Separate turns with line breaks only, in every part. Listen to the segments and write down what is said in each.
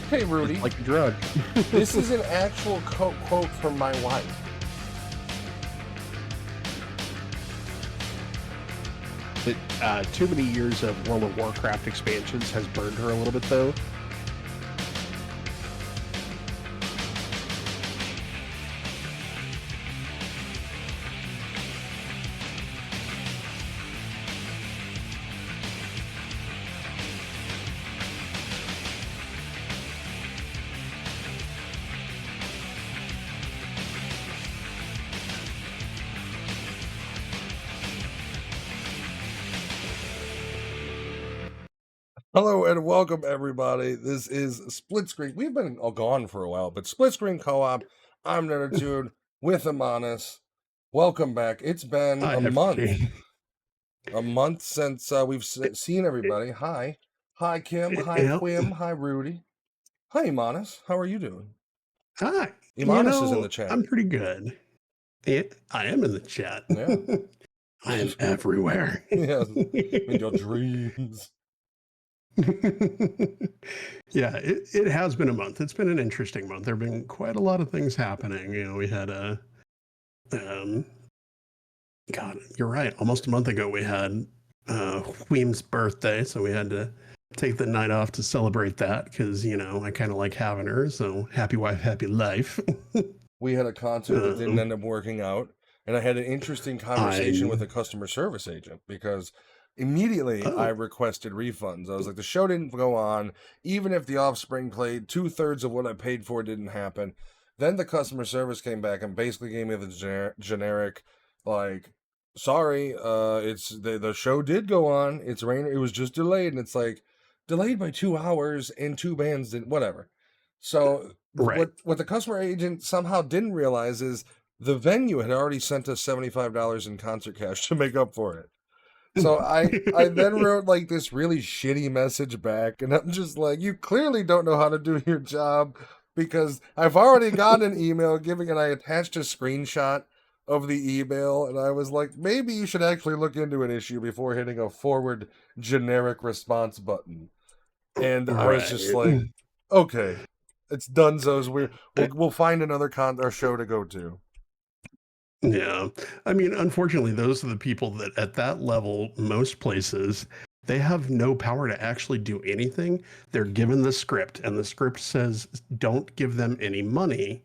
Hey, Rudy.
Like a drug.
This is an actual quote from my wife.
Too many years of World of Warcraft expansions has burned her a little bit, though.
Hello and welcome, everybody. This is Split Screen. We've been gone for a while, but Split Screen Co-op. I'm Nerditude with Amonis. Welcome back. It's been a month since we've seen everybody. Hi Kim. Hi Quim. Hi Rudy. Hi Amonis. How are you doing?
Hi.
Amonis is in the chat.
I'm pretty good. I am in the chat.
Yeah.
I am everywhere.
Yes, in your dreams.
Yeah, it has been a month. It's been an interesting month. There have been quite a lot of things happening. We had God, you're right. Almost a month ago, we had Weem's birthday, so we had to take the night off to celebrate that because, I kind of like having her. So happy wife, happy life.
We had a concert that didn't end up working out, and I had an interesting conversation with a customer service agent because immediately I requested refunds. I was like, the show didn't go on, even if The Offspring played, 2/3 of what I paid for didn't happen. Then the customer service came back and basically gave me the generic, like, sorry, it's the show did go on. It was just delayed, and it's like delayed by 2 hours and two bands didn't, whatever. So
Right.
what the customer agent somehow didn't realize is the venue had already sent us $75 in concert cash to make up for it. So I then wrote like this really shitty message back, and I'm just like, you clearly don't know how to do your job because I've already got an email and I attached a screenshot of the email, and I was like, maybe you should actually look into an issue before hitting a forward generic response button. And I was just like, okay, it's donezo's. We'll find another our show to go to.
Yeah. I mean, unfortunately, those are the people that at that level, most places, they have no power to actually do anything. They're given the script, and the script says, don't give them any money.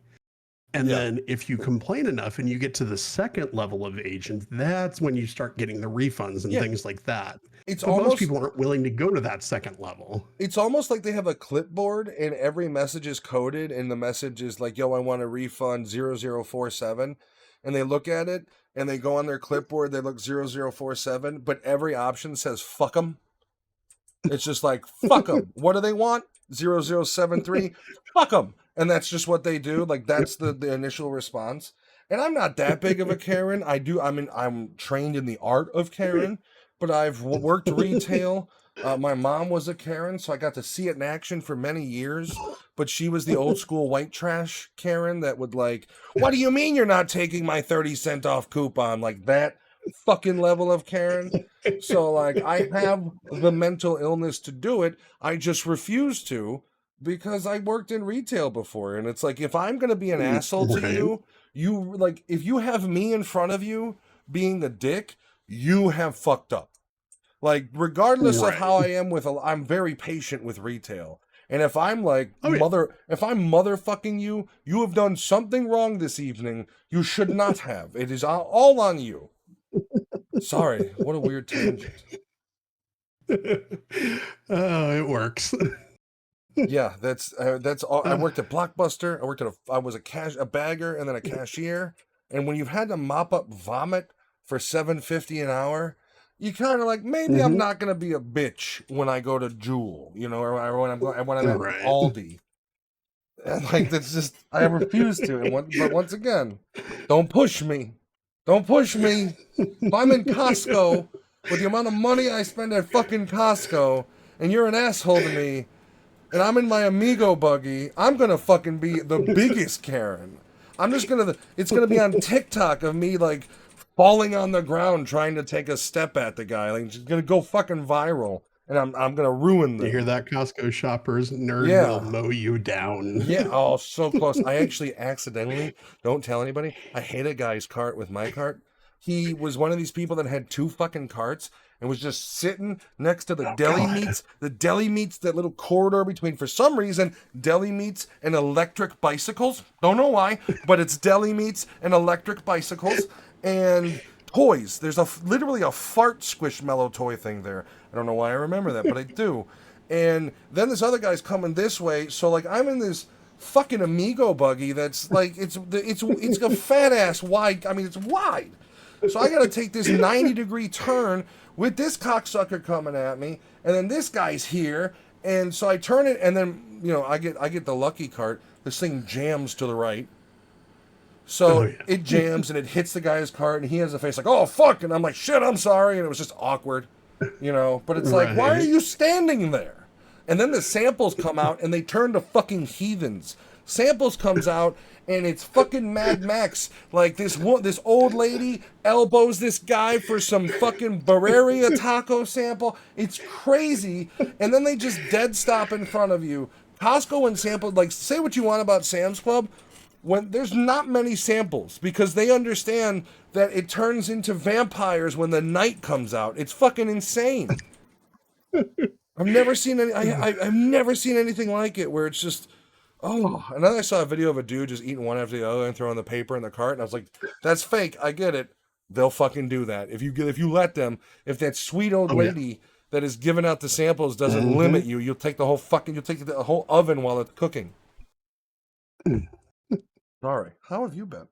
And then if you complain enough and you get to the second level of agent, that's when you start getting the refunds and things like that.
But
most people aren't willing to go to that second level.
It's almost like they have a clipboard and every message is coded, and the message is like, yo, I want a refund 0047. And they look at it and they go on their clipboard, they look 0047, but every option says fuck them. It's just like, fuck them. What do they want? 0073. Fuck them. And that's just what they do. Like, that's the initial response. And I'm not that big of a Karen. I'm trained in the art of Karen, but I've worked retail. My mom was a Karen, so I got to see it in action for many years. But she was the old school white trash Karen that would like, what do you mean you're not taking my 30-cent off coupon? Like that fucking level of Karen. So like, I have the mental illness to do it. I just refuse to because I worked in retail before. And it's like, if I'm going to be an asshole to you like, if you have me in front of you being the dick, you have fucked up. Like, regardless of how I am I'm very patient with retail. And if I'm like, if I'm motherfucking you, you have done something wrong this evening. You should not have. It is all on you. Sorry, what a weird tangent.
Oh, it works.
Yeah, that's all. I worked at Blockbuster. I was a bagger and then a cashier. And when you've had to mop up vomit for $7.50 an hour, you kind of like, maybe I'm not gonna be a bitch when I go to Jewel, or when I'm at Aldi. And like, that's just, I refuse to. But once again, don't push me. Don't push me. If I'm in Costco with the amount of money I spend at fucking Costco, and you're an asshole to me, and I'm in my Amigo buggy, I'm gonna fucking be the biggest Karen. It's gonna be on TikTok of me like falling on the ground trying to take a step at the guy. Like, it's gonna go fucking viral. and I'm gonna ruin
You hear
them.
that, Costco shoppers? Nerd will
Yeah.
mow you down.
Yeah, oh, so close. I actually accidentally, don't tell anybody, I hit a guy's cart with my cart. He was one of these people that had two fucking carts and was just sitting next to the
Oh,
deli
God.
meats. The deli meats, that little corridor between, for some reason, deli meats and electric bicycles. Don't know why, but it's deli meats and electric bicycles and toys. There's literally a fart squishmallow toy thing there. I don't know why I remember that, but I do. And then this other guy's coming this way, so like I'm in this fucking Amigo buggy that's like it's a fat ass wide. I mean, it's wide. So I got to take this 90-degree turn with this cocksucker coming at me, and then this guy's here, and so I turn it, and then I get the lucky cart. This thing jams to the right, so
Oh, yeah.
it jams and it hits the guy's cart, and he has a face like, "Oh fuck," and I'm like, "Shit, I'm sorry," and it was just awkward, But it's like, why are
Right.
you standing there? And then the samples come out, and they turn to fucking heathens. Samples comes out, and it's fucking Mad Max. Like this old lady elbows this guy for some fucking Bavaria taco sample. It's crazy. And then they just dead stop in front of you. Costco and sample, like, say what you want about Sam's Club, when there's not many samples because they understand that it turns into vampires when the night comes out. It's fucking insane. I've never seen I've never seen anything like it where it's just. Oh, and then I saw a video of a dude just eating one after the other and throwing the paper in the cart, and I was like, "That's fake. I get it. They'll fucking do that if you let them. If that sweet old
Oh, yeah.
lady that is giving out the samples doesn't
Mhm.
limit you, you'll take the whole oven while it's cooking." Sorry. How have you been?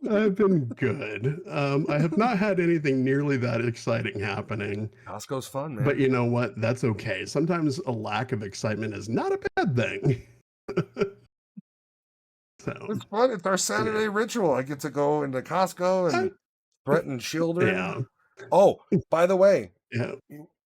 I've been good. I have not had anything nearly that exciting happening.
Costco's fun, man.
But you know what? That's okay. Sometimes a lack of excitement is not a bad thing. So,
It's fun. It's our Saturday ritual. I get to go into Costco and threaten children.
yeah.
Oh, by the way,
Yeah.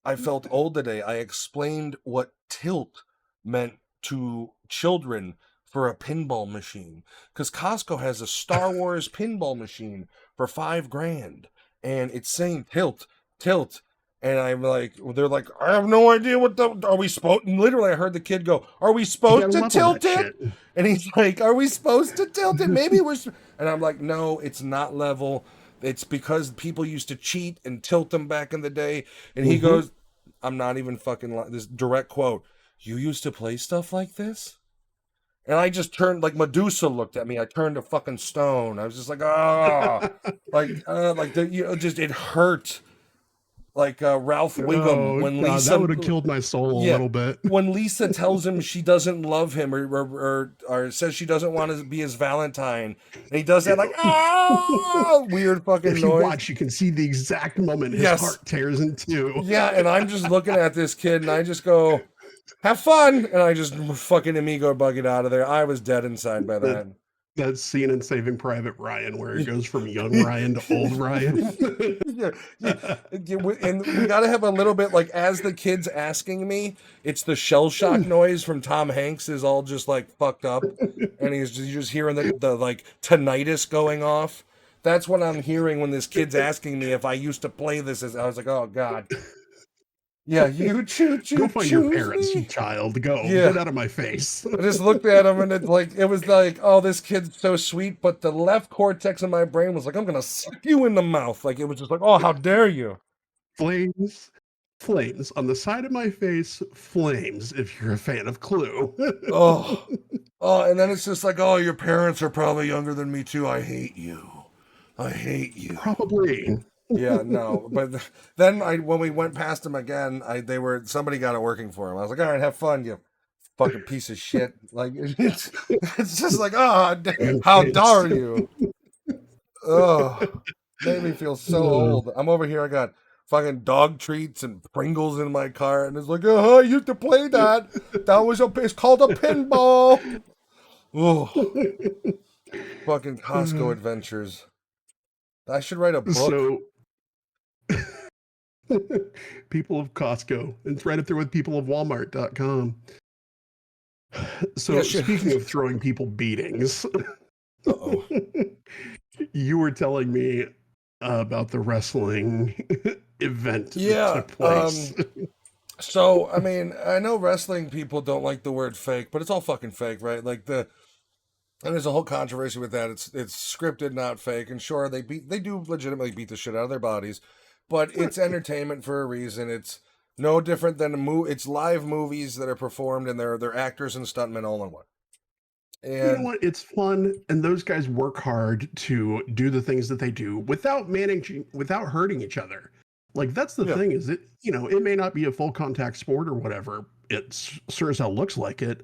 I felt old today. I explained what tilt meant to children for a pinball machine. Because Costco has a Star Wars pinball machine for $5,000. And it's saying tilt, tilt. And I'm like, they're like, I have no idea are we supposed, and literally I heard the kid go, are we
You
supposed
gotta
to
level
tilt
that
it?
shit.
And he's like, are we supposed to tilt it? Maybe and I'm like, no, it's not level. It's because people used to cheat and tilt them back in the day. And he
Mhm.
goes, I'm not even fucking this direct quote. You used to play stuff like this? And I just turned like Medusa looked at me. I turned to fucking stone. I was just like, just it hurt. Like Ralph Wiggum
Oh
when
God,
Lisa,
that would have killed my soul a
yeah,
little bit.
when Lisa tells him she doesn't love him or says she doesn't want to be his Valentine, and he does that like weird fucking
If you
noise.
watch, you can see the exact moment his
Yes.
heart tears in two.
Yeah, and I'm just looking at this kid, and I just go, "Have fun!" And I just fucking Amigo bug it out of there. I was dead inside by that.
That scene in Saving Private Ryan where it goes from young Ryan to old Ryan.
And we got to have a little bit like as the kid's asking me, it's the shell shock noise from Tom Hanks is all just like fucked up, and you're just hearing the like tinnitus going off. That's what I'm hearing when this kid's asking me if I used to play this. I was like, oh god. Yeah, you
Go find your
choose
parents,
me.
you child. Go.
Yeah.
Get out of my face.
I just looked at him and it was like, oh, this kid's so sweet, but the left cortex of my brain was like, I'm gonna suck you in the mouth. Like it was just like, oh, how dare you?
Flames. Flames. On the side of my face, flames, if you're a fan of Clue.
Oh, and then it's just like, oh, your parents are probably younger than me too. I hate you. I hate you.
Probably.
Yeah, no, but then when we went past him again, somebody got it working for him. I was like, all right, have fun, you fucking piece of shit. Like it's just like, oh, how dare you? Oh, made me feel so old. I'm over here. I got fucking dog treats and Pringles in my car, and it's like, oh, I used to play that. It's called a pinball. Oh, fucking Costco adventures. I should write a book.
So, people of Costco, and thread it through with people of Walmart.com. So,
Yeah, sure.
speaking of throwing people beatings,
Uh-oh.
you were telling me about the wrestling event that
Yeah.
took place.
So I mean, I know wrestling people don't like the word fake, but it's all fucking fake, right? And there's a whole controversy with that. It's scripted, not fake. And sure, they do legitimately beat the shit out of their bodies, but it's entertainment for a reason. It's no different than It's live movies that are performed, and they're actors and stuntmen all in one.
You know
And
what? It's fun, and those guys work hard to do the things that they do without managing, without hurting each other. Like that's the
yeah,
thing is it, it may not be a full contact sport or whatever. It sure as hell looks like it,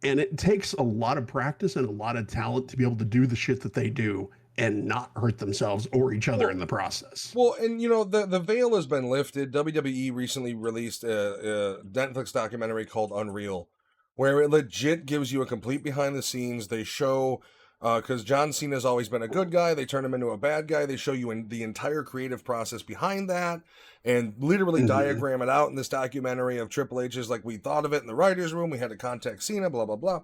and it takes a lot of practice and a lot of talent to be able to do the shit that they do and not hurt themselves or each other in
well,
the process.
well, and the veil has been lifted. WWE recently released a Netflix documentary called Unreal, where it legit gives you a complete behind the scenes. They show because John Cena's always been a good guy, they turn him into a bad guy. They show you in the entire creative process behind that, and literally
Mm-hmm.
diagram it out in this documentary of Triple H's like we thought of it in the writers' room. We had to contact Cena, blah blah blah.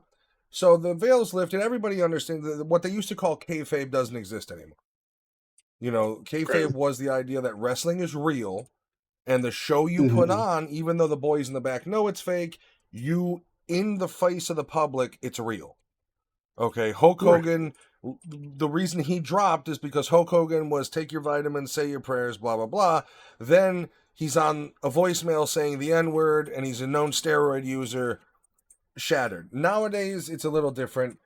So the veil's lifted. Everybody understands that what they used to call kayfabe doesn't exist anymore.
Right.
Kayfabe was the idea that wrestling is real, and the show you put
Mm-hmm.
on, even though the boys in the back know it's fake, you in the face of the public, it's real. Okay, Hulk
Right.
Hogan. The reason he dropped is because Hulk Hogan was take your vitamins, say your prayers, blah blah blah. Then he's on a voicemail saying the N word, and he's a known steroid user. Shattered. Nowadays, it's a little different.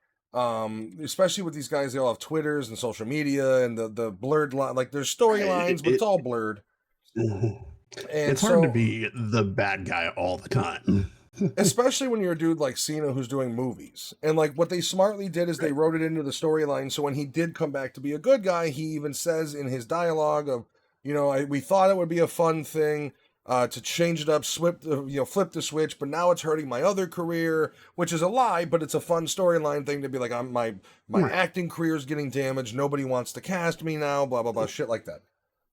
Especially with these guys, they all have Twitters and social media, and the blurred line. Like there's
It,
storylines, but it's
it,
all blurred.
mhm.
And
It's hard to
so,
be the bad guy all the time.
especially when you're a dude like Cena who's doing movies. And like what they smartly did is they
Right.
wrote it into the storyline. So when he did come back to be a good guy, he even says in his dialogue of, we thought it would be a fun thing to change it up, flip the switch, but now it's hurting my other career, which is a lie, but it's a fun storyline thing to be like, my
Right.
acting career is getting damaged. Nobody wants to cast me now, blah, blah, blah, shit like that.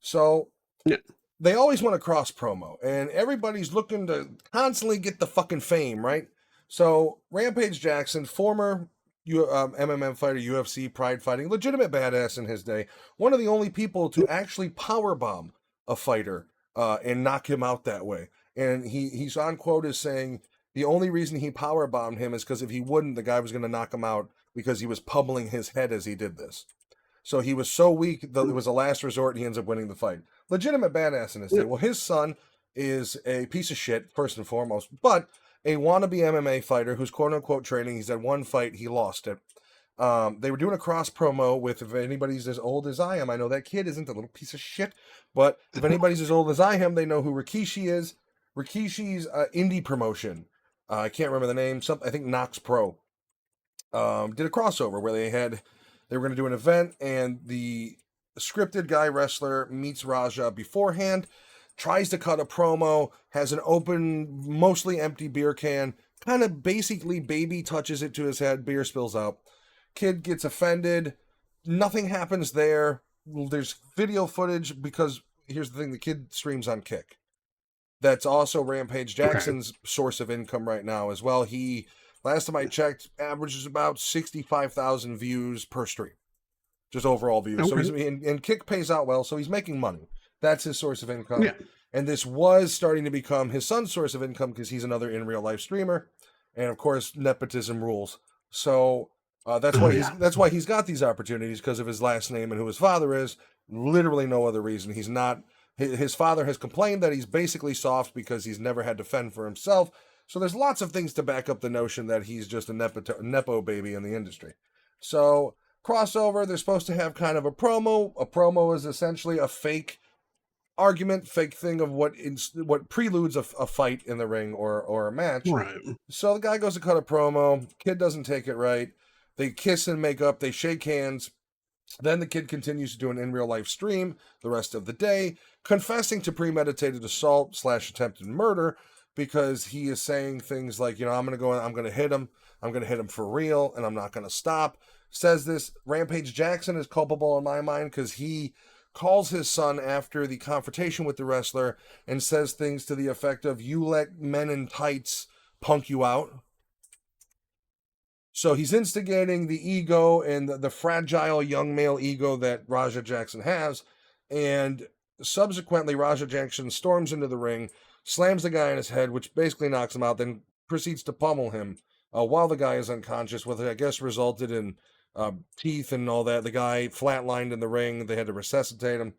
So
Yeah.
they always want to cross promo, and everybody's looking to constantly get the fucking fame, right? So Rampage Jackson, former MMM fighter, UFC pride fighting, legitimate badass in his day, one of the only people to actually powerbomb a fighter and knock him out that way. And he's on quote as saying the only reason he powerbombed him is because if he wouldn't, the guy was going to knock him out because he was pummeling his head as he did this. So he was so weak that it was a last resort, and he ends up winning the fight. Legitimate badass in his day.
Yeah.
Well, his son is a piece of shit, first and foremost, but a wannabe MMA fighter who's quote unquote training. He's had one fight, he lost it. They were doing a cross promo with, if anybody's as old as I am, I know that kid isn't a little piece of shit, but if anybody's as old as I am, they know who Rikishi is. Rikishi's indie promotion. I can't remember the name. I think Knox Pro did a crossover where they were going to do an event, and the scripted guy wrestler meets Raja beforehand, tries to cut a promo, has an open, mostly empty beer can, kind of basically baby touches it to his head, beer spills out. Kid gets offended. Nothing happens there. There's video footage because here's the thing: the kid streams on Kick. That's also Rampage
Okay.
Jackson's source of income right now as well. He, last time I checked, averages about 65,000 views per stream, just overall views. So
Okay.
and Kick pays out well, so he's making money. That's his source of income.
Yeah.
And this was starting to become his son's source of income because he's another in real life streamer, and of course nepotism rules. So that's
Oh
why
yeah.
he's got these opportunities because of his last name and who his father is. Literally no other reason. He's not. His father has complained that he's basically soft because he's never had to fend for himself. So there's lots of things to back up the notion that he's just a nepo baby in the industry. So crossover, they're supposed to have kind of a promo. A promo is essentially a fake argument, fake thing of what preludes a fight in the ring or a match.
Right.
So the guy goes to cut a promo. Kid doesn't take it right. They kiss and make up. They shake hands. Then the kid continues to do an in real life stream the rest of the day, confessing to premeditated assault / attempted murder because he is saying things like, I'm going to go in, I'm going to hit him. I'm going to hit him for real, and I'm not going to stop. Says this. Rampage Jackson is culpable in my mind because he calls his son after the confrontation with the wrestler and says things to the effect of, you let men in tights punk you out. So he's instigating the ego and the fragile young male ego that Raja Jackson has. And subsequently, Raja Jackson storms into the ring, slams the guy in his head, which basically knocks him out, then proceeds to pummel him while the guy is unconscious, which I guess resulted in teeth and all that. The guy flatlined in the ring. They had to resuscitate him.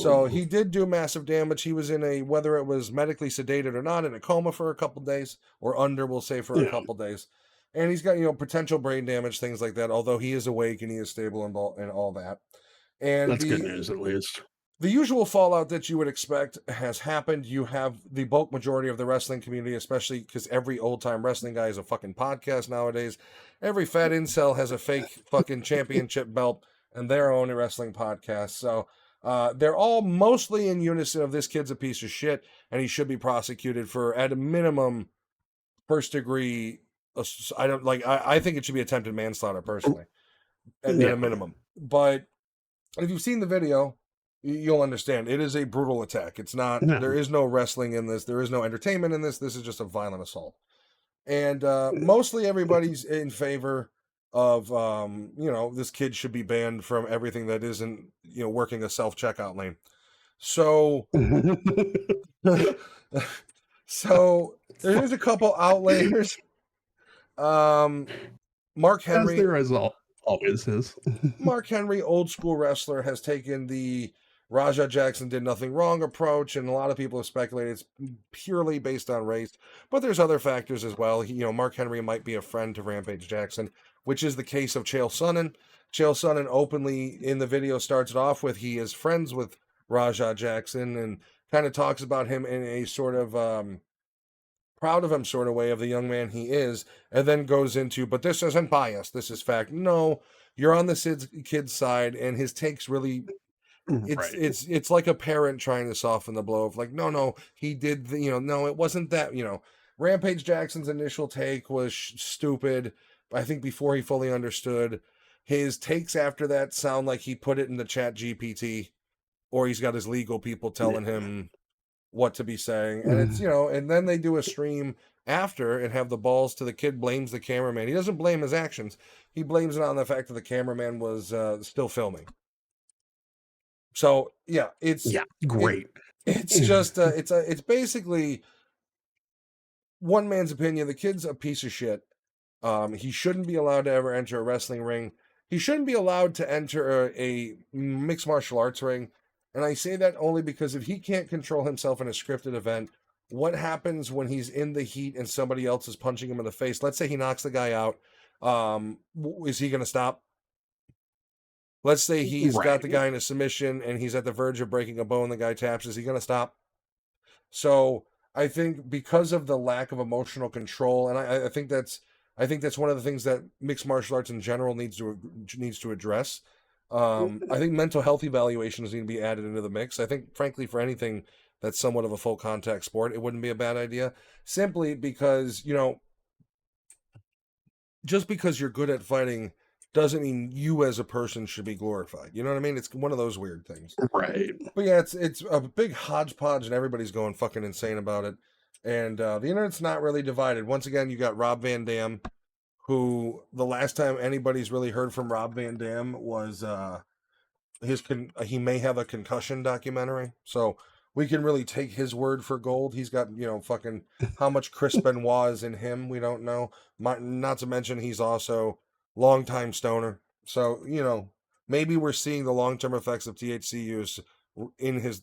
So he did do massive damage. He was in a, whether it was medically sedated or not, in a coma for a couple days, or under, we'll say, for a couple days. And he's got, potential brain damage, things like that, although he is awake and he is stable and all that. And
that's good news, at least.
The usual fallout that you would expect has happened. You have the bulk majority of the wrestling community, especially because every old-time wrestling guy is a fucking podcast nowadays. Every fat incel has a fake fucking championship belt and their own wrestling podcast. So they're all mostly in unison of this kid's a piece of shit and he should be prosecuted for, at a minimum, first degree. I think it should be attempted manslaughter personally, at a minimum. But if you've seen the video, you'll understand it is a brutal attack. It's not, there is no wrestling in this. There is no entertainment in this. This is just a violent assault. And mostly everybody's in favor of, this kid should be banned from everything that isn't, working a self-checkout lane. So, so there's a couple outliers. Mark Henry,
as there is always is.
Mark Henry, old school wrestler, has taken the Raja Jackson did nothing wrong approach, and a lot of people have speculated it's purely based on race, but there's other factors as well. Mark Henry might be a friend to Rampage Jackson, which is the case of Chael Sonnen. Chael Sonnen openly in the video starts it off with he is friends with Raja Jackson and kind of talks about him in a sort of proud of him sort of way of the young man he is, and then goes into, but this isn't bias, this is fact. No, you're on the kid's side, and his takes really, it's like a parent trying to soften the blow of like, no, he did, no, it wasn't that, Rampage Jackson's initial take was stupid, I think before he fully understood. His takes after that sound like he put it in the chat GPT, or he's got his legal people telling him what to be saying. And it's, and then they do a stream after and have the balls to the kid blames the cameraman. He doesn't blame his actions. He blames it on the fact that the cameraman was still filming. So it's
great.
It's just it's basically one man's opinion. The kid's a piece of shit. He shouldn't be allowed to ever enter a wrestling ring. He shouldn't be allowed to enter a mixed martial arts ring. And I say that only because if he can't control himself in a scripted event, what happens when he's in the heat and somebody else is punching him in the face? Let's say he knocks the guy out. Is he going to stop? Let's say he's got the guy in a submission and he's at the verge of breaking a bone. The guy taps. Is he going to stop? So I think because of the lack of emotional control, and I think that's one of the things that mixed martial arts in general needs to address. I think mental health evaluations need to be added into the mix. I think, frankly, for anything that's somewhat of a full contact sport, it wouldn't be a bad idea. Simply because, just because you're good at fighting doesn't mean you as a person should be glorified. You know what I mean? It's one of those weird things.
Right.
But yeah, it's a big hodgepodge and everybody's going fucking insane about it. And the internet's not really divided. Once again, you got Rob Van Dam, who the last time anybody's really heard from Rob Van Dam was he may have a concussion documentary. So we can really take his word for gold. He's got, fucking how much Chris Benoit is in him, we don't know. Not to mention he's also longtime stoner. So, maybe we're seeing the long-term effects of THC use in his,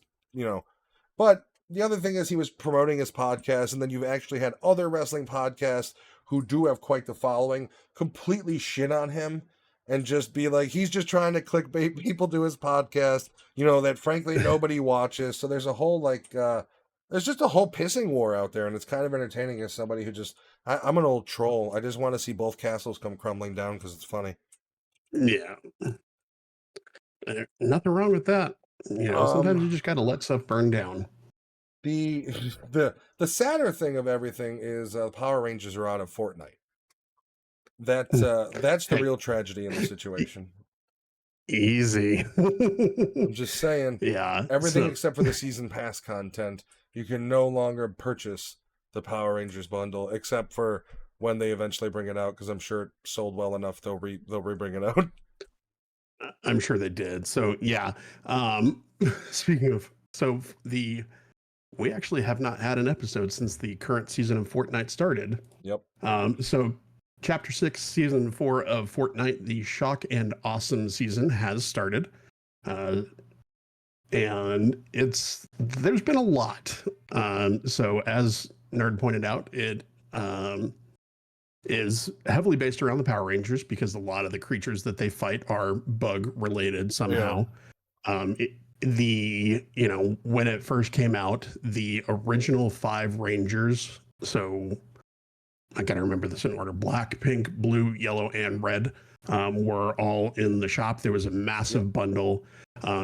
But the other thing is he was promoting his podcast, and then you've actually had other wrestling podcasts who do have quite the following completely shit on him and just be like, he's just trying to clickbait people to his podcast, that frankly nobody watches. So there's a whole there's just a whole pissing war out there, and it's kind of entertaining as somebody who I'm an old troll. I just want to see both castles come crumbling down because it's funny.
Yeah. Nothing wrong with that. Sometimes you just got to let stuff burn down.
The sadder thing of everything is Power Rangers are out of Fortnite. That's the real tragedy in the situation.
Easy.
I'm just saying.
Yeah.
Everything except for the season pass content, you can no longer purchase the Power Rangers bundle except for when they eventually bring it out, because I'm sure it sold well enough they'll re-bring it out.
I'm sure they did. So yeah. Speaking of, so the we actually have not had an episode since the current season of Fortnite started.
Yep.
So Chapter 6, Season 4 of Fortnite, the Shock and Awesome season has started. And there's been a lot. So as Nerd pointed out, it is heavily based around the Power Rangers because a lot of the creatures that they fight are bug related somehow. When it first came out, the original 5 Rangers, so I gotta remember this in order: black, pink, blue, yellow, and red, were all in the shop. There was a massive bundle.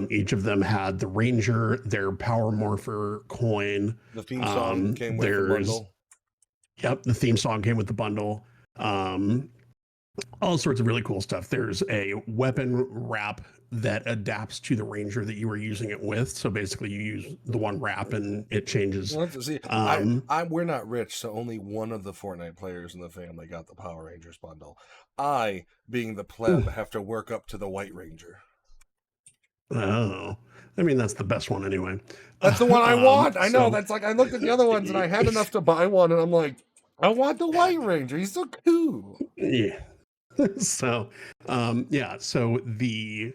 Each of them had the Ranger, their Power Morpher coin.
The theme song came with the bundle.
Yep, the theme song came with the bundle. All sorts of really cool stuff. There's a weapon wrap that adapts to the Ranger that you were using it with. So basically, you use the one wrap and it changes.
Well, see, we're not rich, so only one of the Fortnite players in the family got the Power Rangers bundle. I, being the pleb, have to work up to the White Ranger.
Oh, I mean, that's the best one anyway.
That's the one I want. I know. That's like, I looked at the other ones and I had enough to buy one, and I'm like, I want the White Ranger. He's so cool.
Yeah. So, so the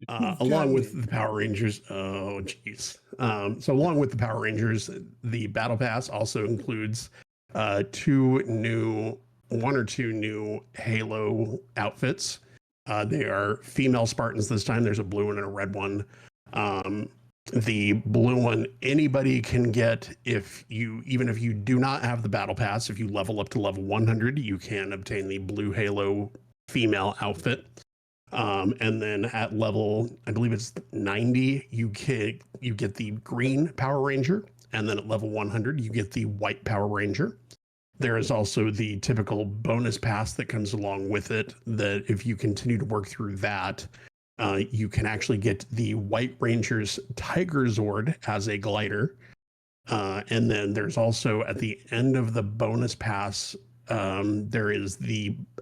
along with the Power Rangers, oh geez. So along with the Power Rangers, the Battle Pass also includes one or two new Halo outfits. They are female Spartans this time. There's a blue one and a red one. The blue one anybody can get even if you do not have the Battle Pass. If you level up to level 100, you can obtain the blue Halo female outfit. And then at level, I believe it's 90, you get the green Power Ranger, and then at level 100, you get the white Power Ranger. There is also the typical bonus pass that comes along with it, that if you continue to work through that, you can actually get the White Ranger's Tiger Zord as a glider. And then there's also, at the end of the bonus pass, there is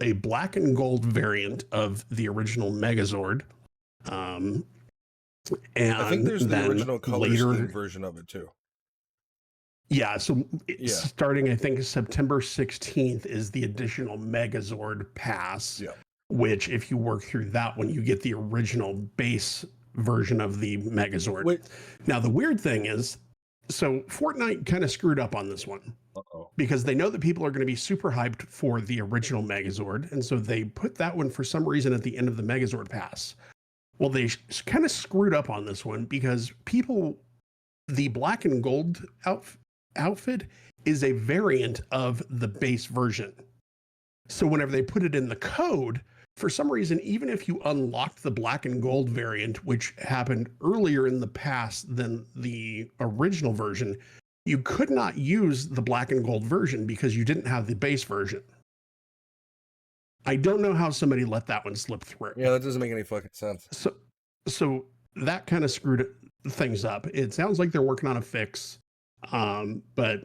a black and gold variant of the original Megazord. And
I think there's the original color scheme version of it too.
Yeah, so starting, I think, September 16th is the additional Megazord pass, which if you work through that one, you get the original base version of the Megazord.
Wait.
Now, the weird thing is, so Fortnite kind of screwed up on this one. Because they know that people are going to be super hyped for the original Megazord, and so they put that one for some reason at the end of the Megazord pass. Well, they kind of screwed up on this one because the black and gold outfit is a variant of the base version. So whenever they put it in the code, for some reason, even if you unlocked the black and gold variant, which happened earlier in the past than the original version, you could not use the black and gold version because you didn't have the base version. I don't know how somebody let that one slip through.
Yeah, that doesn't make any fucking sense.
So that kind of screwed things up. It sounds like they're working on a fix, but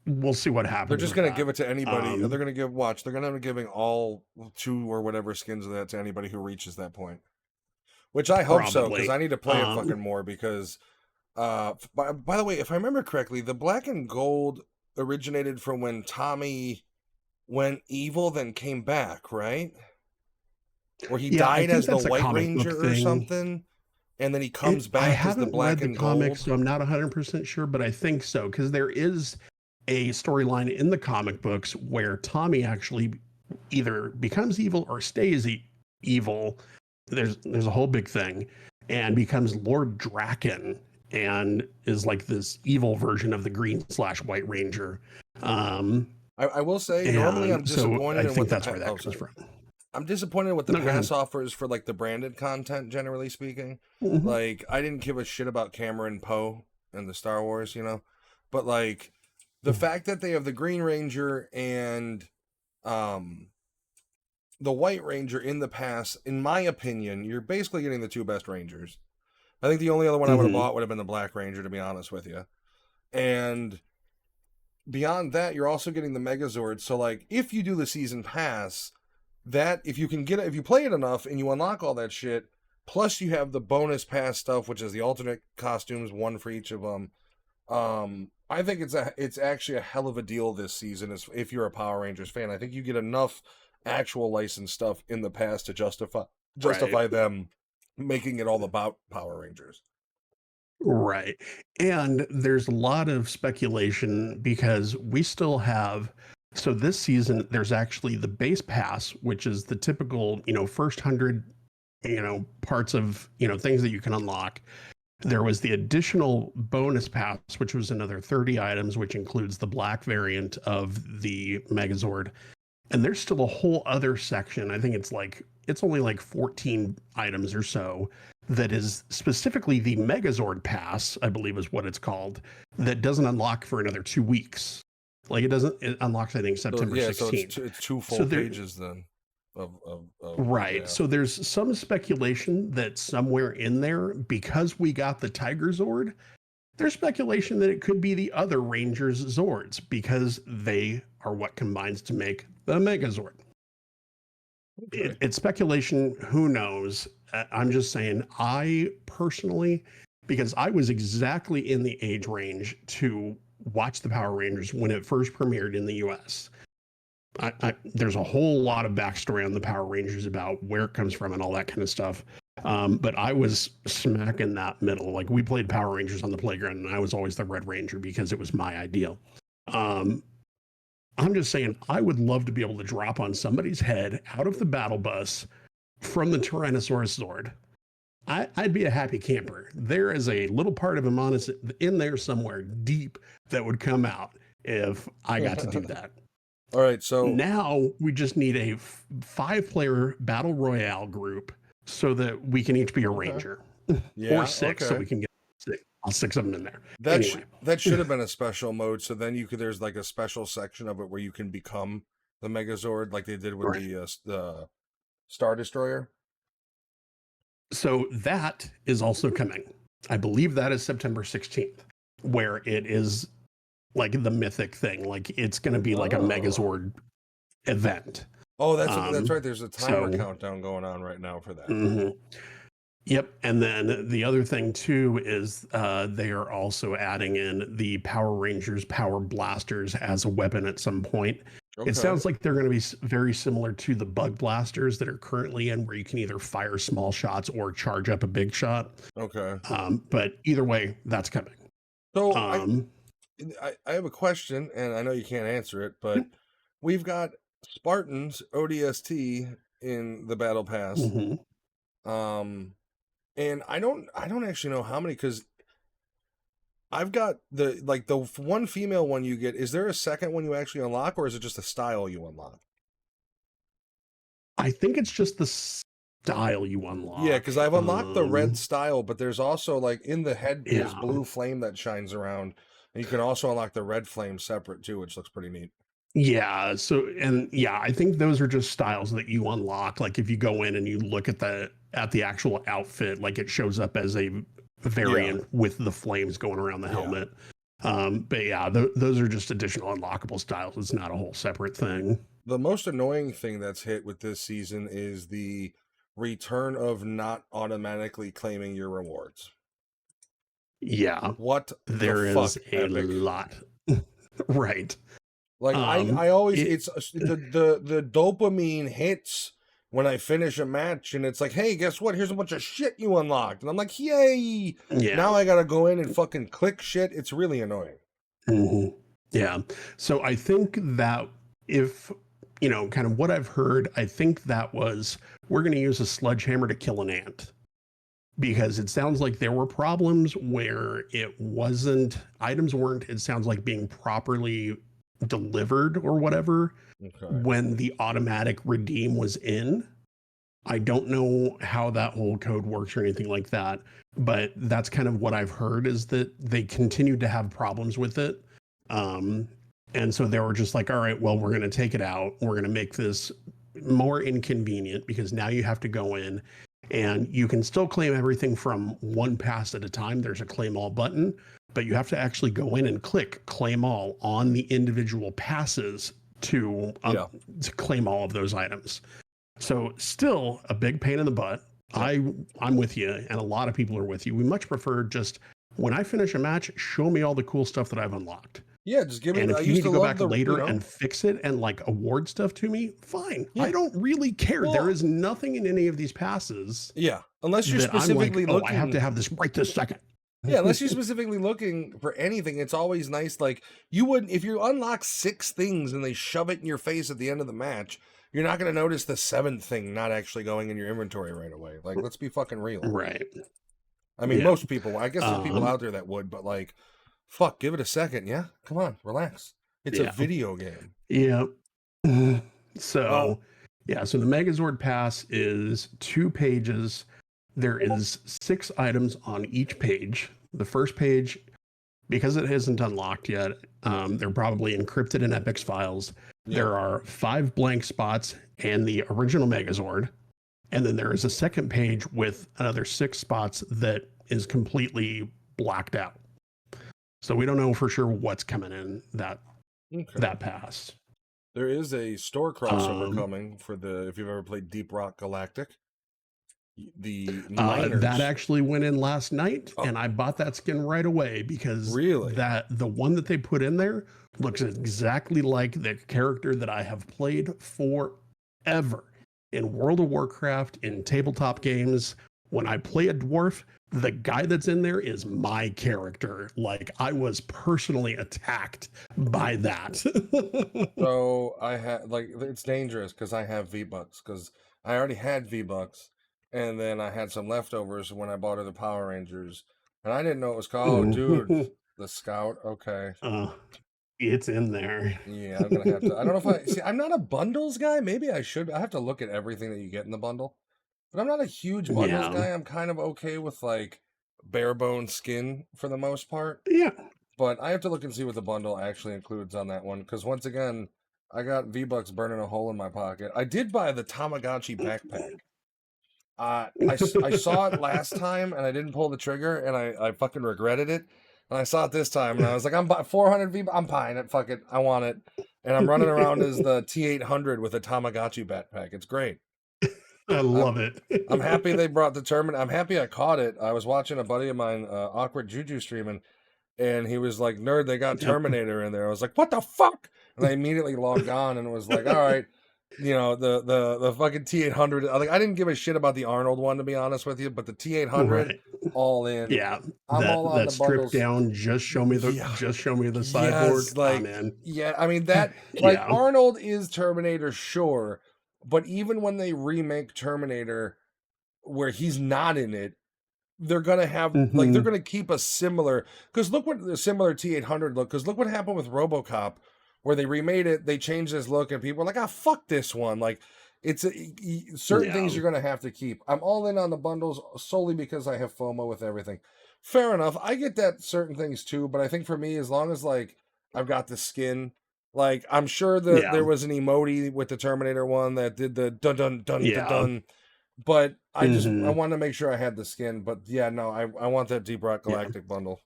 we'll see what happens.
They're just going to give it to anybody. They're going to they're going to be giving all 2 or whatever skins of that to anybody who reaches that point. Which I hope so, because I need to play it fucking more, because by the way, if I remember correctly, the black and gold originated from when Tommy went evil, then came back, right? Or he died as the White Ranger or something, and then he comes back as the black and gold. I haven't read the comics,
so I'm not 100% sure, but I think so, because there is a storyline in the comic books where Tommy actually either becomes evil or stays evil. There's a whole big thing, and becomes Lord Draken, and is like this evil version of the green/White Ranger.
I will say, normally I'm disappointed.
So I think that's where that comes from.
I'm disappointed with the pass offers for like the branded content, generally speaking. Mm-hmm. Like, I didn't give a shit about Cameron Poe and the Star Wars, but like the fact that they have the Green Ranger and the White Ranger in the pass, in my opinion, you're basically getting the 2 best Rangers. I think the only other one I would have bought would have been the Black Ranger, to be honest with you. And beyond that, you're also getting the Megazord. So like, if you do the season pass, that if you can get it, if you play it enough and you unlock all that shit, plus you have the bonus pass stuff, which is the alternate costumes, one for each of them. I think it's actually a hell of a deal this season. If you're a Power Rangers fan, I think you get enough actual licensed stuff in the past to justify them making it all about Power Rangers.
Right. And there's a lot of speculation because we still have, so this season, there's actually the base pass, which is the typical, first 100, parts of, things that you can unlock. There was the additional bonus pass, which was another 30 items, which includes the black variant of the Megazord. And there's still a whole other section. I think it's only like 14 items or so that is specifically the Megazord pass, I believe is what it's called, that doesn't unlock for another 2 weeks. Like it unlocks, I think, September 16th.
So it's two full pages then.
Right.
Yeah.
So there's some speculation that somewhere in there, because we got the Tiger Zord, there's speculation that it could be the other Rangers Zords because they are what combines to make the Megazord. Okay. It's speculation. Who knows? I'm just saying, I personally, because I was exactly in the age range to watch the Power Rangers when it first premiered in the US. There's a whole lot of backstory on the Power Rangers about where it comes from and all that kind of stuff. But I was smack in that middle. Like we played Power Rangers on the playground and I was always the Red Ranger because it was my ideal. I'm just saying, I would love to be able to drop on somebody's head out of the battle bus from the Tyrannosaurus Zord. I'd be a happy camper. There is a little part of him in there somewhere deep that would come out if I got to do that.
All right, so
now we just need a 5-player battle royale group so that we can each be a ranger, or 6, so we can get all 6 of them in there.
That should have been a special mode. So then there's like a special section of it where you can become the Megazord, like they did with the Star Destroyer.
So that is also coming. I believe that is September 16th, where it is like the mythic thing. Like it's going to be like a Megazord event.
Oh, that's right. There's a timer countdown going on right now for that.
Mm-hmm. Yep. And then the other thing too is they are also adding in the Power Rangers Power Blasters as a weapon at some point. Okay. It sounds like they're going to be very similar to the Bug Blasters that are currently in, where you can either fire small shots or charge up a big shot.
Okay.
But either way, that's coming.
So I have a question, and I know you can't answer it, but we've got Spartans ODST in the Battle Pass.
Mm-hmm.
And I don't actually know how many, because I've got the one female one you get. Is there a second one you actually unlock, or is it just a style you unlock?
I think it's just the style you unlock.
Yeah, because I've unlocked the red style, but there's also like in the head there's blue flame that shines around, and you can also unlock the red flame separate too, which looks pretty neat.
Yeah. So, and yeah, I think those are just styles that you unlock. Like if you go in and you look at the actual outfit, like it shows up as a variant with the flames going around the helmet. But yeah, those are just additional unlockable styles. It's not a whole separate thing.
The most annoying thing that's hit with this season is the return of not automatically claiming your rewards.
Yeah.
What
there is a lot. Right.
Like I always it's the dopamine hits when I finish a match, and it's like, hey, guess what? Here's a bunch of shit you unlocked. And I'm like, yay! Yeah. Now I gotta go in and fucking click shit. It's really annoying.
Mm-hmm. Yeah. So I think that if, kind of what I've heard, I think that was, we're going to use a sledgehammer to kill an ant. Because it sounds like there were problems where items weren't, it sounds like, being properly delivered or whatever when the automatic redeem was in. I don't know how that whole code works or anything like that, but that's kind of what I've heard, is that they continued to have problems with it. And so they were just like, all right, well, we're going to take it out. We're going to make this more inconvenient, because now you have to go in and you can still claim everything from one pass at a time. There's a claim all button, but you have to actually go in and click claim all on the individual passes to claim all of those items. So still a big pain in the butt. I'm with you, and a lot of people are with you. We much prefer just when I finish a match, show me all the cool stuff that I've unlocked.
Yeah, just give me.
And
I
if you
used
need to
to
go
love
back later
you know,
and fix it and like award stuff to me, fine.
Yeah.
I don't really care.
Well-
there is nothing in any of these passes
yeah, unless you're
that I'm like,
specifically
oh,
looking.
I have to have this right this second.
Yeah, unless you're specifically looking for anything, it's always nice. Like you wouldn't if you unlock 6 things and they shove it in your face at the end of the match. You're not going to notice the 7th thing not actually going in your inventory right away. Like, let's be fucking real.
Right.
I mean,
Yeah.
most people. I guess there's people out there that would, but like, fuck, give it a second. Yeah, come on, relax. It's a video game.
Yeah. So, so the Megazord Pass is 2 pages. There is 6 items on each page. The first page, because it isn't unlocked yet, they're probably encrypted in Epic's files.
Yeah.
There are 5 blank spots and the original Megazord. And then there is a second page with another 6 spots that is completely blacked out. So we don't know for sure what's coming in that pass.
There is a store crossover coming for if you've ever played Deep Rock Galactic. The miners.
That actually went in last night, and I bought that skin right away because the one that they put in there looks exactly like the character that I have played forever in World of Warcraft, in tabletop games. When I play a dwarf, the guy that's in there is my character. Like, I was personally attacked by that.
So I had it's dangerous because I have V-Bucks because I already had V-Bucks. And then I had some leftovers when I bought her the Power Rangers. And I didn't know it was called, dude, the Scout. Okay.
It's in there.
Yeah, I'm going to have to. I don't know if I'm not a bundles guy. Maybe I should. I have to look at everything that you get in the bundle. But I'm not a huge bundles guy. I'm kind of okay with like bare bone skin for the most part.
Yeah.
But I have to look and see what the bundle actually includes on that one. Because once again, I got V-Bucks burning a hole in my pocket. I did buy the Tamagotchi backpack. I saw it last time and I didn't pull the trigger and I fucking regretted it. And I saw it this time and I was like, I'm 400 V. I'm buying it. Fuck it. I want it. And I'm running around as the T800 with a Tamagotchi backpack. It's great.
I love it.
I'm happy they brought the Terminator. I'm happy I caught it. I was watching a buddy of mine, Awkward Juju, streaming, and he was like, "Nerd, they got Terminator in there." I was like, "What the fuck?" And I immediately logged on and was like, "All right." You know, the fucking T800. Like, I didn't give a shit about the Arnold one, to be honest with you, but the T800, all in.
Yeah,
I'm all on the
stripped down. Just show me the cyborg.
Yes, like,
man.
Yeah, I mean that. Like Arnold is Terminator, sure, but even when they remake Terminator, where he's not in it, they're gonna have like they're gonna keep a similar. Because look what the similar T800 look. Because look what happened with RoboCop. Where they remade it, they changed his look, and people are like, fuck this one. Like, it's certain things you're going to have to keep. I'm all in on the bundles solely because I have FOMO with everything. Fair enough. I get that certain things too, but I think for me, as long as, like, I've got the skin, like, I'm sure that there was an emote with the Terminator one that did the dun-dun-dun-dun-dun. But I wanted to make sure I had the skin. But, yeah, no, I want that Deep Rock Galactic bundle.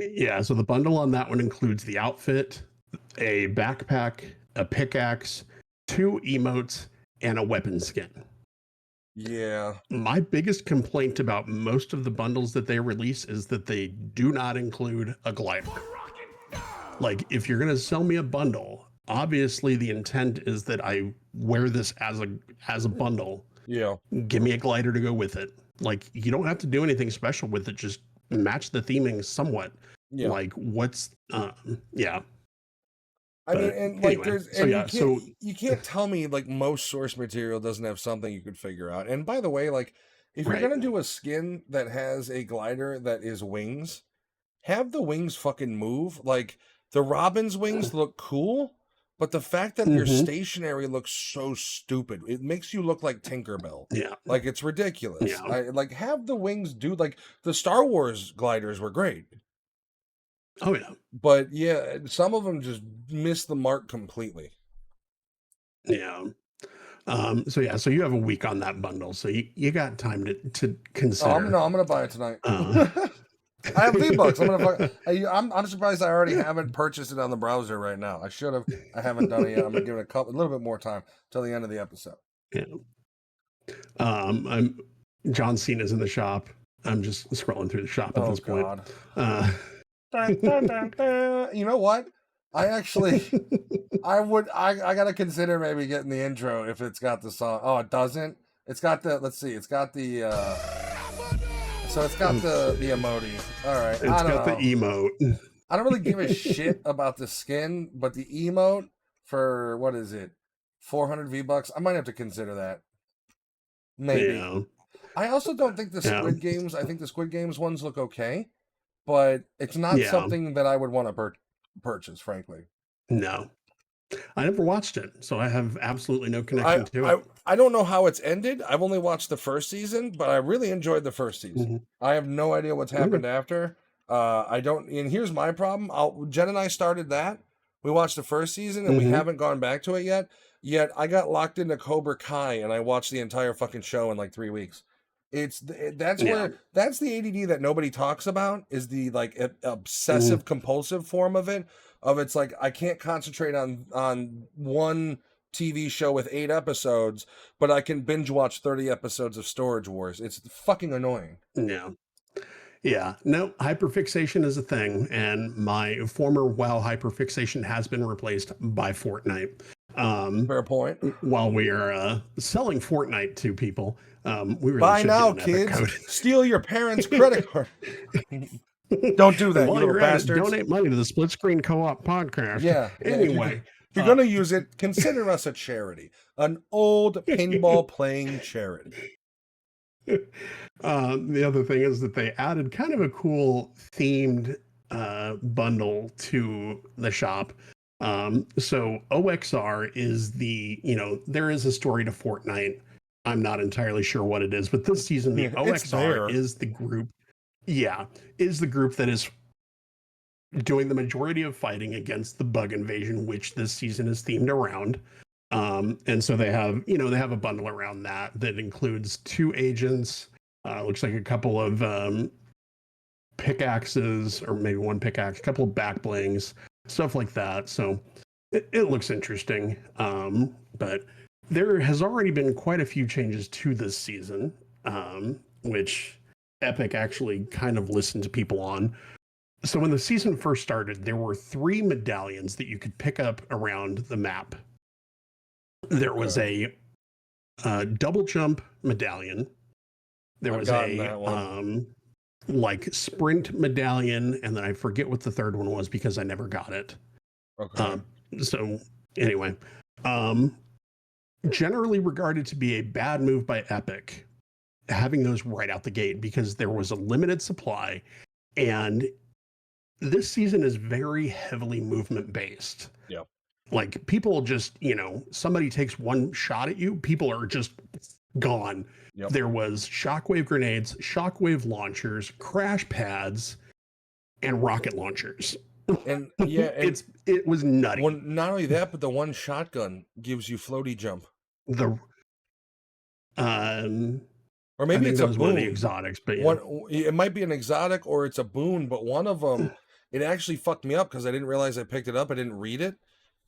Yeah, so the bundle on that one includes the outfit, a backpack, a pickaxe, 2 emotes, and a weapon skin.
Yeah.
My biggest complaint about most of the bundles that they release is that they do not include a glider. Like, if you're going to sell me a bundle, obviously the intent is that I wear this as a bundle.
Yeah.
Give me a glider to go with it. Like, you don't have to do anything special with it. Just match the theming somewhat. Yeah. Like, what's yeah.
I mean, and like, there's, and you can't tell me like most source material doesn't have something you could figure out. And by the way, like, if you're gonna do a skin that has a glider that is wings, have the wings fucking move. Like, the Robin's wings look cool, but the fact that you're stationary looks so stupid. It makes you look like Tinkerbell.
Yeah,
like it's ridiculous. Yeah. Like, have the wings do like the Star Wars gliders were great.
Oh yeah,
but yeah, some of them just miss the mark completely.
Yeah. So you have a week on that bundle, so you got time to consider.
I'm gonna buy it tonight. I have V-Bucks. I'm surprised I already haven't purchased it on the browser right now. I should have. I haven't done it yet. I'm gonna give it a little bit more time till the end of the episode.
Yeah. I'm John Cena's in the shop. I'm just scrolling through the shop at this point.
Dun, dun, dun, dun. You know what? I gotta consider maybe getting the intro if it's got the song. Oh, it doesn't. It's got the. Let's see. It's got the. So it's got the emoji. All right.
It's got the emote.
I don't really give a shit about the skin, but the emote for what is it? 400 V-Bucks. I might have to consider that. Maybe.
Yeah.
I also don't think the Squid Games. I think the Squid Games ones look okay, but it's not something that I would want to purchase, frankly.
No, I never watched it, so I have absolutely no connection to it.
I don't know how it's ended. I've only watched the first season, but I really enjoyed the first season.
Mm-hmm.
I have no idea what's happened after. I don't. And here's my problem. Jen and I started that. We watched the first season, and we haven't gone back to it yet. Yet I got locked into Cobra Kai, and I watched the entire fucking show in like 3 weeks. That's the ADD that nobody talks about, is the like obsessive compulsive form of it. It's like I can't concentrate on one TV show with 8 episodes, but I can binge watch 30 episodes of Storage Wars. It's fucking annoying.
Yeah. No, hyperfixation is a thing, and my former WoW hyperfixation has been replaced by Fortnite.
Fair point.
While we are selling Fortnite to people, we really
buy now, kids. Steal your parents' credit card. Don't do that, you little bastards.
Donate money to the Split Screen Co-op podcast.
Yeah.
Anyway,
if you're gonna use it, consider us a charity, an old pinball playing charity.
The other thing is that they added kind of a cool themed bundle to the shop. So OXR is there is a story to Fortnite. I'm not entirely sure what it is, but this season the OXR is the group. Yeah, is the group that is doing the majority of fighting against the bug invasion, which this season is themed around. And so they have a bundle around that includes 2 agents, looks like a couple of pickaxes, or maybe 1 pickaxe, a couple of back blings, stuff like that. So it looks interesting. But there has already been quite a few changes to this season, which Epic actually kind of listened to people on. So when the season first started, there were 3 medallions that you could pick up around the map. There was a double jump medallion. There was a like sprint medallion, and then I forget what the third one was because I never got it.
Okay.
So anyway, generally regarded to be a bad move by Epic, having those right out the gate, because there was a limited supply, and this season is very heavily movement based.
Yep.
Like people just, somebody takes 1 shot at you, people are just gone.
Yep.
There was shockwave grenades, shockwave launchers, crash pads, and rocket launchers.
And yeah,
it was nutty.
Not only that, but the 1 shotgun gives you floaty jump. Or maybe it's a boon.
One of the exotics, but
it might be an exotic or it's a boon, but one of them, it actually fucked me up because I didn't realize I picked it up. I didn't read it,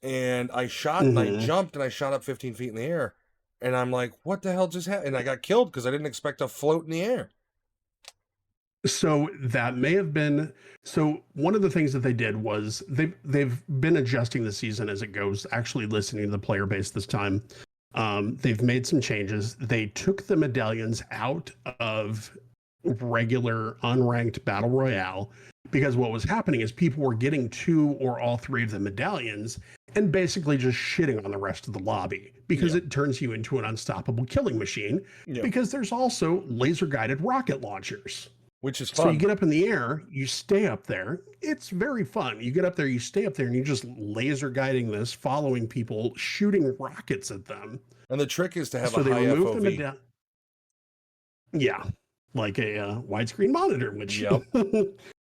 and I shot and I jumped and I shot up 15 feet in the air, and I'm like, what the hell just happened? And I got killed because I didn't expect to float in the air.
So that may have been. So one of the things that they did was they've been adjusting the season as it goes, actually listening to the player base this time. They've made some changes. They took the medallions out of regular unranked battle royale, because what was happening is people were getting 2 or all 3 of the medallions and basically just shitting on the rest of the lobby, because it turns you into an unstoppable killing machine. Because there's also laser guided rocket launchers,
which is fun.
So you get up in the air, you stay up there. It's very fun. You get up there, you stay up there, and you're just laser guiding this, following people, shooting rockets at them.
And the trick is to have a high FOV.
Like a widescreen monitor, which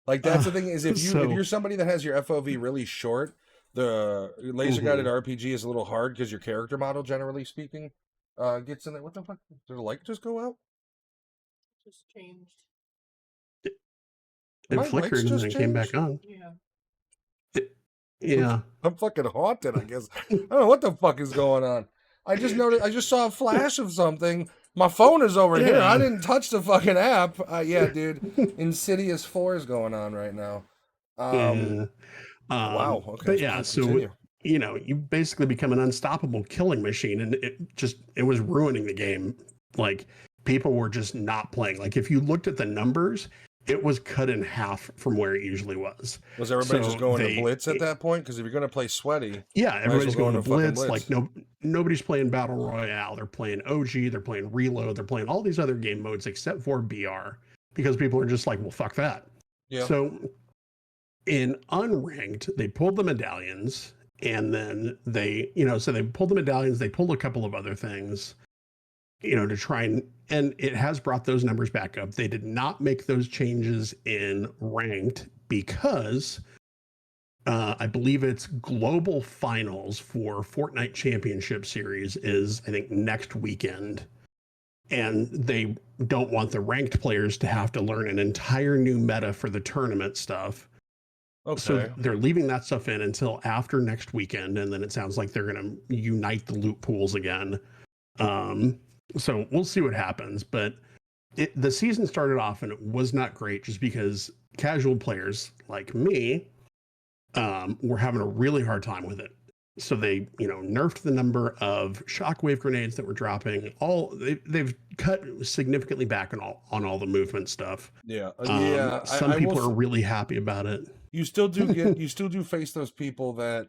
like that's the thing is if you're somebody that has your FOV really short, the laser guided RPG is a little hard because your character model, generally speaking, gets in there. What the fuck? Did the light just go out?
Just changed.
My
It
lights
flickered and
just
then came back
changed?
on. It, yeah.
I'm fucking haunted, I guess. I don't know what the fuck is going on. I just noticed, I just saw a flash of something. My phone is over here. I
Yeah.
didn't touch the fucking app. Yeah, dude. Insidious 4 is going on right now.
Yeah.
Wow. Okay,
But yeah, so
continue.
you basically become an unstoppable killing machine, and it was ruining the game. Like people were just not playing. Like if you looked at the numbers, it was cut in half from where it usually was.
Was everybody just
So
going to Blitz at that point? Because if you're going to play Sweaty,
yeah,
might as well
everybody's
go
going to
into fucking
Blitz. Like
Blitz.
nobody's playing Battle Royale. They're playing OG. They're playing Reload. They're playing all these other game modes except for BR because people are just like, well, fuck that.
Yeah.
So in unranked, they pulled the medallions, and then so they pulled the medallions. They pulled a couple of other things, to try and it has brought those numbers back up. They did not make those changes in ranked because I believe it's global finals for Fortnite Championship Series is, I think, next weekend. And they don't want the ranked players to have to learn an entire new meta for the tournament stuff.
Okay.
So they're leaving that stuff in until after next weekend. And then it sounds like they're going to unite the loot pools again. So we'll see what happens. But the season started off and it was not great just because casual players like me were having a really hard time with it. So they, nerfed the number of shockwave grenades that were dropping. They've cut significantly back on all the movement stuff.
Yeah. Yeah.
Some people are really happy about it.
You still do face those people that,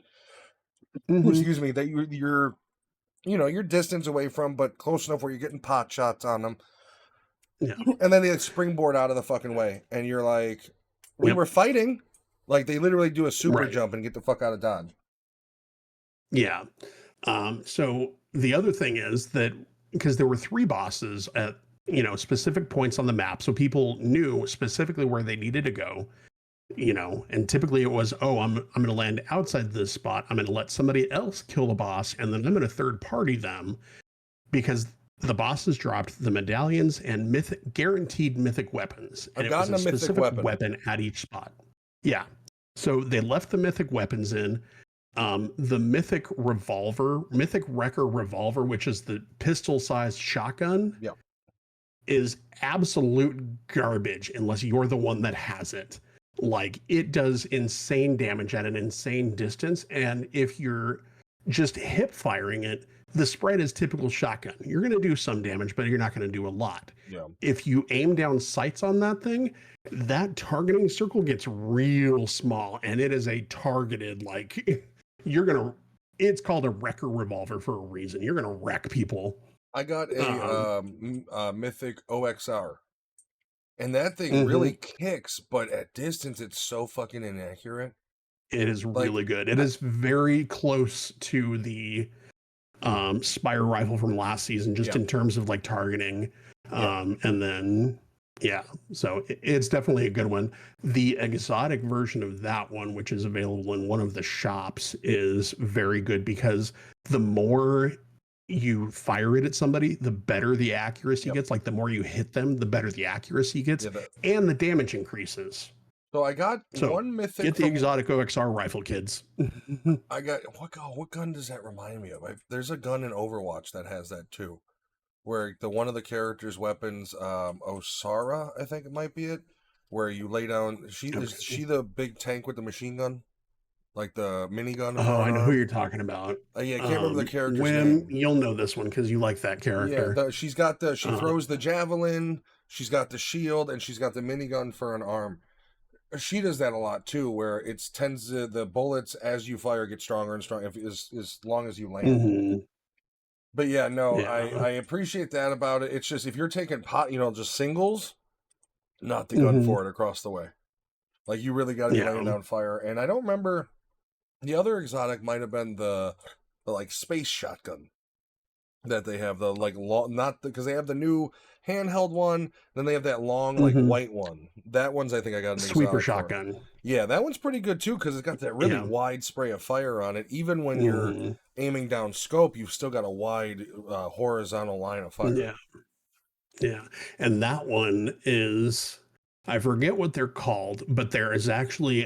excuse me, that you're distance away from, but close enough where you're getting pot shots on them.
Yeah.
And then they springboard out of the fucking way. And you're like, we were fighting. Like they literally do a super jump and get the fuck out of Dodge.
Yeah. So the other thing is that because there were 3 bosses at, specific points on the map, so people knew specifically where they needed to go, and typically it was, I'm going to land outside this spot. I'm going to let somebody else kill the boss, and then I'm going to third party them because the bosses dropped the medallions and guaranteed mythic weapons. And
I've gotten a mythic
weapon at each spot. Yeah. So they left the mythic weapons in. The mythic wrecker revolver, which is the pistol-sized shotgun, is absolute garbage unless you're the one that has it. Like it does insane damage at an insane distance, and if you're just hip firing it, the spread is typical shotgun. You're going to do some damage, but you're not going to do a lot.
Yeah.
If you aim down sights on that thing, that targeting circle gets real small, and it is a targeted, like it's called a wrecker revolver for a reason. You're going to wreck people.
I got a mythic OXR, and that thing really kicks, but at distance it's so fucking inaccurate.
It is really good. It is very close to the Spire rifle from last season, just in terms of like targeting. And then so it's definitely a good one. The exotic version of that one, which is available in one of the shops, is very good because the more you fire it at somebody, the better the accuracy gets. Like the more you hit them, the better the accuracy gets, and the damage increases.
So I got one mythic.
Get the exotic OXR rifle, kids.
I got what gun does that remind me of? There's a gun in Overwatch that has that too, where one of the characters' weapons, Osara, I think it might be it, where you lay down. Is she the big tank with the machine gun? Like the minigun.
Oh, I know who you're talking about.
Yeah, I can't remember the character's name.
You'll know this one because you like that character.
Yeah, she throws the javelin, she's got the shield, and she's got the minigun for an arm. She does that a lot too, where the bullets as you fire get stronger and stronger as long as you land. But I appreciate that about it. It's just if you're taking just singles, not the gun for it across the way. Like you really got to be laying down fire. And I don't remember. The other exotic might have been the like space shotgun that they have, the like long, not because they have the new handheld one, then they have that long like white one. That one's I think I got an
sweeper shotgun.
Yeah, that one's pretty good too because it's got that really wide spray of fire on it. Even when you're aiming down scope, you've still got a wide horizontal line of fire.
Yeah, and that one is I forget what they're called, but there is actually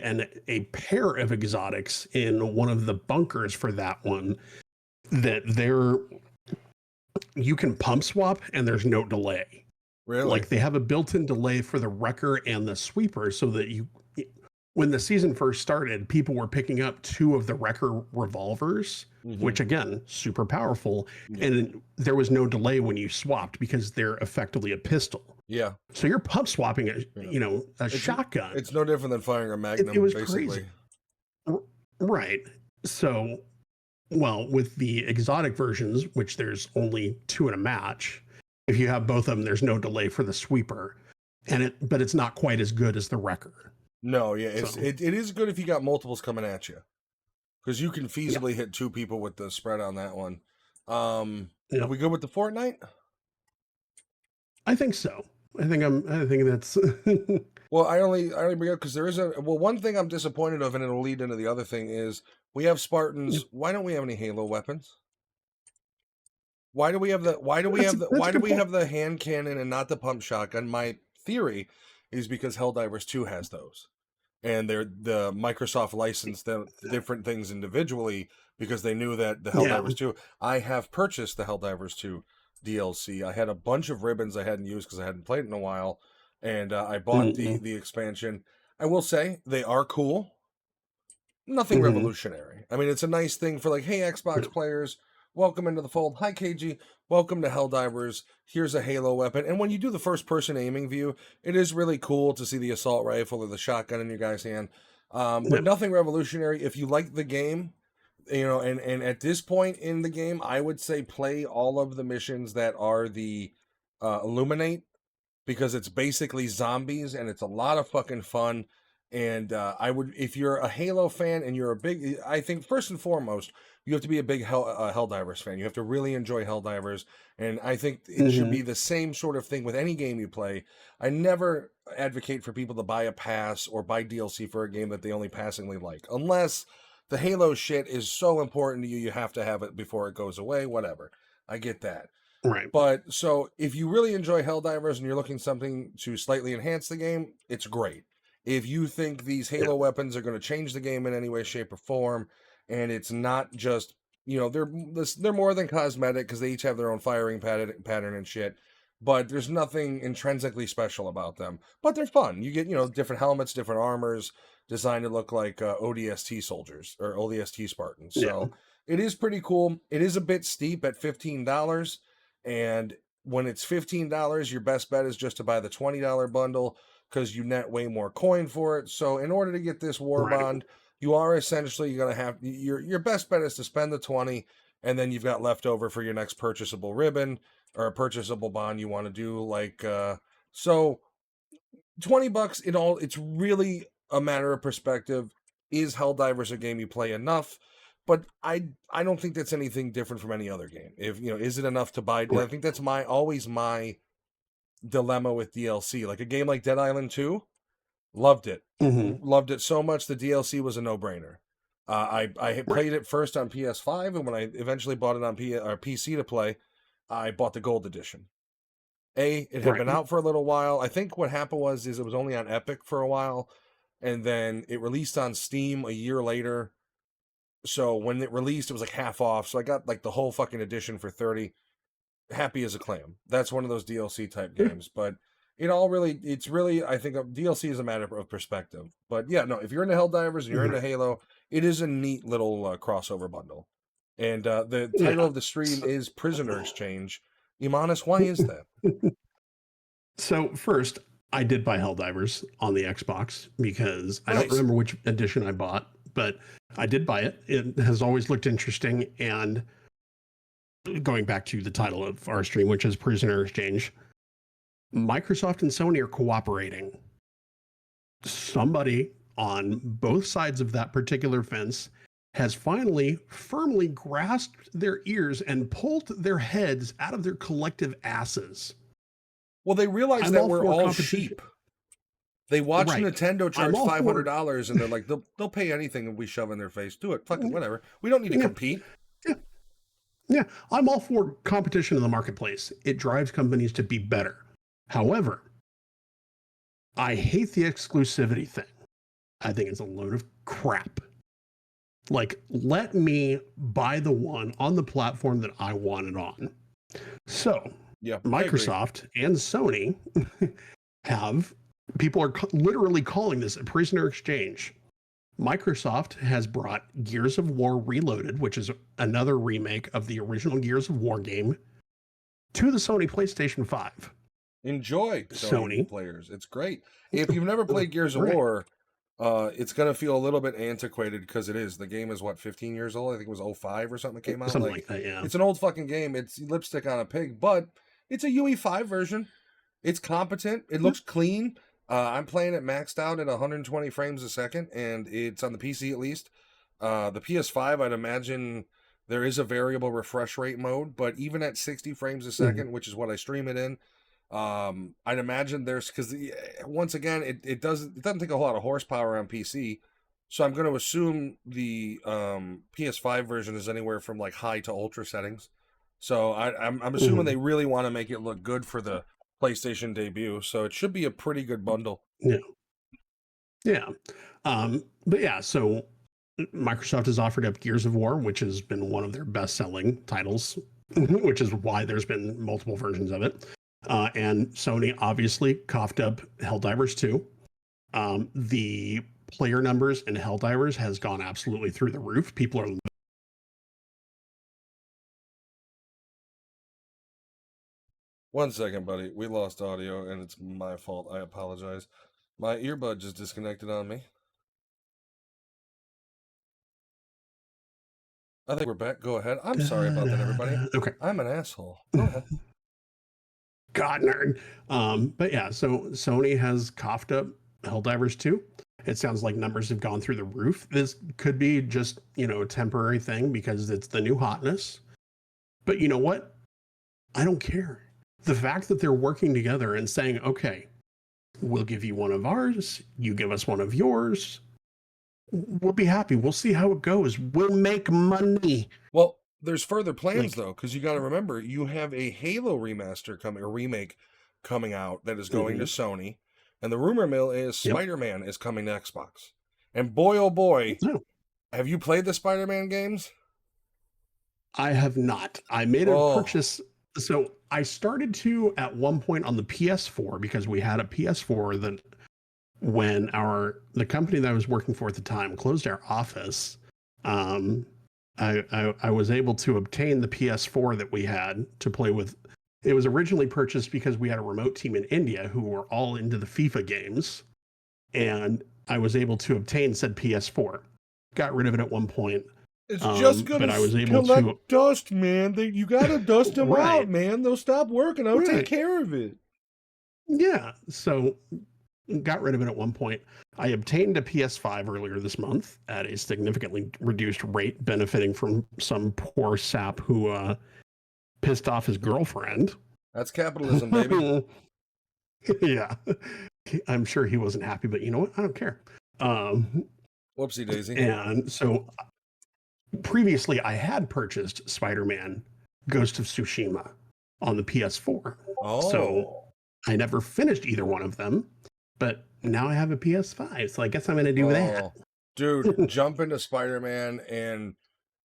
a pair of exotics in one of the bunkers for that one that you can pump swap and there's no delay.
Really?
Like they have a built-in delay for the wrecker and the sweeper so that when the season first started, people were picking up two of the wrecker revolvers,
Mm-hmm.
which again, super powerful.
Yeah.
And there was no delay when you swapped because they're effectively a pistol.
Yeah.
So you're pump swapping a
It's
shotgun.
it's no different than firing a
It
Magnum,
was
basically.
crazy. Right. So, well, with the exotic versions, which there's only two in a match, if you have both of them, there's no delay for the sweeper. But it's not quite as good as the wrecker.
No, yeah,
So,
it is good if you got multiples coming at you, because you can
yeah.
feasibly hit two people with the spread on that one.
Yeah.
Are we good with the Fortnite?
I think so. I think that's
Well, I only bring up because there is one thing I'm disappointed of, and it'll lead into the other thing is we have Spartans. Why don't we have any Halo weapons? Why do we have the
that's a good point.
have the hand cannon and not the pump shotgun? My theory is because Helldivers 2 has those. And the Microsoft licensed the different things individually because they knew that the Helldivers 2. I have purchased the Helldivers 2 DLC. I had a bunch of ribbons I hadn't used because I hadn't played it in a while, and I bought the expansion. I will say they are cool. Nothing revolutionary. I mean, it's a nice thing for like, hey, Xbox players, welcome into the fold. Hi, KG. Welcome to Helldivers. Here's a Halo weapon. And when you do the first-person aiming view, it is really cool to see the assault rifle or the shotgun in your guy's hand. But nothing revolutionary. If you like the game, and at this point in the game, I would say play all of the missions that are the Illuminate, because it's basically zombies and it's a lot of fucking fun. And I would, if you're a Halo fan and you're I think first and foremost, you have to be a big Helldivers fan. You have to really enjoy Helldivers, and I think it should be the same sort of thing with any game you play. I never advocate for people to buy a pass or buy DLC for a game that they only passingly like, unless the Halo shit is so important to you, you have to have it before it goes away. Whatever, I get that.
Right.
But so if you really enjoy Helldivers and you're looking something to slightly enhance the game, it's great. If you think these Halo weapons are going to change the game in any way, shape, or form, and it's not just, they're more than cosmetic because they each have their own firing pattern and shit, but there's nothing intrinsically special about them. But they're fun. You get, different helmets, different armors designed to look like ODST soldiers or ODST Spartans. So it is pretty cool. It is a bit steep at $15. And when it's $15, your best bet is just to buy the $20 bundle because you net way more coin for it. So in order to get this war bond, you are essentially going to have your best bet is to spend the 20, and then you've got leftover for your next purchasable ribbon or a purchasable bond you want to do. Like so, $20 it's really a matter of perspective. Is Helldivers a game you play enough? But I don't think that's anything different from any other game. If is it enough to buy? I think that's always my dilemma with DLC. Like a game like Dead Island 2, loved it. Loved it so much the DLC was a no-brainer. I played it first on PS5, and when I eventually bought it on PC to play, I bought the gold edition. It had been out for a little while. I think what happened was it was only on Epic for a while, and then it released on Steam a year later. So when it released, it was like half off. So I got like the whole fucking edition for 30. Happy as a clam. That's one of those DLC type games. But it's really, I think DLC is a matter of perspective. But yeah, no, if you're into Helldivers and you're into Halo, it is a neat little crossover bundle. And the title of the stream is Prisoner Exchange. Imanis, why is that?
So first, I did buy Helldivers on the Xbox because I don't remember which edition I bought, but I did buy it. It has always looked interesting. And going back to the title of our stream, which is Prisoner Exchange, Microsoft and Sony are cooperating. Somebody on both sides of that particular fence has finally firmly grasped their ears and pulled their heads out of their collective asses.
Well, they realize that we're all sheep. They watch Nintendo charge $500 and they're like, they'll pay anything if we shove in their face. Do it. Fuck it, whatever. We don't need to compete.
Yeah, I'm all for competition in the marketplace. It drives companies to be better. However, I hate the exclusivity thing. I think it's a load of crap. Like, let me buy the one on the platform that I want it on. So,
Yeah, I agree.
Microsoft and Sony have people are literally calling this a prisoner exchange. Microsoft has brought Gears of War Reloaded, which is another remake of the original Gears of War game, to the Sony PlayStation 5.
Enjoy, Sony
Sony,
players. It's great. If you've never played Gears of
right?
War, it's gonna feel a little bit antiquated because it is. The game is what, 15 years old? I think it was 05 or something that came out.
Something
Like,
like that, yeah.
it's an old fucking game. It's lipstick on a pig, but it's a UE5 version. It's competent. It looks clean. I'm playing it maxed out at 120 frames a second, and it's on the PC at least. The PS5, I'd imagine there is a variable refresh rate mode, but even at 60 frames a second, which is what I stream it in, I'd imagine there's because once again, it doesn't take a whole lot of horsepower on PC, so I'm going to assume the PS5 version is anywhere from like high to ultra settings. So I'm assuming they really want to make it look good for the PlayStation debut, so it should be a pretty good bundle.
Yeah. Yeah. But yeah, so Microsoft has offered up Gears of War, which has been one of their best selling titles, which is why there's been multiple versions of it. And Sony obviously coughed up Helldivers 2. The player numbers in Helldivers has gone absolutely through the roof. People are.
One second, buddy. We lost audio, and it's my fault. I apologize. My earbud just disconnected on me. I think we're back. Go ahead. I'm sorry about that, everybody.
Okay.
I'm an asshole. Go ahead.
God nerd. But yeah, so Sony has coughed up Helldivers 2. It sounds like numbers have gone through the roof. This could be just, a temporary thing because it's the new hotness. But you know what? I don't care. The fact that they're working together and saying, okay, we'll give you one of ours, you give us one of yours, we'll be happy. We'll see how it goes. We'll make money.
Well, there's further plans though, because you got to remember you have a Halo remaster coming, a remake coming out that is going to Sony, and the rumor mill is Spider-Man is coming to Xbox. And boy, oh boy, have you played the Spider-Man games?
I have not. I made a purchase. So I started to at one point on the PS4 because we had a PS4 that when the company that I was working for at the time closed our office, I was able to obtain the PS4 that we had to play with. It was originally purchased because we had a remote team in India who were all into the FIFA games, and I was able to obtain said PS4. Got rid of it at one point.
It's just gonna collect dust, man. You gotta dust them out, man. They'll stop working. I'll take care of it.
Yeah, so got rid of it at one point. I obtained a PS5 earlier this month at a significantly reduced rate, benefiting from some poor sap who pissed off his girlfriend.
That's capitalism, baby.
Yeah, I'm sure he wasn't happy, but you know what? I don't care.
Whoopsie daisy.
And so previously I had purchased Spider-Man Ghost of Tsushima on the PS4. So I never finished either one of them, but now I have a PS5, so I guess I'm going to do that.
Dude, jump into Spider-Man, and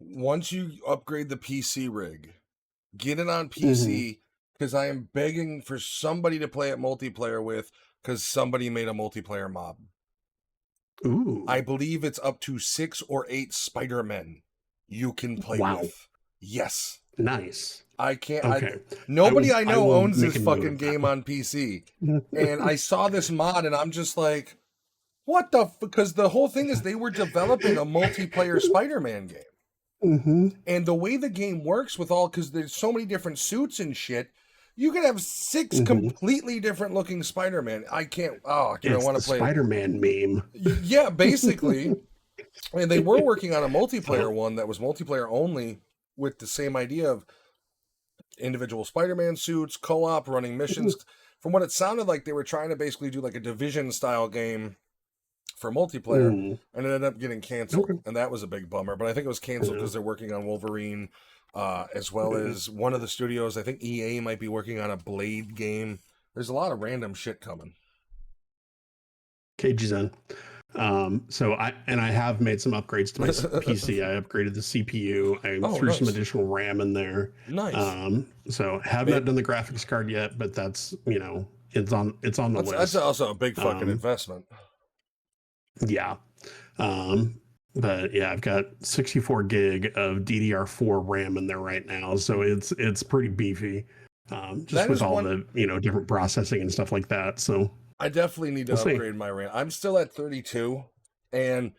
once you upgrade the PC rig, get it on PC, because I am begging for somebody to play it multiplayer with, because somebody made a multiplayer mob.
Ooh.
I believe it's up to 6 or 8 Spider-Men you can play with. Yes.
Nice.
I can't. Okay. Nobody I know owns this fucking game on PC. And I saw this mod and I'm just like, what the because the whole thing is they were developing a multiplayer Spider-Man game. And the way the game works with because there's so many different suits and shit, you could have 6 completely different looking Spider-Man. I can't. I want to play
Spider-Man meme.
Yeah, basically. And they were working on a multiplayer one that was multiplayer only with the same idea of individual Spider-Man suits, co-op, running missions. From what it sounded like, they were trying to basically do like a Division-style game for multiplayer, and it ended up getting canceled. And that was a big bummer. But I think it was canceled because they're working on Wolverine, as well as one of the studios. I think EA might be working on a Blade game. There's a lot of random shit coming.
KG's in. So I have made some upgrades to my PC. I upgraded the CPU. I
Oh,
threw some
nice.
additional RAM in there.
Nice.
So have not
Maybe,
done the graphics card yet, but that's it's on the
that's
list.
also a big fucking
Um,
investment.
yeah. But yeah, I've got 64 gig of DDR4 RAM in there right now, so it's pretty beefy. Just
That
with
is
all
one.
the different processing and stuff like that. So
I definitely need
we'll
to
see.
upgrade my RAM. I'm still at 32, and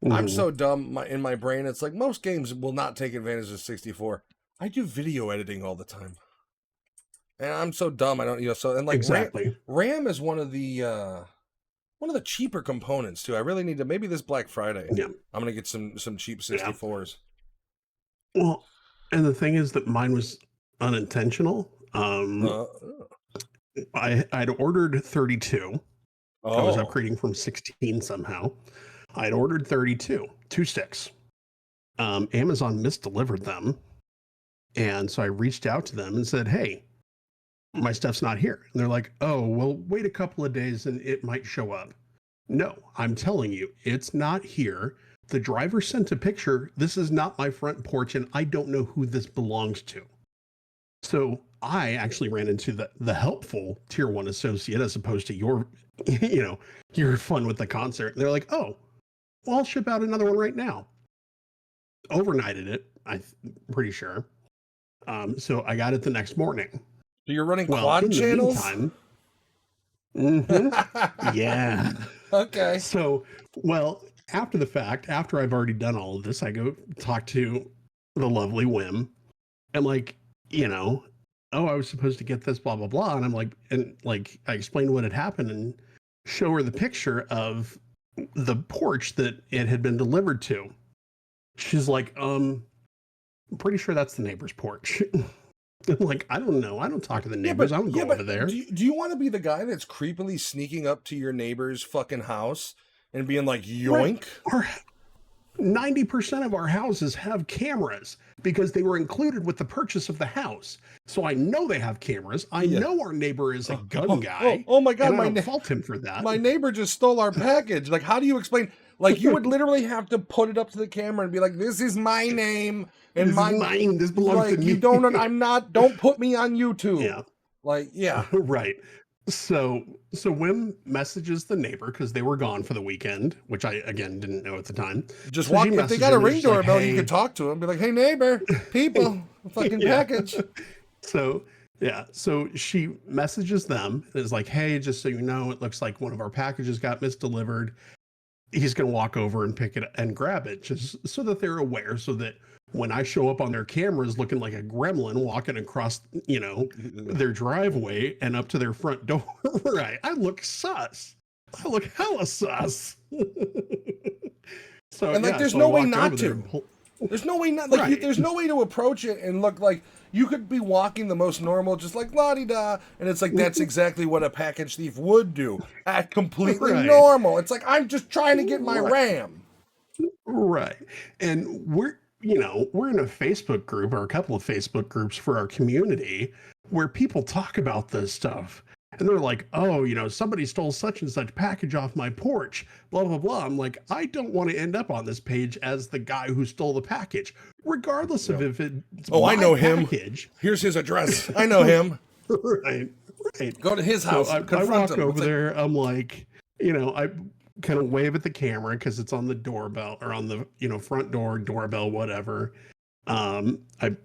I'm
Mhm.
so dumb. In my brain, it's like most games will not take advantage of 64. I do video editing all the time, and I'm so dumb. I don't, So and like
Exactly.
RAM is one of the cheaper components too. I really need to. Maybe this Black Friday,
Yeah.
I'm gonna get some cheap
Yeah.
64s.
Well, and the thing is that mine was unintentional.
Uh,
I'd ordered 32. I was
oh,
upgrading from 16 somehow. I'd ordered 32, two sticks. Amazon misdelivered them. And so I reached out to them and said, hey, my stuff's not here. And they're like, oh, well, wait a couple of days and it might show up. No, I'm telling you, it's not here. The driver sent a picture. This is not my front porch, and I don't know who this belongs to. So I actually ran into the helpful tier one associate as opposed to your, your fun with the concert. And they're like, oh, well, I'll ship out another one right now. Overnighted it, I'm pretty sure. So I got it the next morning.
so you're running
Well,
quad
in the
channels?
meantime, mhm, yeah.
Okay.
So, well, after the fact, after I've already done all of this, I go talk to the lovely Wim and like, you know, oh, I was supposed to get this, blah, blah, blah. And I'm like, and like, I explained what had happened and show her the picture of the porch that it had been delivered to. She's like, I'm pretty sure that's the neighbor's porch. I'm like, I don't know. I don't talk to the
Yeah,
neighbors.
but
I don't
yeah,
go
but
over there.
do you want to be the guy that's creepily sneaking up to your neighbor's fucking house and being like,
Right.
yoink?
Our 90% of our houses have cameras because they were included with the purchase of the house. So I know they have cameras. I
Yeah.
know our neighbor is a gun guy,
Oh my
and
god,
I don't fault him for that.
my neighbor just stole our package. Like, how do you explain? Like, you would literally have to put it up to the camera and be like, "This is my name and
This is
my
mine. This belongs to
like." You
me.
don't. I'm not. Don't put me on YouTube.
Yeah.
Like, yeah.
Right. So Wim messages the neighbor because they were gone for the weekend, which I again didn't know at the time.
Just
So she
walk. If they
messaged
got a
him and
ring
she's like,
doorbell, you could
"Hey,
talk to him. Be like, "Hey neighbor, people, fucking
yeah."
package."
So yeah, so she messages them and is like, "Hey, just so you know, it looks like one of our packages got misdelivered. He's going to walk over and pick it and grab it, just so that they're aware, so that when I show up on their cameras looking like a gremlin walking across, their driveway and up to their front door, right? I look sus. I look hella sus." So
And like,
yeah,
there's
so I
no way
walked
not
over there and
to.
pull,
There's no way not. Like,
right,
there's no way to approach it and look like you could be walking the most normal, just like la di da, and it's like that's exactly what a package thief would do. Act completely
right.
normal. It's like I'm just trying to get my
Right.
RAM.
Right. And we're in a Facebook group or a couple of Facebook groups for our community where people talk about this stuff. And they're like, oh, somebody stole such and such package off my porch, blah, blah, blah. I'm like, I don't want to end up on this page as the guy who stole the package, regardless of
Yeah.
if it's
Oh, I
my
know him.
package.
Here's his address. I know him.
Right. Right.
Go to his
So
house.
I
Confront
walk
him.
over
It's like,
there. I'm like, I kind of wave at the camera because it's on the doorbell or on the front door, doorbell, whatever. I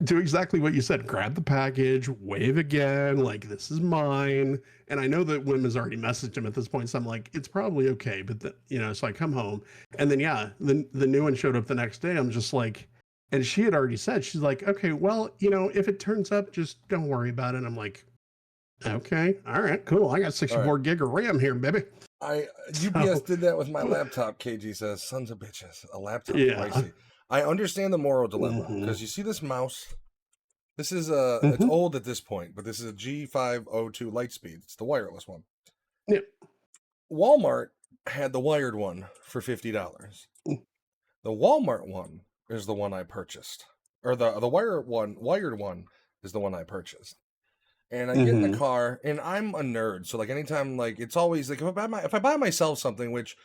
do exactly what you said. Grab the package, wave again, like this is mine. And I know that Wim has already messaged him at this point, so I'm like, it's probably okay. But so I come home, and then yeah, the new one showed up the next day. I'm just like, and she had already said, she's like, okay, well, if it turns up, just don't worry about it. I'm like, okay, all right, cool. I got 64 gig of RAM here, baby.
UPS did that with my laptop. KG says, "Sons of bitches, a laptop
Yeah.
pricey." I understand the moral dilemma because
Mhm.
you see this mouse. This is it's
Mhm.
old at this point, but this is a G502 Lightspeed. It's the wireless one.
Yeah.
Walmart had the wired one for $50. The Walmart one is the one I purchased, or the wired one is the one I purchased. And I get in the
Hmm.
car, and I'm a nerd, so like anytime, like it's always like if I buy myself something, which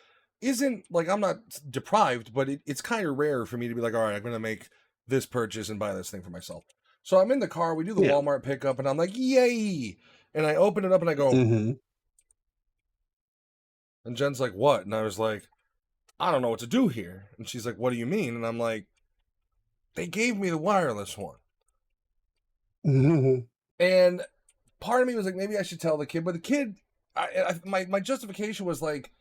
isn't like I'm not deprived, but it's kind of rare for me to be like, all right, I'm gonna make this purchase and buy this thing for myself. So I'm in the car, we do the
Yeah.
Walmart pickup, and I'm like, yay! And I open it up and I go,
Hmm.
and Jen's like, what? And I was like, I don't know what to do here. And she's like, what do you mean? And I'm like, they gave me the wireless one.
Hmm.
And part of me was like, maybe I should tell the kid, but the kid, my justification was like,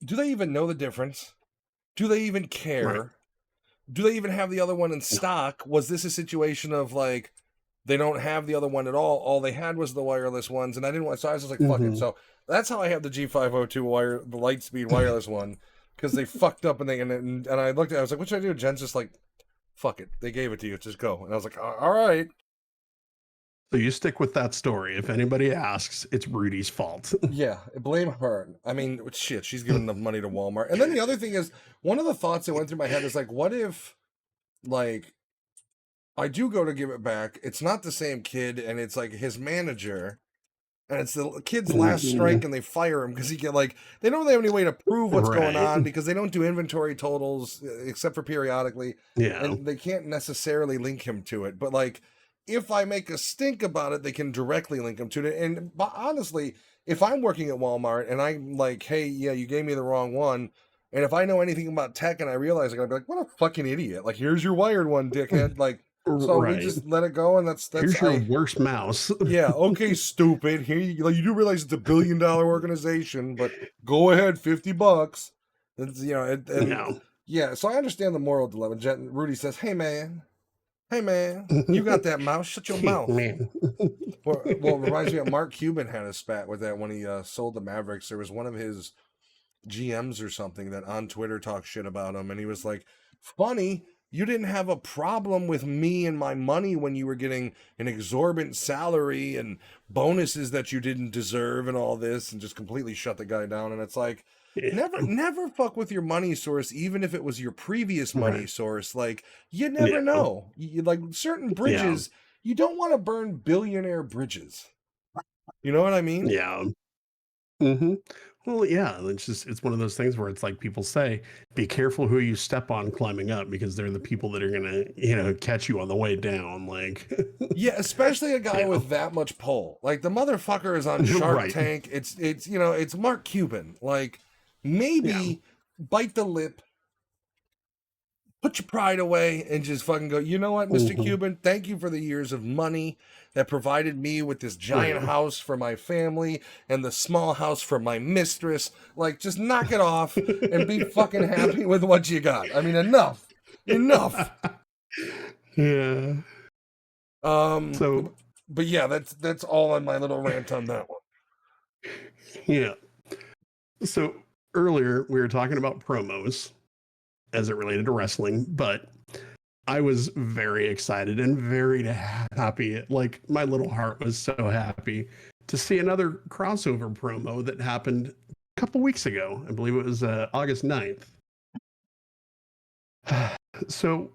do they even know the difference? Do they even
Right.
care? Do they even have the other one in
No.
stock? Was this a situation of like they don't have the other one at all? All they had was the wireless ones, and I didn't want. So I was just like, fuck it.
Hmm.
So that's how I have the G502 the Lightspeed wireless one, because they fucked up and I looked at it, I was like, what should I do? Jen's just like, fuck it. They gave it to you. Just go. And I was like, all right.
So you stick with that story. If anybody asks, it's Rudy's fault.
Yeah, blame her. I mean, shit, she's giving enough money to Walmart. And then the other thing is, one of the thoughts that went through my head is like, what if, like, I do go to give it back. It's not the same kid, and it's like his manager, and it's the kid's last strike,
Mhm.
and they fire him because he get like they don't really have any way to prove what's going
Right.
on because they don't do inventory totals except for periodically,
Yeah.
and they can't necessarily link him to it. But like, if I make a stink about it, they can directly link him to it. And but honestly, if I'm working at Walmart and I'm like, hey, yeah, you gave me the wrong one. And if I know anything about tech and I realize it, I'd be like, what a fucking idiot. Like, here's your wired one, dickhead. Like, so we
Right.
just let it go, and that's
Here's your
I
worst mouse.
yeah, okay, stupid. Here you like you do realize it's $1 billion organization, but go ahead, $50. It's, and
No.
yeah, so I understand the moral dilemma. Rudy says, hey man, you got that mouse? Shut your mouth.
Man.
Well, it reminds me of Mark Cuban had a spat with that when he sold the Mavericks. There was one of his GMs or something that on Twitter talked shit about him, and he was like, funny, you didn't have a problem with me and my money when you were getting an exorbitant salary and bonuses that you didn't deserve and all this, and just completely shut the guy down. And it's like,
Yeah.
never fuck with your money source, even if it was your previous money
Right.
source. Like, you never
Yeah.
know. Like certain
Yeah.
bridges, you don't want to burn billionaire bridges. You know what I mean?
Yeah. Hmm. Well, yeah, it's one of those things where it's like people say, be careful who you step on climbing up because they're the people that are gonna, catch you on the way down. Like,
Yeah, especially a guy
yeah,
with that much pull. Like the motherfucker is on Shark
right,
Tank. It's Mark Cuban. Like
yeah,
maybe bite the lip, put your pride away, and just fucking go. You know what, Mr.
hmm,
Cuban? Thank you for the years of money that provided me with this giant
yeah,
house for my family and the small house for my mistress. Like, just knock it off and be fucking happy with what you got. I mean, enough.
yeah.
Um,
So,
but yeah, that's all on my little rant on that one.
yeah. So earlier we were talking about promos as it related to wrestling, but I was very excited and very happy. Like my little heart was so happy to see another crossover promo that happened a couple weeks ago. I believe it was August 9th. So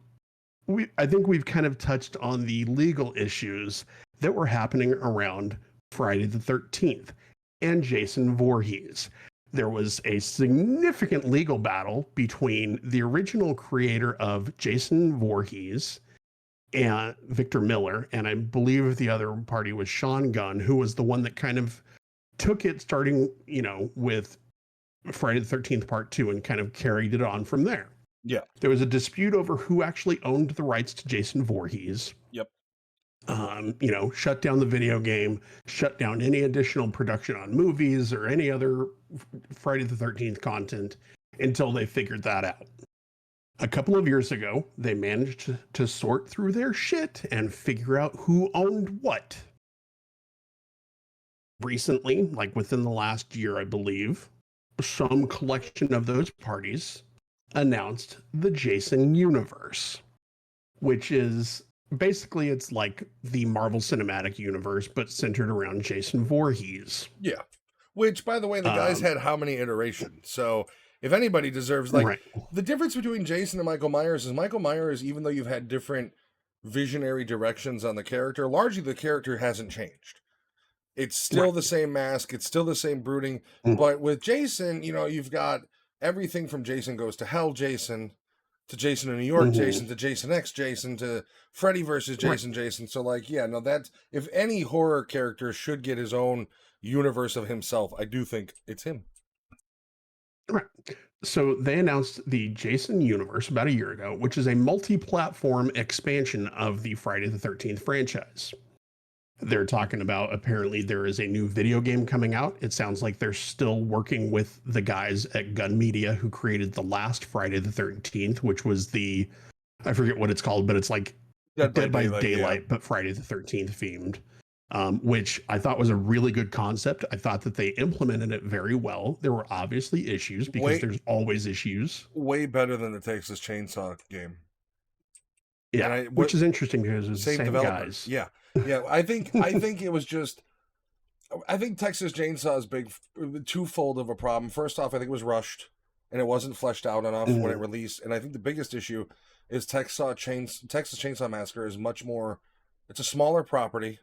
I think we've kind of touched on the legal issues that were happening around Friday the 13th and Jason Voorhees. There was a significant legal battle between the original creator of Jason Voorhees and Victor Miller, and I believe the other party was Sean Gunn, who was the one that kind of took it starting, with Friday the 13th Part 2 and kind of carried it on from there.
Yeah.
There was a dispute over who actually owned the rights to Jason Voorhees.
Yep.
Shut down the video game, shut down any additional production on movies or any other Friday the 13th content until they figured that out. A couple of years ago, they managed to sort through their shit and figure out who owned what. Recently, like within the last year, I believe, some collection of those parties announced the Jason Universe, which is basically it's like the Marvel Cinematic Universe, but centered around Jason Voorhees.
Yeah. Which, by the way, the guys
Um,
had how many iterations? So if anybody deserves, like,
right.
the difference between Jason and Michael Myers is Michael Myers, even though you've had different visionary directions on the character. Largely, the character hasn't changed. It's still
Right.
the same mask. It's still the same brooding.
Mhm.
But with Jason, you've got everything from Jason Goes to Hell, Jason, to Jason in New York,
Mhm.
Jason, to Jason X, Jason, to Freddy versus
Right.
Jason, Jason. So, like, yeah, no, that's if any horror character should get his own universe of himself, I do think it's him.
Right. So they announced the Jason universe about a year ago, which is a multi-platform expansion of the Friday the 13th franchise. They're talking about apparently there is a new video game coming out. It sounds like they're still working with the guys at Gun Media who created the last Friday the 13th, which was the I forget what it's called, but it's like
Dead by
Dead by
Daylight, yeah.
Daylight, but Friday the 13th themed. Which I thought was a really good concept. I thought that they implemented it very well. There were obviously issues because
Way
there's always issues.
way better than the Texas Chainsaw game. And
Yeah,
I
which
what
is interesting because it's the
same
same
developer.
guys.
Yeah. Yeah, I think it was just I think Texas Chainsaw is big twofold of a problem. First off, I think it was rushed and it wasn't fleshed out enough when it
Mhm.
released. And I think the biggest issue is Texas Chainsaw Massacre is much more. It's a smaller property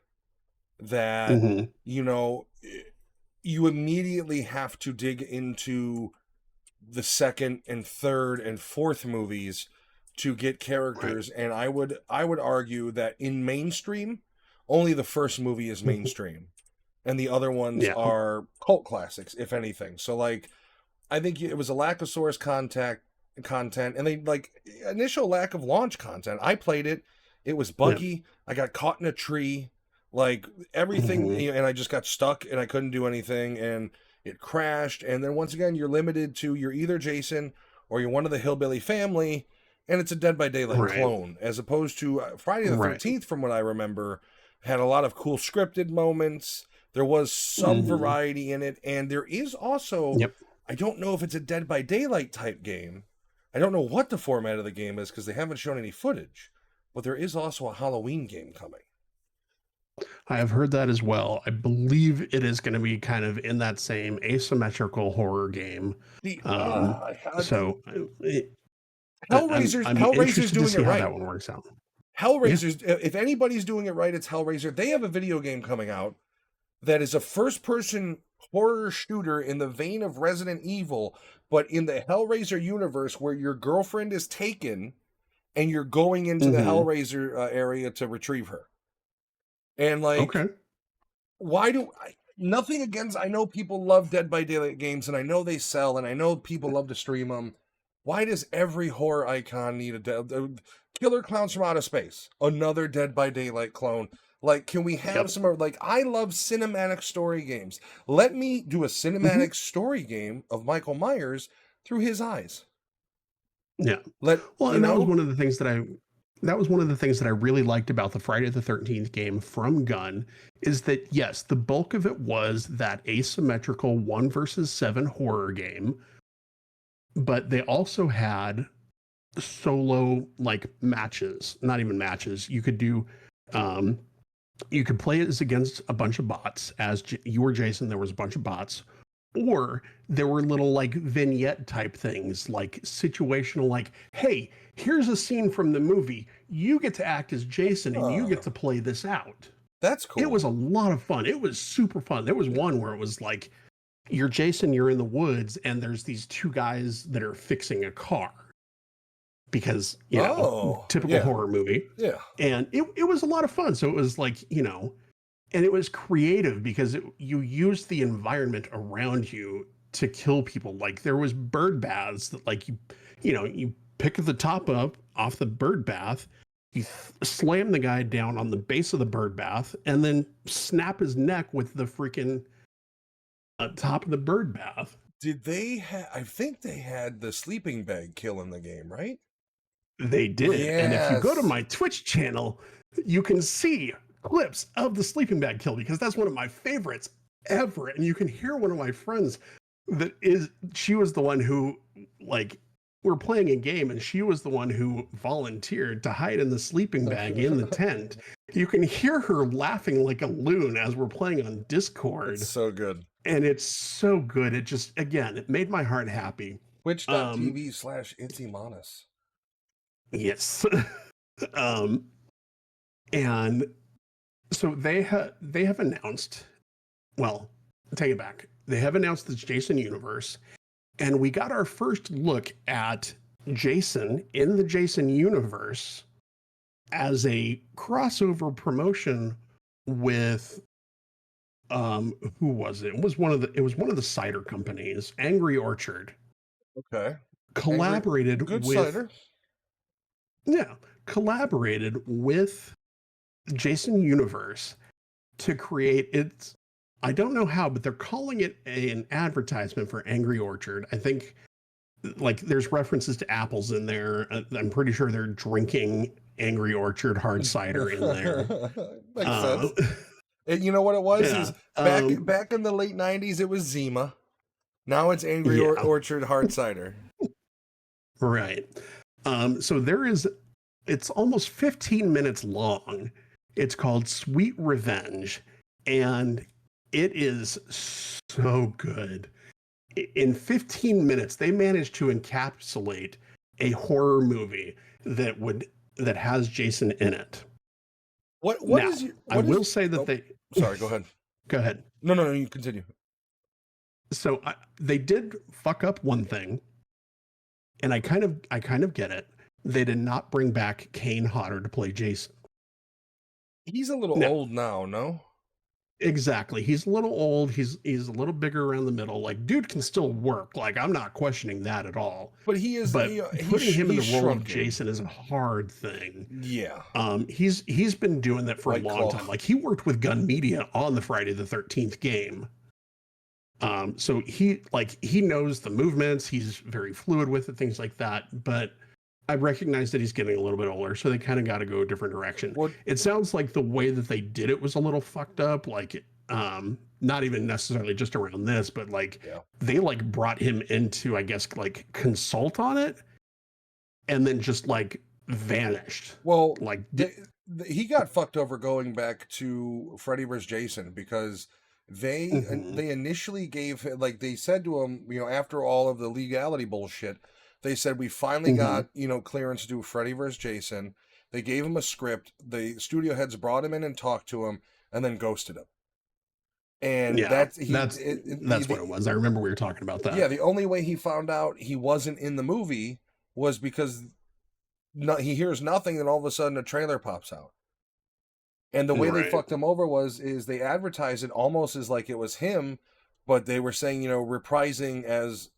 that
Mhm.
you know you immediately have to dig into the second and third and fourth movies to get
Right.
characters. And I would argue that in mainstream, only the first movie is
Mhm.
mainstream and the other ones
Yeah.
are cult classics, if anything. So, like, I think it was a lack of source content, and they like initial lack of launch content. I played it; it was
Yeah.
buggy. I got caught in a tree, like everything,
Mhm.
and I just got stuck and I couldn't do anything, and it crashed. And then once again, you're limited to you're either Jason or you're one of the hillbilly family, and it's a Dead by Daylight
Right.
clone, as opposed to Friday the
Right.
13th. From what I remember, had a lot of cool scripted moments. There was some
Mhm.
variety in it, and there is also,
Yep.
I don't know if it's a Dead by Daylight type game. I don't know what the format of the game is because they haven't shown any footage, but there is also a Halloween game coming.
I have heard that as well. I believe it is going to be kind of in that same asymmetrical horror game.
The
Um, so I'm
Hellraiser's
interested to
doing it
see how that
right.
one works out. Yeah.
If anybody's doing it right, it's Hellraiser. They have a video game coming out that is a first person horror shooter in the vein of Resident Evil, but in the Hellraiser universe where your girlfriend is taken and you're going into the
Mhm.
Hellraiser area to retrieve her. And like,
Okay.
why do I? Nothing against. I know people love Dead by Daylight games, and I know they sell, and I know people love to stream them. Why does every horror icon need Killer Clowns from Outer Space? Another Dead by Daylight clone. Like, can we have
Yep.
some? Like, I love cinematic story games. Let me do a
Mhm.
cinematic story game of Michael Myers through his eyes.
Yeah.
Let
Well,
you
and that was
know.
one of the things that was one of the things that I really liked about the Friday the 13th game from Gun is that yes, the bulk of it was that asymmetrical 1 versus 7 horror game, but they also had solo like matches, not even matches. Um you could play it as against a bunch of bots you were Jason, there was a bunch of bots, or there were little like vignette type things like situational, like, hey, here's a scene from the movie, you get to act as Jason and you get
Oh,
to play this out.
that's
It was
cool.
a lot of fun. It was super fun. There was one where it was like you're Jason, you're in the woods and there's these two guys that are fixing a car because,
Oh,
typical
yeah,
horror movie.
yeah.
And it was a lot of fun. So it was like, and it was creative because you used the environment around you to kill people. Like there was bird baths that like you pick the top up off the bird bath, you slam the guy down on the base of the bird bath, and then snap his neck with the freaking top of the bird bath.
Did they have? I think they had the sleeping bag kill in the game, right?
They did. And if you go to
Yes.
my Twitch channel, you can see clips of the sleeping bag kill because that's one of my favorites ever. And you can hear one of my friends she was the one who, like, we're playing a game and she was the one who volunteered to hide in the sleeping bag in the tent. You can hear her laughing like a loon as we're playing on
It's
Discord.
so good.
And it's so good. It just, again, it made my heart happy. Um,
Twitch.tv/Itzymonis.
yes. um, And so they have announced, well, take it back. They have announced this Jason universe, and we got our first look at Jason in the Jason universe as a crossover promotion with who was it? It was one of the cider companies, Angry Orchard,
Okay. Angry,
collaborated
good
with
cider.
yeah, collaborated with Jason Universe to create its, I don't know how, but they're calling it an advertisement for Angry Orchard. I think like there's references to apples in there. I'm pretty sure they're drinking Angry Orchard hard cider in there.
Makes
Uh,
sense. And you know what it was
yeah.
is back in the late '90s, it was Zima. Now it's Angry
Yeah.
Orchard hard cider.
Right. So there is, it's almost 15 minutes long. It's called Sweet Revenge, and it is so good. In 15 minutes, they managed to encapsulate a horror movie that has Jason in it.
What
Now,
is your
I
what
will
is?
say that
Oh,
they
sorry. Go ahead.
go ahead.
No. You continue.
So they did fuck up one thing, and I kind of get it. They did not bring back Kane Hodder to play Jason.
He's a little
No,
old now, no?
exactly. He's a little old. He's a little bigger around the middle. Like, dude can still work. Like, I'm not questioning that at all.
But he is
But putting him in
he's
the role of
shrunken.
Jason is a hard thing.
Yeah,
He's been doing that for a
White
long
Claw.
time. Like, he worked with Gun Media on the Friday the 13th game. So he knows the movements. He's very fluid with it, things like that. But I recognize that he's getting a little bit older, so they kind of got to go a different direction.
What?
It sounds like the way that they did it was a little fucked up. Like, not even necessarily just around this, but like
Yeah.
they like brought him into, I guess, like consult on it, and then just like vanished.
Well,
Like,
he got fucked over going back to Freddy vs. Jason because
mhm,
they initially gave him, like they said to him, after all of the legality bullshit, they said we finally
mhm.
got clearance to do Freddy vs. Jason. They gave him a script. The studio heads brought him in and talked to him, and then ghosted him. And
Yeah,
that's he.
that's what it was. I remember we were talking about that.
Yeah, the only way he found out he wasn't in the movie was because he hears nothing, and all of a sudden a trailer pops out. And the way they
Right,
fucked him over is they advertised it almost as like it was him, but they were saying reprising as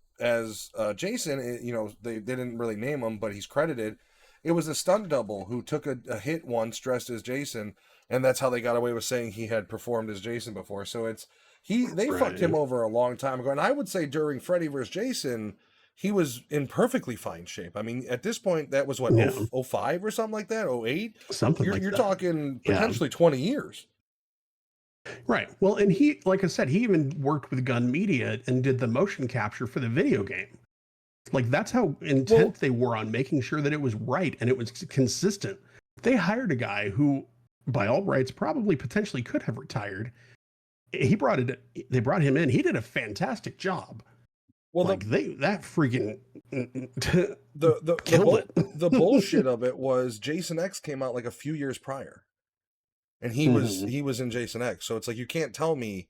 Jason. They didn't really name him, but he's credited. It was a stunt double who took a hit once dressed as Jason, and that's how they got away with saying he had performed as Jason before. So they fucked him
right.
over a long time ago, and I would say during Freddy vs. Jason, he was in perfectly fine shape. I mean, at this point, that was what,
Yeah,
05 or something like that, 08.
something like
You're
that.
talking
Yeah,
potentially 20 years.
right. Well, and he, like I said, he even worked with Gun Media and did the motion capture for the video game. Like that's how
Well,
intent they were on making sure that it was right and it was consistent. They hired a guy who, by all rights, probably potentially could have retired. He brought it. They brought him in. He did a fantastic job.
well,
Like that freaking
the
killed it.
the bullshit of it was Jason X came out like a few years prior, and
Mhm.
he was in Jason X. So it's like you can't tell me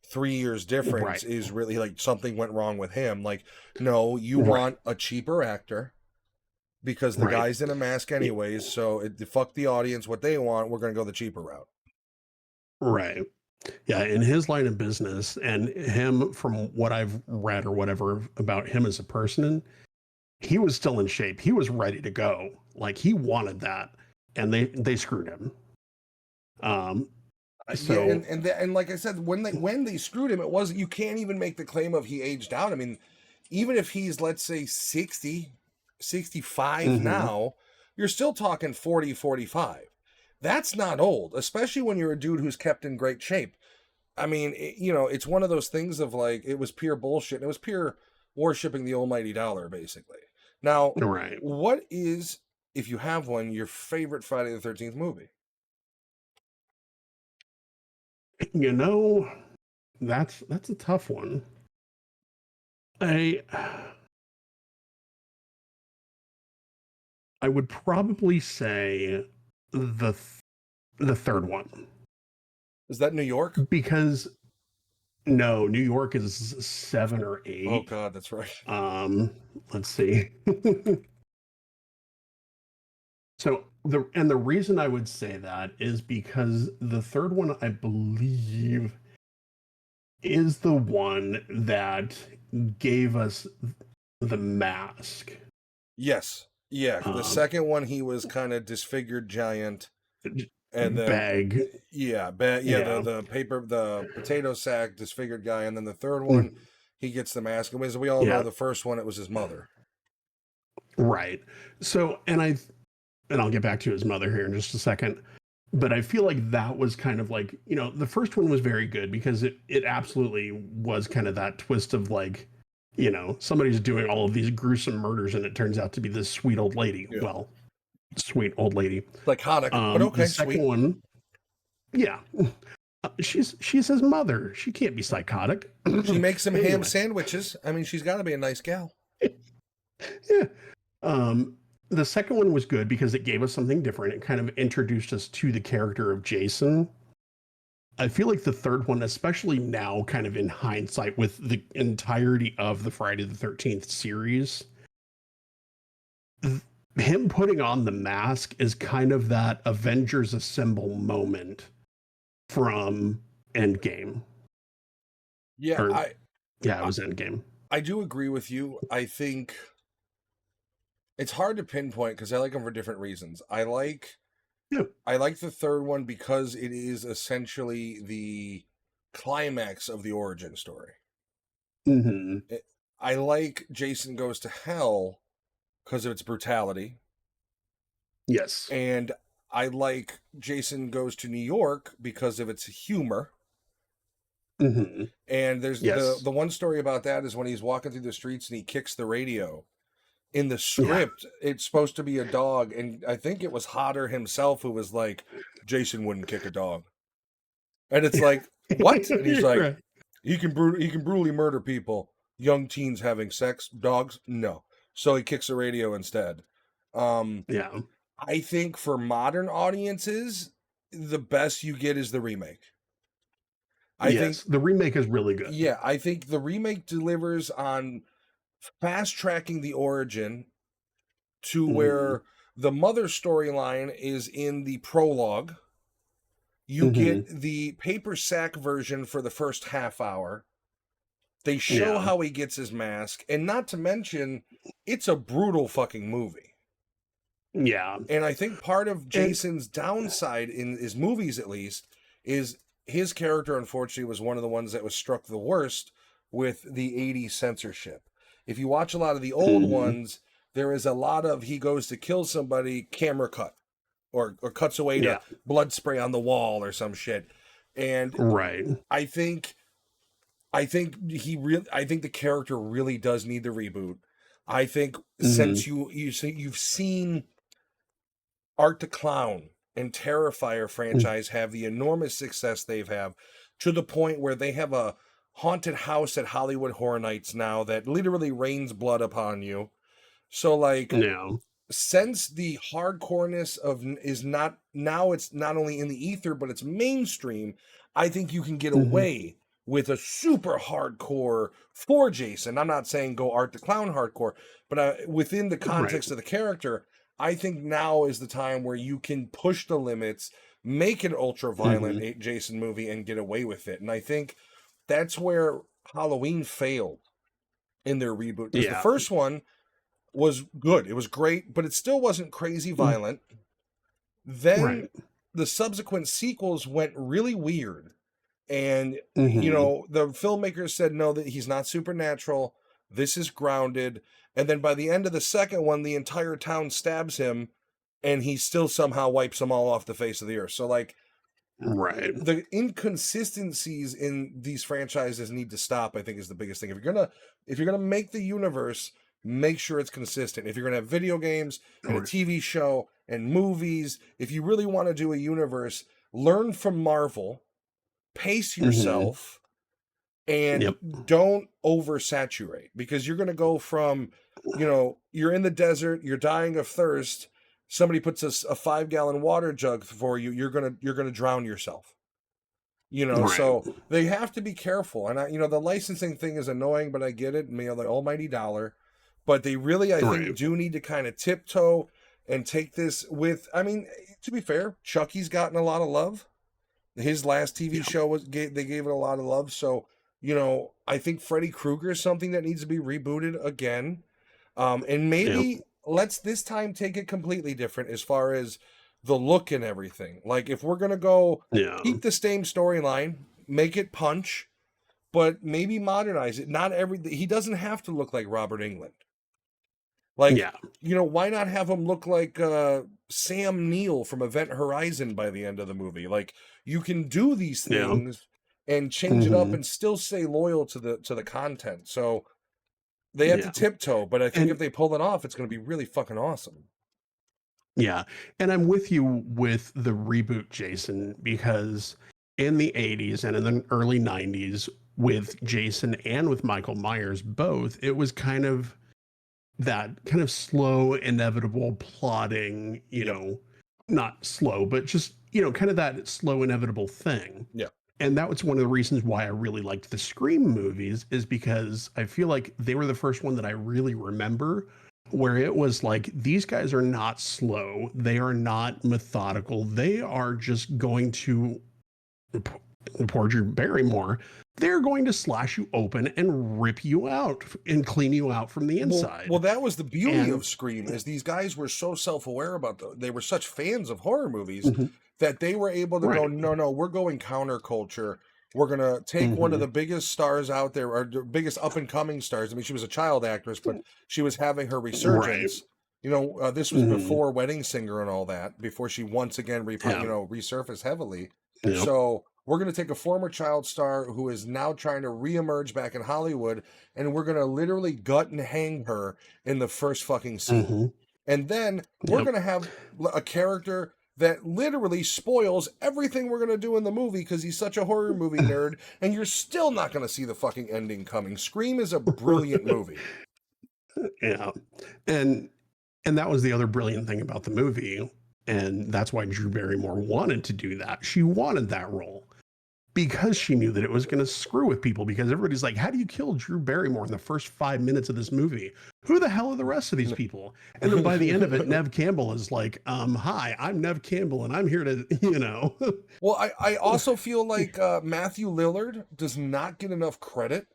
3 years difference
Right,
is really like something went wrong with him. Like, no, you
right,
want a cheaper actor because the
right,
guy's in a mask anyways. So fuck the audience what they want. We're gonna go the cheaper route.
right. Yeah, in his line of business and him, from what I've read or whatever about him as a person, he was still in shape. He was ready to go. Like he wanted that, and they screwed him. Um,
Yeah,
so
and like I said, when they screwed him, it wasn't. You can't even make the claim of he aged out. I mean, even if he's let's say 60, 65
mhm,
now, you're still talking 40, 45. That's not old, especially when you're a dude who's kept in great shape. I mean, it's one of those things of like it was pure bullshit. It was pure worshiping the almighty dollar, basically. Now,
right.
what is, if you have one, your favorite Friday the 13th movie?
You know, that's a tough one. I I would probably say the The third one.
Is that New York?
Because no, New York is 7 or
Oh
8.
God, that's right.
Um, let's see. So the reason I would say that is because the third one, I believe, is the one that gave us the mask.
Yes. Yeah. The
Um,
second one, he was kind of disfigured giant, and then
bag.
yeah, yeah,
Yeah.
the potato sack disfigured guy, and then the third
Mm,
one, he gets the mask. And as we all know,
yeah.
the first one, it was his mother.
Right. So, and I'll get back to his mother here in just a second. But I feel like that was kind of like, the first one was very good because it absolutely was kind of that twist of like, somebody's doing all of these gruesome murders and it turns out to be this sweet old lady.
Yeah.
Well, sweet old lady.
Psychotic, but
The
okay,
second
sweet.
one, yeah, she's his mother. She can't be psychotic.
She makes him ham
Anyway,
sandwiches. I mean, she's got to be a nice gal.
yeah. The second one was good because it gave us something different. It kind of introduced us to the character of Jason. I feel like the third one, especially now, kind of in hindsight, with the entirety of the Friday the 13th series, him putting on the mask is kind of that Avengers Assemble moment from Endgame.
Yeah,
Or,
I
yeah, it was Endgame.
I do agree with you. I think it's hard to pinpoint because I like them for different reasons.
Yeah.
I like the third one because it is essentially the climax of the origin story.
Mm-hmm.
I like Jason Goes to Hell because of its brutality,
Yes.
and I like Jason Goes to New York because of its humor.
Mm-hmm.
And there's
Yes.
the one story about that is when he's walking through the streets and he kicks the radio. In the
Yeah.
script, it's supposed to be a dog, and I think it was Hodder himself who was like, Jason wouldn't kick a dog. And it's like, what? And he's like,
Right.
he can brutally murder people. Young teens having sex, dogs, no. So he kicks the radio instead.
Yeah.
I think for modern audiences, the best you get is the remake. I think,
Yes. The remake is really good.
yeah, I think the remake delivers on fast tracking the origin to
Mm-hmm.
where the mother storyline is in the prologue. You
Mm-hmm.
get the paper sack version for the first half hour. They show
Yeah.
how he gets his mask, and not to mention, it's a brutal fucking movie.
Yeah.
And I think part of
And
Jason's downside in his movies, at least, is his character, unfortunately, was one of the ones that was struck the worst with the 80s censorship. If you watch a lot of the old
mhm.
ones, there is a lot of he goes to kill somebody, camera cut, or cuts away to
Yeah.
blood spray on the wall or some shit. And
Right.
I think I think the character really does need the reboot. I think
Mhm.
since you've seen Art the Clown and Terrifier
Mm.
franchise have the enormous success they've have to the point where they have a haunted house at Hollywood Horror Nights now that literally rains blood upon you. So like
Yeah.
since the hardcoreness of is not now it's not only in the ether but it's mainstream, I think you can get
Mhm.
away with a super hardcore for Jason. I'm not saying go Art the Clown hardcore, but within the
Right.
context of the character, I think now is the time where you can push the limits, make an ultra violent
Mhm.
Jason movie and get away with it. And I think that's where Halloween failed in their reboot because the
Yeah.
first one was good. It was great, but it still wasn't crazy
Mm.
violent. Then
Right.
the subsequent sequels went really weird. And,
Mhm.
the filmmakers said, no, that he's not supernatural. This is grounded. And then by the end of the second one, the entire town stabs him and he still somehow wipes them all off the face of the earth. So, like,
Right.
the inconsistencies in these franchises need to stop, I think is the biggest thing. If you're gonna make the universe, make sure it's consistent. If you're gonna have video games and a
Right.
TV show and movies, if you really want to do a universe, learn from Marvel, pace
Mhm.
yourself, and
Yep.
don't oversaturate because you're gonna go from, you're in the desert, you're dying of thirst, somebody puts a 5-gallon water jug for you, you're gonna drown yourself.
Right.
So they have to be careful. And the licensing thing is annoying, but I get it. The almighty dollar. But they really, I think,
Right.
do need to kind of tiptoe and take this with. I mean, to be fair, Chucky's gotten a lot of love. His last TV
Yeah.
show they gave it a lot of love. So I think Freddy Krueger is something that needs to be rebooted again. And
Yep.
maybe let's this time take it completely different as far as the look and everything. Like if we're gonna go
Yeah.
keep the same storyline, make it punch, but maybe modernize it. Not he doesn't have to look like Robert England. Like,
Yeah.
why not have him look like Sam Neill from Event Horizon by the end of the movie? Like, you can do these
Yeah.
things and change it up
Hmm.
and still stay loyal to the content. So they have to
Yeah.
tiptoe, but I think if
And
they pull it off, it's going to be really fucking awesome.
yeah. And I'm with you with the reboot, Jason, because in the 80s and in the early 90s, with Jason and with Michael Myers both, it was kind of that kind of slow, inevitable plodding,
Yep.
not slow, but just, kind of that slow, inevitable thing.
Yeah.
And that was one of the reasons why I really liked the Scream movies, is because I feel like they were the first one that I really remember where it was like, these guys are not slow. They are not methodical. They are just going to, poor Drew Barrymore, they're going to slash you open and rip you out and clean you out from the
Well,
inside.
that was the beauty
And
of Scream is these guys were so self-aware about they were such fans of horror movies
Mhm.
that they were able to go,
Right.
no, no, we're going counterculture. We're gonna take one of
Hmm.
the biggest stars out there, or the biggest up and coming stars. I mean, she was a child actress, but she was having her
Right.
resurgence. This was
Hmm.
before Wedding Singer and all that, before she once again
Yeah.
resurfaced heavily.
Yep.
So we're going to take a former child star who is now trying to reemerge back in Hollywood, and we're going to literally gut and hang her in the first fucking scene.
Hmm.
And then we're
Yep.
going to have a character that literally spoils everything we're going to do in the movie because he's such a horror movie nerd, and you're still not going to see the fucking ending coming. Scream is a brilliant movie.
Yeah. And that was the other brilliant thing about the movie. And that's why Drew Barrymore wanted to do that. She wanted that role because she knew that it was going to screw with people, because everybody's like, how do you kill Drew Barrymore in the first 5 minutes of this movie? Who the hell are the rest of these people? And then by the end of it, Nev Campbell is like, hi, I'm Nev Campbell and I'm here to,
Well, I also feel like Matthew Lillard does not get enough credit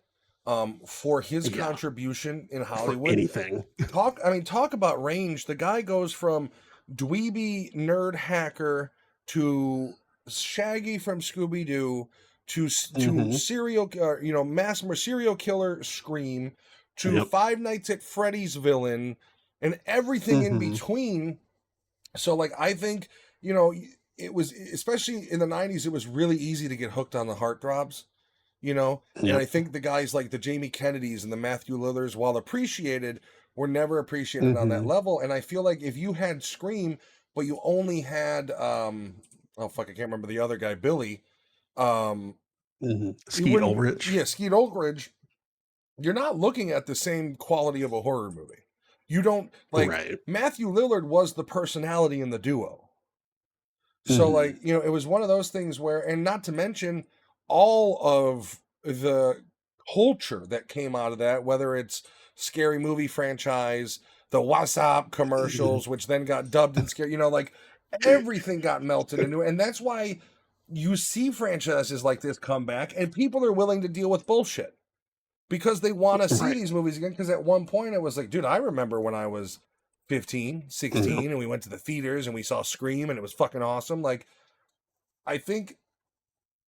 for his
yeah,
contribution in
for
Hollywood.
anything.
Talk about range. The guy goes from dweeby nerd hacker to Shaggy from Scooby Doo to
Hmm.
serial killer Scream to
Yep.
Five Nights at Freddy's villain and everything in
Hmm.
between. So like I think it was, especially in the 90s, it was really easy to get hooked on the heartthrobs. And I
Yep.
think the guys like the Jamie Kennedys and the Matthew Lillards, while appreciated, were never appreciated on that
Hmm.
level. And I feel like if you had Scream, but you only had oh fuck, I can't remember the other guy, Billy. Um
Hmm.
you
Skeet
wouldn't
Ulrich.
Yeah, Skeet Ulrich, you're not looking at the same quality of a horror movie. You don't like
Right.
Matthew Lillard was the personality in the duo. So
Hmm.
like, it was one of those things where, and not to mention all of the culture that came out of that, whether it's scary movie franchise, the WhatsApp commercials, which then got dubbed and scary, like everything got melted into it. And that's why you see franchises like this come back and people are willing to deal with bullshit because they want to see
Right.
these movies again. Because at one point it was like, dude, I remember when I was 15,
Mhm.
16, and we went to the theaters and we saw Scream and it was fucking awesome. Like, I think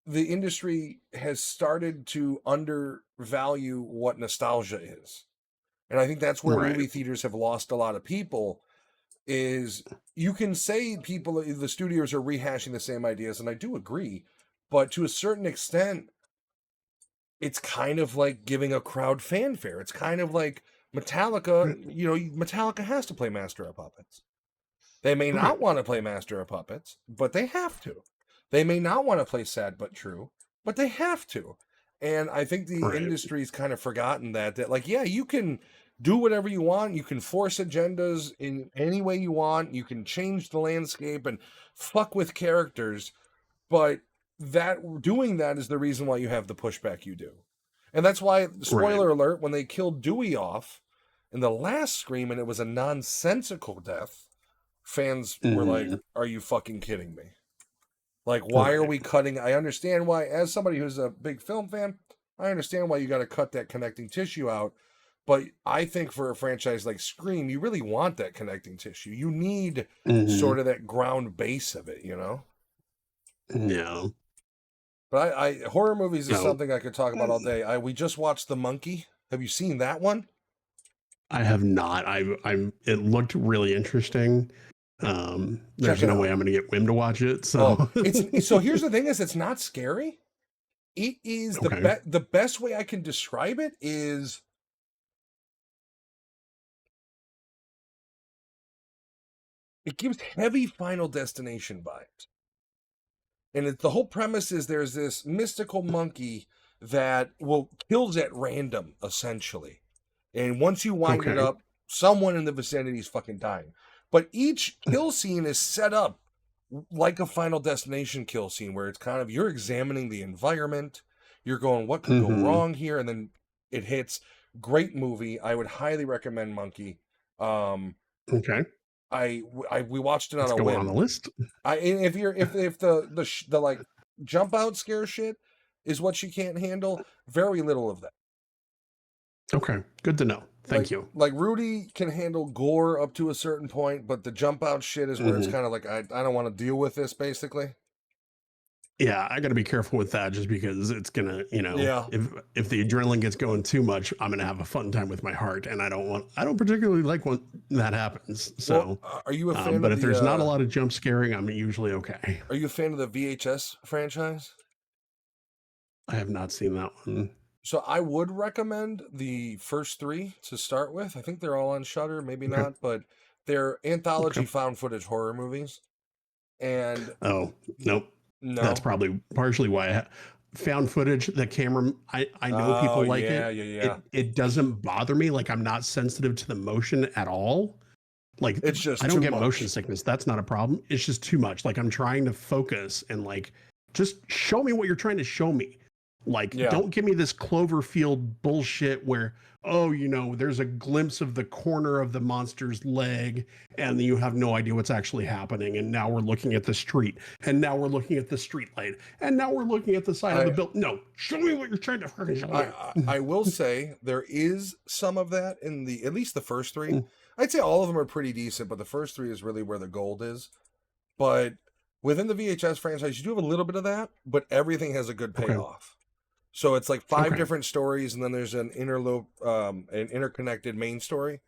the industry has started to undervalue what nostalgia is. And I think that's where
Right.
movie theaters have lost a lot of people is you can say the studios are rehashing the same ideas, and I do agree, but to a certain extent, it's kind of like giving a crowd fanfare. It's kind of like Metallica, Metallica has to play Master of Puppets. They may
Right.
not want to play Master of Puppets, but they have to. They may not want to play Sad But True, but they have to. And I think the
Right.
industry's kind of forgotten that like, yeah, you can do whatever you want. You can force agendas in any way you want. You can change the landscape and fuck with characters, but doing that is the reason why you have the pushback you do. And that's why, spoiler alert, when they killed Dewey off in the last Scream and it was a nonsensical death, fans were like, are you fucking kidding me? Like, why are we cutting? I understand why, as somebody who's a big film fan, I understand why you got to cut that connecting tissue out. But I think for a franchise like Scream, you really want that connecting tissue. You need sort of that ground base of it, you know?
Yeah.
But horror movies is something I could talk about all day. We just watched The Monkey. Have you seen that one?
I have not. It looked really interesting. There's no way I'm going to get Wim to watch it. So,
so here's the thing: it's not scary. It is the best way I can describe it is it gives heavy Final Destination vibes. And the whole premise is there's this mystical monkey that kills at random, essentially. And once you wind it up, someone in the vicinity is fucking dying. But each kill scene is set up like a Final Destination kill scene, where it's kind of, you're examining the environment, you're going, what could go wrong here? And then it hits. Great movie. I would highly recommend Monkey.
Okay.
We watched it on a whim.
On the list.
If the like jump out scare shit is what she can't handle, very little of that.
Okay, good to know. Thank you.
Like Rudy can handle gore up to a certain point, but the jump out shit is where it's kind of like I don't want to deal with this, basically.
Yeah, I got to be careful with that, just because it's gonna, if the adrenaline gets going too much, I'm gonna have a fun time with my heart, and I don't particularly like when that happens. So,
are you a fan?
But if there's not a lot of jump scaring, I'm usually okay.
Are you a fan of the VHS franchise?
I have not seen that one.
So I would recommend the first 3 to start with. I think they're all on Shudder, maybe not, but they're anthology found footage horror movies. And
nope. No, that's probably partially why found footage. The camera, I know people like it.
Yeah.
It doesn't bother me. Like, I'm not sensitive to the motion at all. Like,
it's just
I don't get motion sickness. That's not a problem. It's just too much. Like, I'm trying to focus and like just show me what you're trying to show me. Like, don't give me this Cloverfield bullshit where, there's a glimpse of the corner of the monster's leg and you have no idea what's actually happening. And now we're looking at the street, and now we're looking at the street light, and now we're looking at the side of the building. No, show me what you're trying to fucking show me.
I will say there is some of that in at least the first 3. I'd say all of them are pretty decent, but the first 3 is really where the gold is. But within the VHS franchise, you do have a little bit of that, but everything has a good payoff. So it's like 5 different stories, and then there's an an interconnected main story.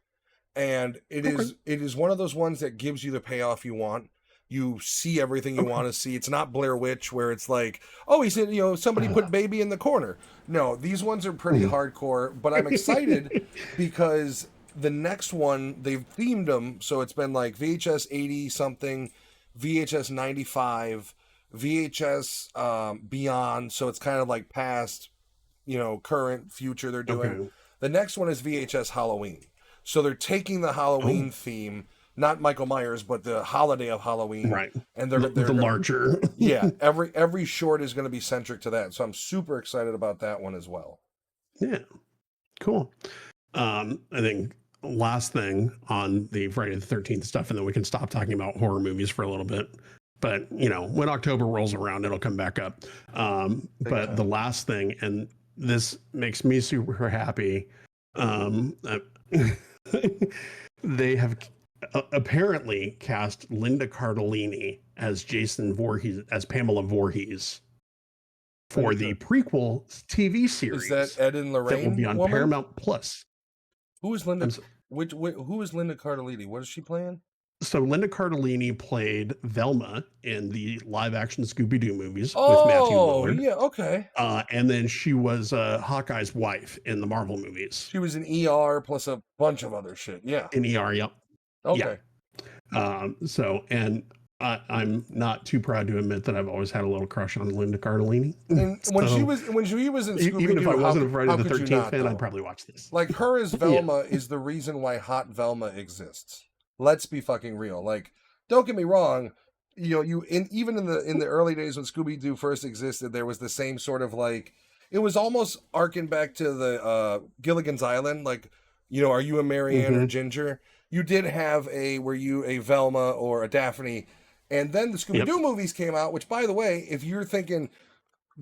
And it is one of those ones that gives you the payoff you want. You see everything you want to see. It's not Blair Witch, where it's like, he said, somebody put baby in the corner. No, these ones are pretty hardcore, but I'm excited because the next one, they've themed them. So it's been like VHS 80 something, VHS 95, VHS Beyond, so it's kind of like past, current, future they're doing. The next one is VHS Halloween. So they're taking the Halloween theme, not Michael Myers, but the holiday of Halloween.
Right.
And they're
larger.
Yeah, every short is going to be centric to that. So I'm super excited about that one as well.
Yeah. Cool. I think last thing on the Friday the 13th stuff, and then we can stop talking about horror movies for a little bit. But, when October rolls around, it'll come back up. But the last thing, and this makes me super happy, they have apparently cast Linda Cardellini as Pamela Voorhees for the prequel TV series.
Is that Ed and Lorraine?
That will be on Paramount Plus.
Who is Linda? Who is Linda Cardellini? What is she playing?
So Linda Cardellini played Velma in the live-action Scooby-Doo movies with Matthew Lillard.
Yeah, okay.
And then she was Hawkeye's wife in the Marvel movies.
She was in ER plus a bunch of other shit. Yeah.
In ER, yep.
Okay.
Yeah. I'm not too proud to admit that I've always had a little crush on Linda Cardellini.
And when she
So
was in Scooby
even if I
Doo,
wasn't a Friday
how
the
could you
13th
not
fan, I'd
though?
probably watch this.
Like her as
Yeah.
Velma is the reason why Hot Velma exists. Let's be fucking real. Like, don't get me wrong. Even in the early days when Scooby Doo first existed, there was the same sort of like it was almost arcing back to the Gilligan's Island. Like, are you a Marianne or Ginger? You did have were you a Velma or a Daphne? And then the Scooby Doo movies came out. Which, by the way, if you're thinking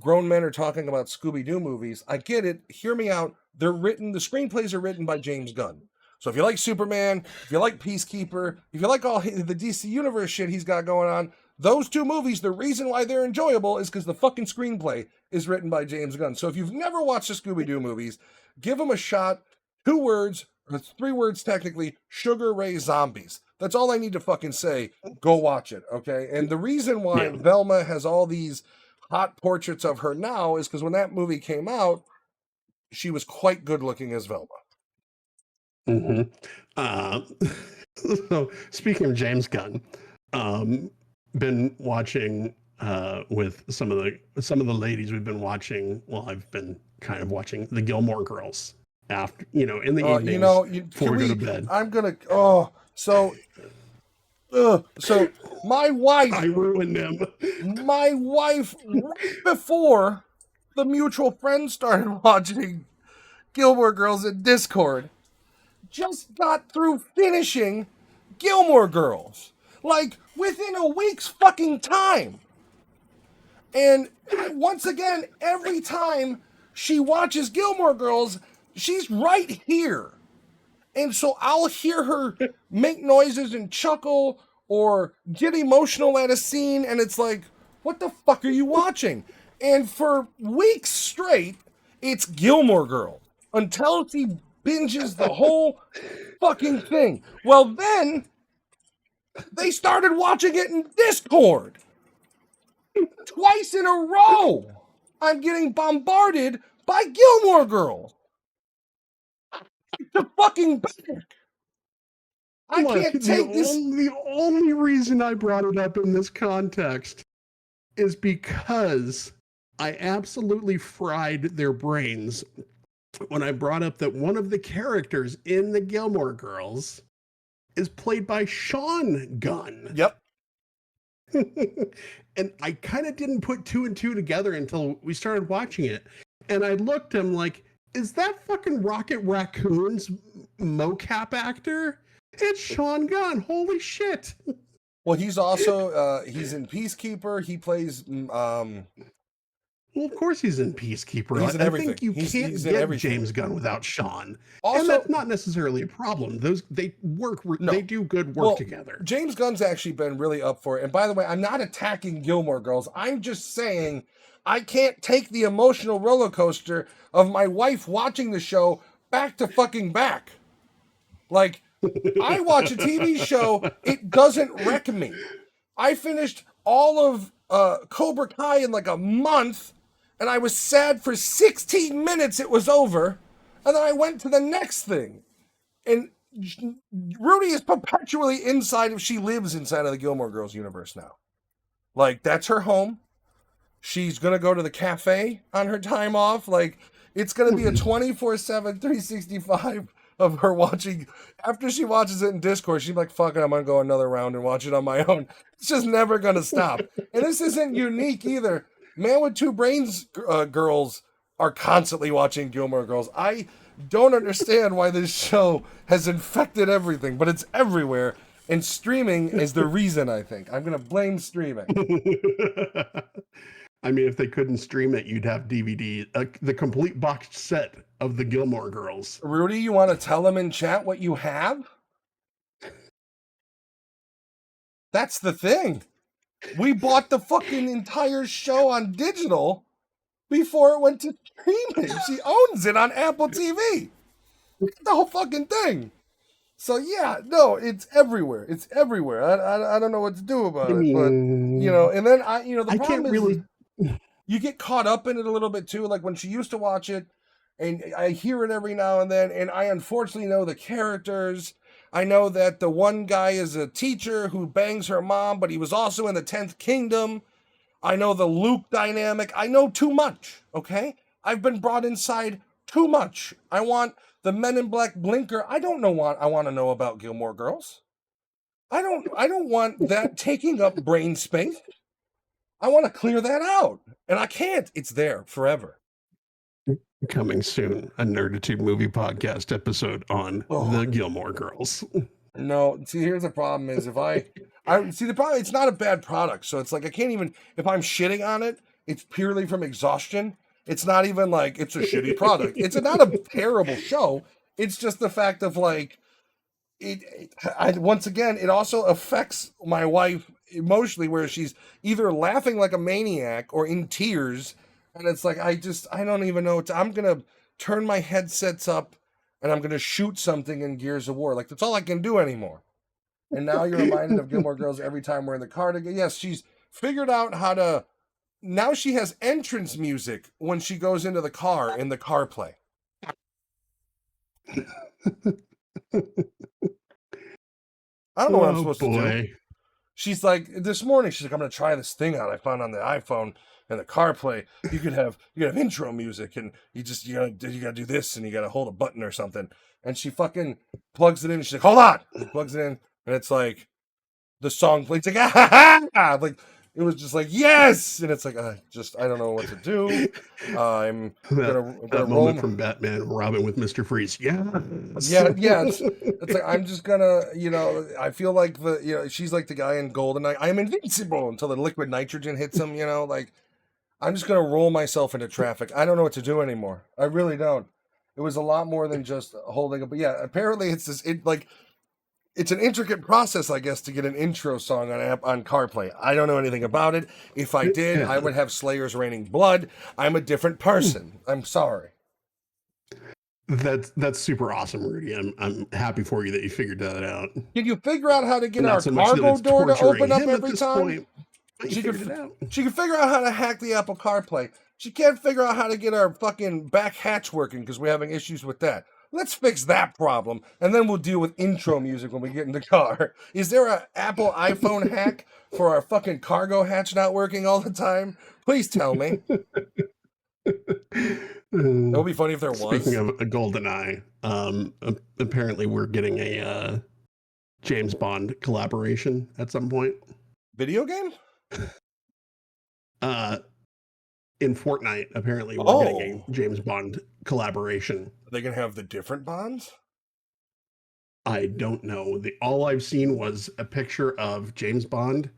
grown men are talking about Scooby Doo movies, I get it. Hear me out. The screenplays are written by James Gunn. So if you like Superman, if you like Peacekeeper, if you like all the DC Universe shit he's got going on, those two movies, the reason why they're enjoyable is because the fucking screenplay is written by James Gunn. So if you've never watched the Scooby Doo movies, give them a shot. 2 words, or 3 words technically, Sugar Ray Zombies. That's all I need to fucking say. Go watch it, okay? And the reason why Velma has all these hot portraits of her now is because when that movie came out, she was quite good looking as Velma.
So speaking of James Gunn, been watching with some of the ladies we've been watching. Well, I've been kind of watching the Gilmore Girls after in the evenings before we go to bed.
I'm gonna so my wife,
I ruined them.
My wife, right before the mutual friend started watching Gilmore Girls in Discord, just got through finishing Gilmore Girls. Like, within a week's fucking time. And once again, every time she watches Gilmore Girls, she's right here. And so I'll hear her make noises and chuckle or get emotional at a scene, and it's like, what the fuck are you watching? And for weeks straight, it's Gilmore Girls until she binges the whole fucking thing. Well, then they started watching it in Discord. Twice in a row, I'm getting bombarded by Gilmore Girls. The fucking back. I can't take this.
The only reason I brought it up in this context is because I absolutely fried their brains when I brought up that one of the characters in the Gilmore Girls is played by Sean Gunn.
Yep.
And I kind of didn't put 2 and 2 together until we started watching it. And I looked, I'm like, is that fucking Rocket Raccoon's mocap actor? It's Sean Gunn. Holy shit.
Well, he's also he's in Peacekeeper. He plays
well, of course he's in Peacekeeper.
He's in everything.
I think you can't get James Gunn without Sean. Also, and that's not necessarily a problem. They work. No. They do good work together.
James Gunn's actually been really up for it. And by the way, I'm not attacking Gilmore Girls. I'm just saying I can't take the emotional roller coaster of my wife watching the show back to fucking back. Like, I watch a TV show, it doesn't wreck me. I finished all of Cobra Kai in like a month, and I was sad for 16 minutes it was over, and then I went to the next thing. And Rudy is perpetually she lives inside of the Gilmore Girls universe now. Like, that's her home. She's going to go to the cafe on her time off. Like, it's going to be a 24/7, 365 of her watching. After she watches it in Discord, she's like, fuck it, I'm going to go another round and watch it on my own. It's just never going to stop. And this isn't unique either. Man with Two Brains girls are constantly watching Gilmore Girls. I don't understand why this show has infected everything, but it's everywhere. And streaming is the reason, I think. I'm going to blame streaming.
I mean, if they couldn't stream it, you'd have DVD, the complete box set of the Gilmore Girls.
Rudy, you want to tell them in chat what you have? That's the thing. We bought the fucking entire show on digital before it went to streaming. She owns it on Apple TV. The whole fucking thing. So yeah, no, it's everywhere. It's everywhere. I don't know what to do about it, but and then the problem is you get caught up in it a little bit too. Like when she used to watch it, and I hear it every now and then, and I unfortunately know the characters. I know that the one guy is a teacher who bangs her mom, but he was also in the 10th Kingdom. I know the Luke dynamic. I know too much, okay? I've been brought inside too much. I want the Men in Black blinker. I don't know what I want to know about Gilmore Girls. I don't want that taking up brain space. I want to clear that out. And I can't. It's there forever.
Coming soon, a Nerditude movie podcast episode on
Oh.
the Gilmore Girls.
No, see, here's the problem is if I see the problem, it's not a bad product. So it's like I can't even, if I'm shitting on it, it's purely from exhaustion. It's not even like it's a shitty product. It's not a terrible show. It's just the fact of like once again, it also affects my wife emotionally, where she's either laughing like a maniac or in tears, and it's like I don't even know. I'm gonna turn my headsets up, and I'm gonna shoot something in Gears of War. Like that's all I can do anymore. And now you're reminded of Gilmore Girls every time we're in the car together. Yes, she's figured out how to. Now she has entrance music when she goes into the car in the CarPlay. I don't know what I'm supposed to do. She's like, this morning, she's like, I'm going to try this thing out I found on the iPhone and the CarPlay. You could have intro music, and you gotta do this, and you gotta hold a button or something. And she fucking plugs it in, and she's like, hold on. She plugs it in, and it's like, the song plays like, ah, ha, ha! Like, it was just like, yes! And it's like, I don't know what to do. I'm gonna
that
roll
moment from Batman and Robin with Mr. Freeze. Yeah.
It's like, I'm just gonna, I feel like she's like the guy in GoldenEye. I'm invincible until the liquid nitrogen hits him, like, I'm just gonna roll myself into traffic. I don't know what to do anymore. I really don't. It was a lot more than just holding it. But yeah, apparently it's it's an intricate process, I guess, to get an intro song on CarPlay. I don't know anything about it. If I did, I would have Slayer's Raining Blood. I'm a different person. I'm sorry.
That's super awesome, Rudy. I'm happy for you that you figured that out.
Can you figure out how to get our cargo door to open up every time? She can figure out how to hack the Apple CarPlay. She can't figure out how to get our fucking back hatch working because we're having issues with that. Let's fix that problem, and then we'll deal with intro music when we get in the car. Is there an Apple iPhone hack for our fucking cargo hatch not working all the time? Please tell me. It would be funny if there was.
Speaking of a GoldenEye, apparently we're getting a James Bond collaboration at some point.
Video game?
In Fortnite, apparently we're getting a James Bond collaboration.
Are they gonna have the different Bonds?
I don't know. All I've seen was a picture of James Bond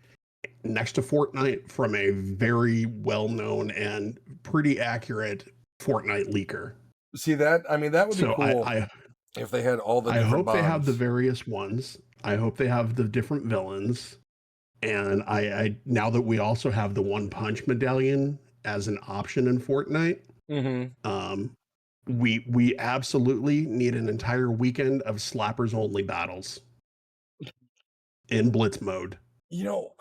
next to Fortnite from a very well-known and pretty accurate Fortnite leaker.
See that? I mean, that would be cool if they had all the different
I hope
Bonds.
They have the various ones. I hope they have the different villains. And I now that we also have the One Punch medallion as an option in Fortnite, we absolutely need an entire weekend of slappers only battles in blitz mode.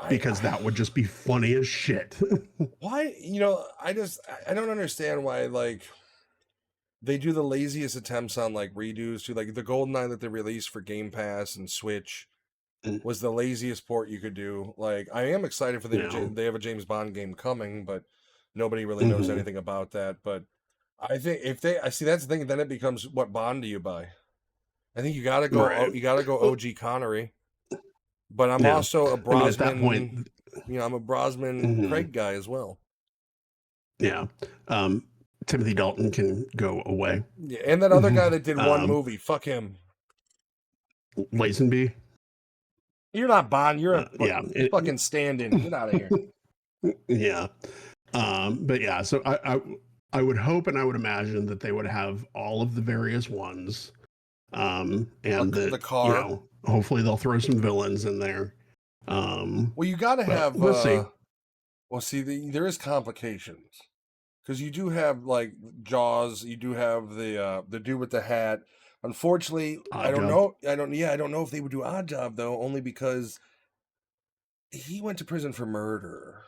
Because that would just be funny as shit.
Why? I don't understand why, like, they do the laziest attempts on, like, redos to, like, the GoldenEye that they released for Game Pass and Switch was the laziest port you could do. Like, I am excited for they have a James Bond game coming, but nobody really knows anything about that. But I think I see that's the thing, then it becomes, what Bond do you buy? I think you gotta go OG Connery. But I'm also a Brosnan. At that point, I'm a Brosnan Craig guy as well.
Yeah. Timothy Dalton can go away.
Yeah, and that other guy that did one movie, fuck him.
Lazenby.
You're not Bond. You're a fucking stand-in. Get out of here.
Yeah. But yeah, so I would hope and I would imagine that they would have all of the various ones. And the car. Hopefully they'll throw some villains in there.
Well, you got to have.
We'll see.
Well, see, there is complications because you do have like Jaws. You do have the dude with the hat. Unfortunately, I don't know if they would do Oddjob though, only because he went to prison for murder.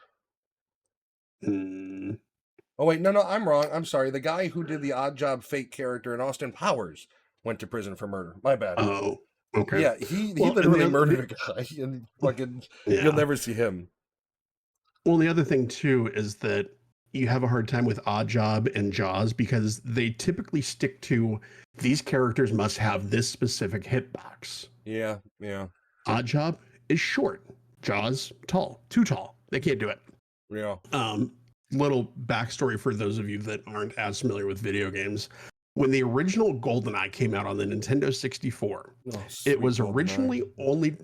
Oh wait, no, I'm wrong. I'm sorry. The guy who did the Oddjob fake character in Austin Powers went to prison for murder. My bad.
Oh, Okay.
Yeah, he
Well, and
literally murdered a guy, and fucking you'll
yeah.
never see him.
Well, the other thing too is that you have a hard time with Oddjob and Jaws because they typically stick to these characters must have this specific hitbox.
Yeah, yeah,
Oddjob is short. Jaws tall, too tall. They can't do it.
yeah.
Um, Little backstory for those of you that aren't as familiar with video games. When the original GoldenEye came out on the Nintendo 64,
Oh,
it
sweet
was
GoldenEye.
originally only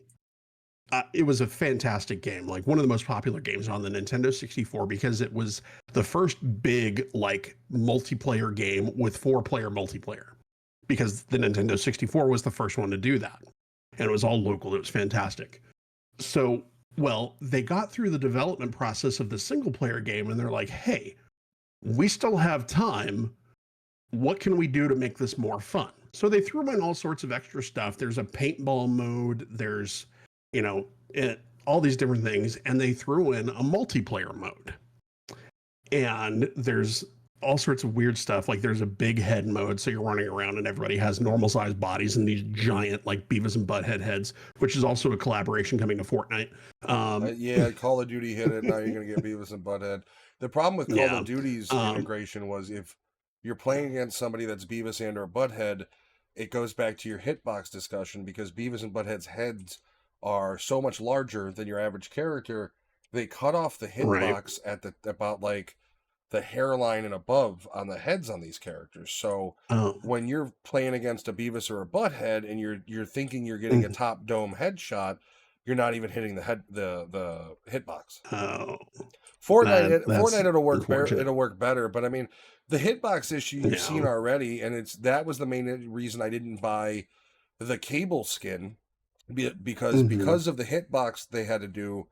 it was a fantastic game, like one of the most popular games on the Nintendo 64 because it was the first big like multiplayer game with 4-player multiplayer. Because the Nintendo 64 was the first one to do that. And it was all local. It was fantastic. So, well, they got through the development process of the single player game and they're like, "Hey, we still have time. What can we do to make this more fun?" So they threw in all sorts of extra stuff. There's a paintball mode, there's, you know, all these different things, and they threw in a multiplayer mode. And there's all sorts of weird stuff. Like there's a big head mode, so you're running around and everybody has normal sized bodies and these giant like Beavis and Butthead heads, which is also a collaboration coming to Fortnite.
Yeah, Call of Duty hit it. Now you're gonna get Beavis and Butthead. The problem with Call
Yeah.
of Duty's integration was if you're playing against somebody that's Beavis and or Butthead, it goes back to your hitbox discussion because Beavis and Butthead's heads are so much larger than your average character. They cut off the
Right.
hitbox at the about like the hairline and above on the heads on these characters. So
Oh.
when you're playing against a Beavis or a Butthead and you're thinking you're getting a
Mhm.
top dome headshot, you're not even hitting the hitbox.
Oh.
Fortnite
That's
it'll work better.
unfortunate.
It'll work better, but I mean, the hitbox issue you've seen
Yeah.
already, and that was the main reason I didn't buy the Cable skin because
Hmm.
of the hitbox they had to do.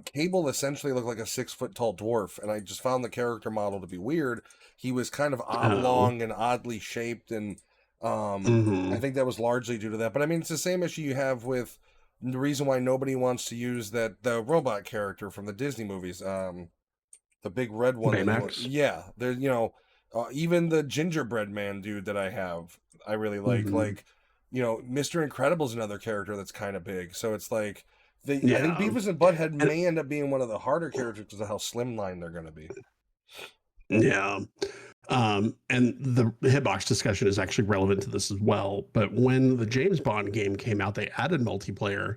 Cable essentially looked like a 6 foot tall dwarf, and I just found the character model to be weird. He was kind of
Oh.
oblong and oddly shaped, and I
Hmm.
think that was largely due to that. But I mean, it's the same issue you have with the reason why nobody wants to use the robot character from the Disney movies, the big red one that
Baymax.
yeah, there even the gingerbread man dude that I have, I really like.
Hmm.
Like, Mr. Incredible's another character that's kind of big, so it's like I think
Yeah.
Beavis and Butthead
And
may end up being one of the harder characters because of how slimline they're going to be.
yeah. And the hitbox discussion is actually relevant to this as well. But when the James Bond game came out, they added multiplayer,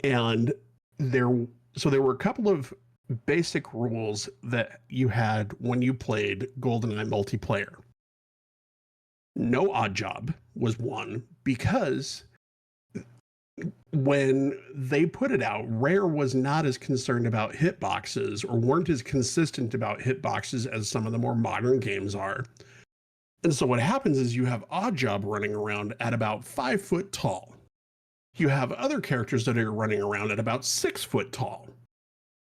and there there were a couple of basic rules that you had when you played GoldenEye multiplayer. No odd job was one because when they put it out, Rare was not as concerned about hitboxes or weren't as consistent about hitboxes as some of the more modern games are. And so what happens is you have Oddjob running around at about 5 foot tall. You have other characters that are running around at about 6 foot tall.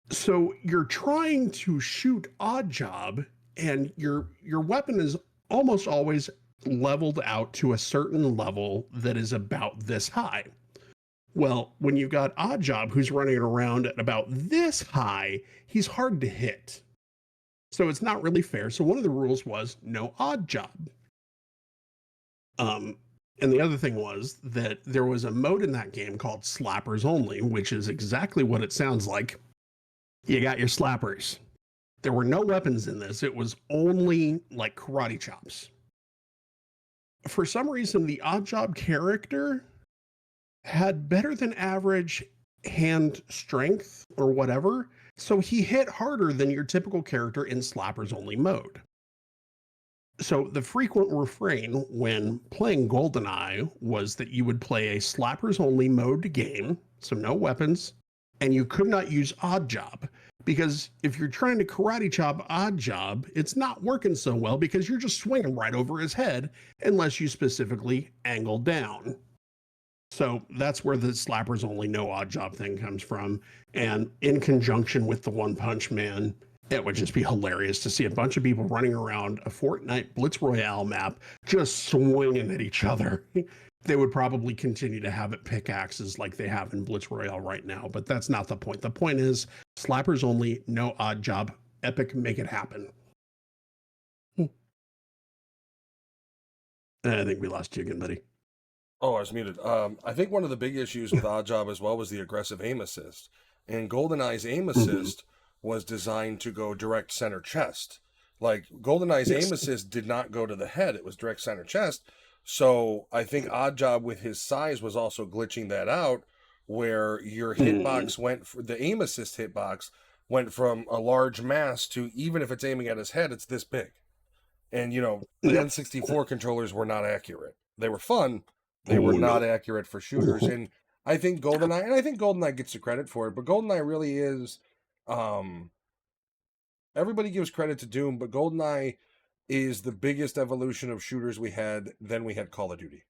So you're trying to shoot Oddjob, and your weapon is almost always leveled out to a certain level that is about this high. Well, when you've got Oddjob who's running around at about this high, he's hard to hit. So it's not really fair. So one of the rules was no Oddjob. Um, and the other thing was that there was a mode in that game called Slappers Only, which is exactly what it sounds like. You got your slappers. There were no weapons in this. It was only like karate chops. For some reason, the Oddjob character had better than average hand strength or whatever, so he hit harder than your typical character in Slappers Only mode. So the frequent refrain when playing GoldenEye was that you would play a Slappers Only mode game, so no weapons, and you could not use Oddjob. Because if you're trying to karate chop Oddjob, it's not working so well because you're just swinging right over his head unless you specifically angle down. So that's where the Slappers Only no Oddjob thing comes from. And in conjunction with the One Punch Man, it would just be hilarious to see a bunch of people running around a Fortnite Blitz Royale map just swinging at each other. They would probably continue to have it pickaxes like they have in Blitz Royale right now, but that's not the point. The point is Slappers Only, no Oddjob. Epic, make it happen. I think we lost you again, buddy.
Oh, I was muted. I think one of the big issues with Oddjob as well was the aggressive aim assist. And GoldenEye's aim
Hmm.
assist was designed to go direct center chest. Like GoldenEye's aim
Yes.
assist did not go to the head; it was direct center chest. So I think Oddjob with his size was also glitching that out, where your
Mm.
hitbox went for the aim assist hitbox went from a large mass to, even if it's aiming at his head, it's this big. And the
Yep.
N64 controllers were not accurate. They were fun, they were
Oh
not
no.
accurate for shooters. And I think GoldenEye gets the credit for it, but GoldenEye really is. Um, Everybody gives credit to Doom, but GoldenEye is the biggest evolution of shooters we had. Then we had Call of Duty.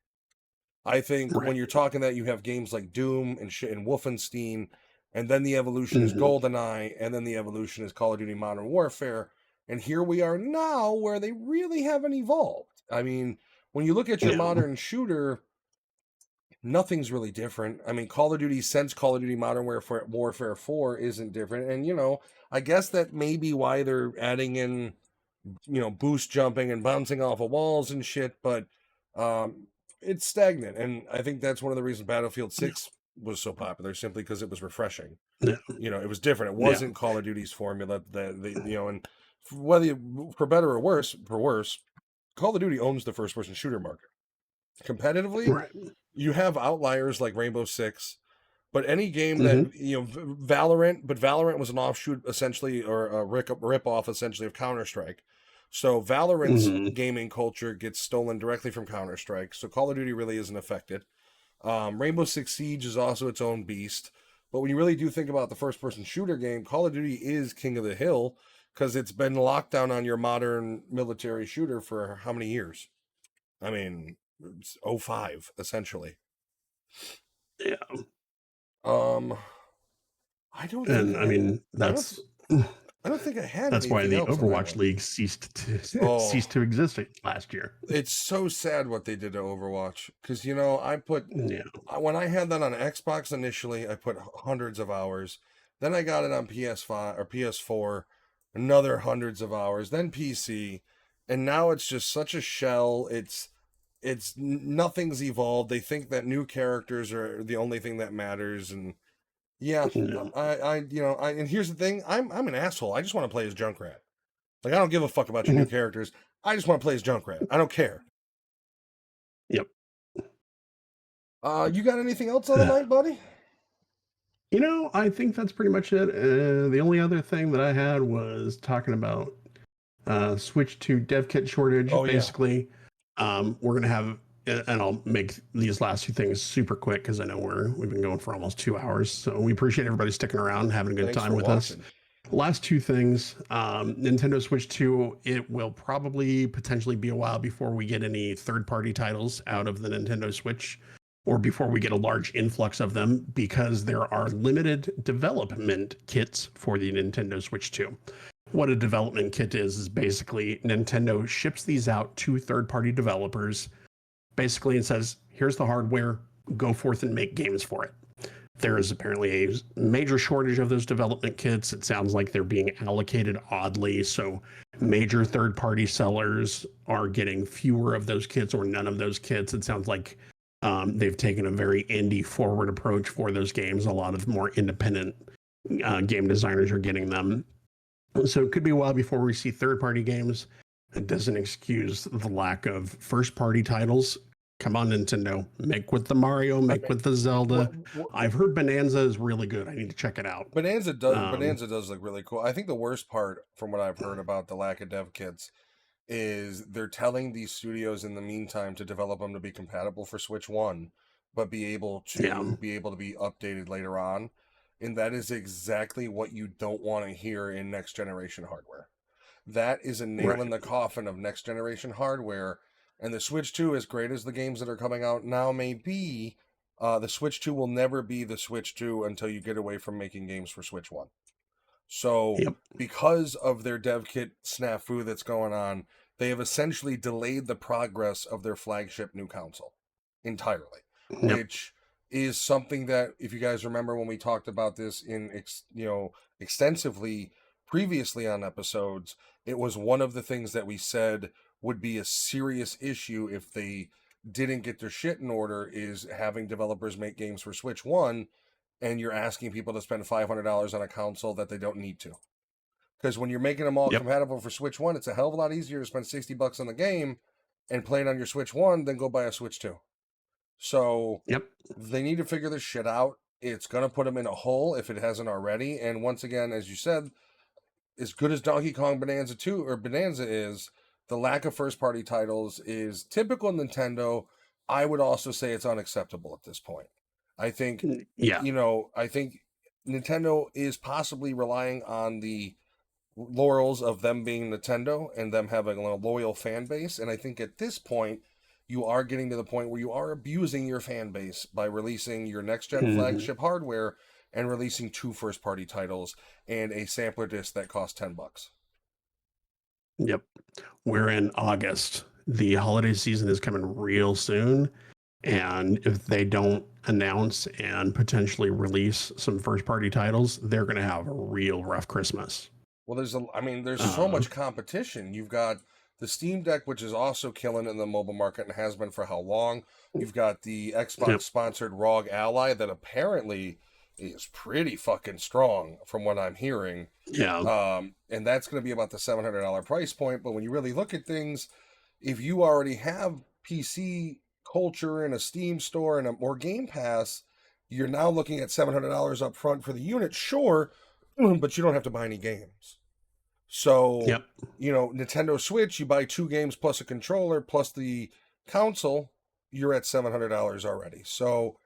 I think when
Right.
you're talking that, you have games like Doom and Wolfenstein, and then the evolution is
Hmm.
GoldenEye, and then the evolution is Call of Duty Modern Warfare. And here we are now where they really haven't evolved. I mean, when you look at your
Yeah.
modern shooter, nothing's really different. I mean, Call of Duty since Call of Duty Modern Warfare 4 isn't different. And, I guess that may be why they're adding in, boost jumping and bouncing off of walls and shit, but um, it's stagnant. And I think that's one of the reasons Battlefield 6 was so popular, simply because it was refreshing.
Yeah.
It was different. It
Yeah.
wasn't Call of Duty's formula. And whether for better or worse, Call of Duty owns the first person shooter market. Competitively,
Right.
you have outliers like Rainbow Six, but any game that
Hmm.
Valorant, but Valorant was an offshoot essentially, or a rip off essentially of Counter Strike. So Valorant's
Hmm.
gaming culture gets stolen directly from Counter Strike. So Call of Duty really isn't affected. Rainbow Six Siege is also its own beast. But when you really do think about the first person shooter game, Call of Duty is king of the hill because it's been locked down on your modern military shooter for how many years? I mean, it's '05 essentially.
Yeah.
Um, I don't think
And I
I,
mean,
I don't, I don't think I had
that's why
anything
the
else on that
Overwatch
one.
League ceased to
Oh,
ceased to exist last year.
it's so sad what they did to Overwatch because
Yeah.
when I had that on Xbox initially, I put hundreds of hours. Then I got it on PS5 or PS4, another hundreds of hours. Then PC, and now it's just such a shell. Nothing's evolved. They think that new characters are the only thing that matters, and yeah,
Yeah.
and here's the thing: I'm an asshole. I just want to play as Junkrat. Like I don't give a fuck about your new
Mhm.
characters. I just want to play as Junkrat. I don't care.
Yep.
You got anything else on the night, buddy?
I think that's pretty much it. The only other thing that I had was talking about switch to dev kit shortage.
Oh yeah,
Basically, we're gonna have, and I'll make these last two things super quick because I know we've been going for almost 2 hours. So we appreciate everybody sticking around, having a good
thanks
time
for
with us.
watching.
Last two things. Nintendo Switch 2, it will probably potentially be a while before we get any third party titles out of the Nintendo Switch, or before we get a large influx of them, because there are limited development kits for the Nintendo Switch 2. What a development kit is basically Nintendo ships these out to third party developers basically and says, here's the hardware, go forth and make games for it. There is apparently a major shortage of those development kits. It sounds like they're being allocated oddly. So major third party sellers are getting fewer of those kits or none of those kits. It sounds like they've taken a very indie forward approach for those games. A lot of more independent game designers are getting them. So it could be a while before we see third party games. It doesn't excuse the lack of first party titles. Come on, Nintendo. Make with the Mario,
I
make
mean,
with the Zelda.
what
I've heard Bonanza is really good. I need to check it out. Um,
Bonanza does look really cool. I think the worst part, from what I've heard about the lack of dev kits, is they're telling these studios in the meantime to develop them to be compatible for Switch One, but
yeah,
be able to be updated later on. And that is exactly what you don't want to hear in next generation hardware. That is a nail in
right.
the coffin of next generation hardware. And the Switch 2, as great as the games that are coming out now may be, the Switch 2 will never be the Switch 2 until you get away from making games for Switch 1. So,
Yep.
because of their dev kit snafu that's going on, they have essentially delayed the progress of their flagship new console entirely,
Yep.
which is something that, if you guys remember when we talked about this extensively previously on episodes, it was one of the things that we said would be a serious issue if they didn't get their shit in order is having developers make games for Switch 1 and you're asking people to spend $500 on a console that they don't need to. Because when you're making them all
Yep.
compatible for Switch 1, it's a hell of a lot easier to spend $60 on the game and play it on your Switch 1 than go buy a Switch 2. So
Yep.
they need to figure this shit out. It's going to put them in a hole if it hasn't already. And once again, as you said, as good as Donkey Kong Bonanza 2 or Bonanza is, the lack of first party titles is typical Nintendo. I would also say it's unacceptable at this point. I think,
Yeah.
I think Nintendo is possibly relying on the laurels of them being Nintendo and them having a loyal fan base. And I think at this point, you are getting to the point where you are abusing your fan base by releasing your next gen flagship hardware and releasing 2 first party titles and a sampler disc that costs $10.
Yep. We're in August. The holiday season is coming real soon. And if they don't announce and potentially release some first party titles, they're going to have a real rough Christmas.
Well, there's so much competition. You've got the Steam Deck, which is also killing in the mobile market and has been for how long? You've got the Xbox sponsored ROG Ally that apparently is pretty fucking strong from what I'm hearing.
Yeah.
And that's going to be about the $700 price point. But when you really look at things, if you already have PC culture in a Steam store and or Game Pass, you're now looking at $700 up front for the unit, sure, but you don't have to buy any games. So, Nintendo Switch, you buy 2 games plus a controller plus the console, you're at $700 already. So,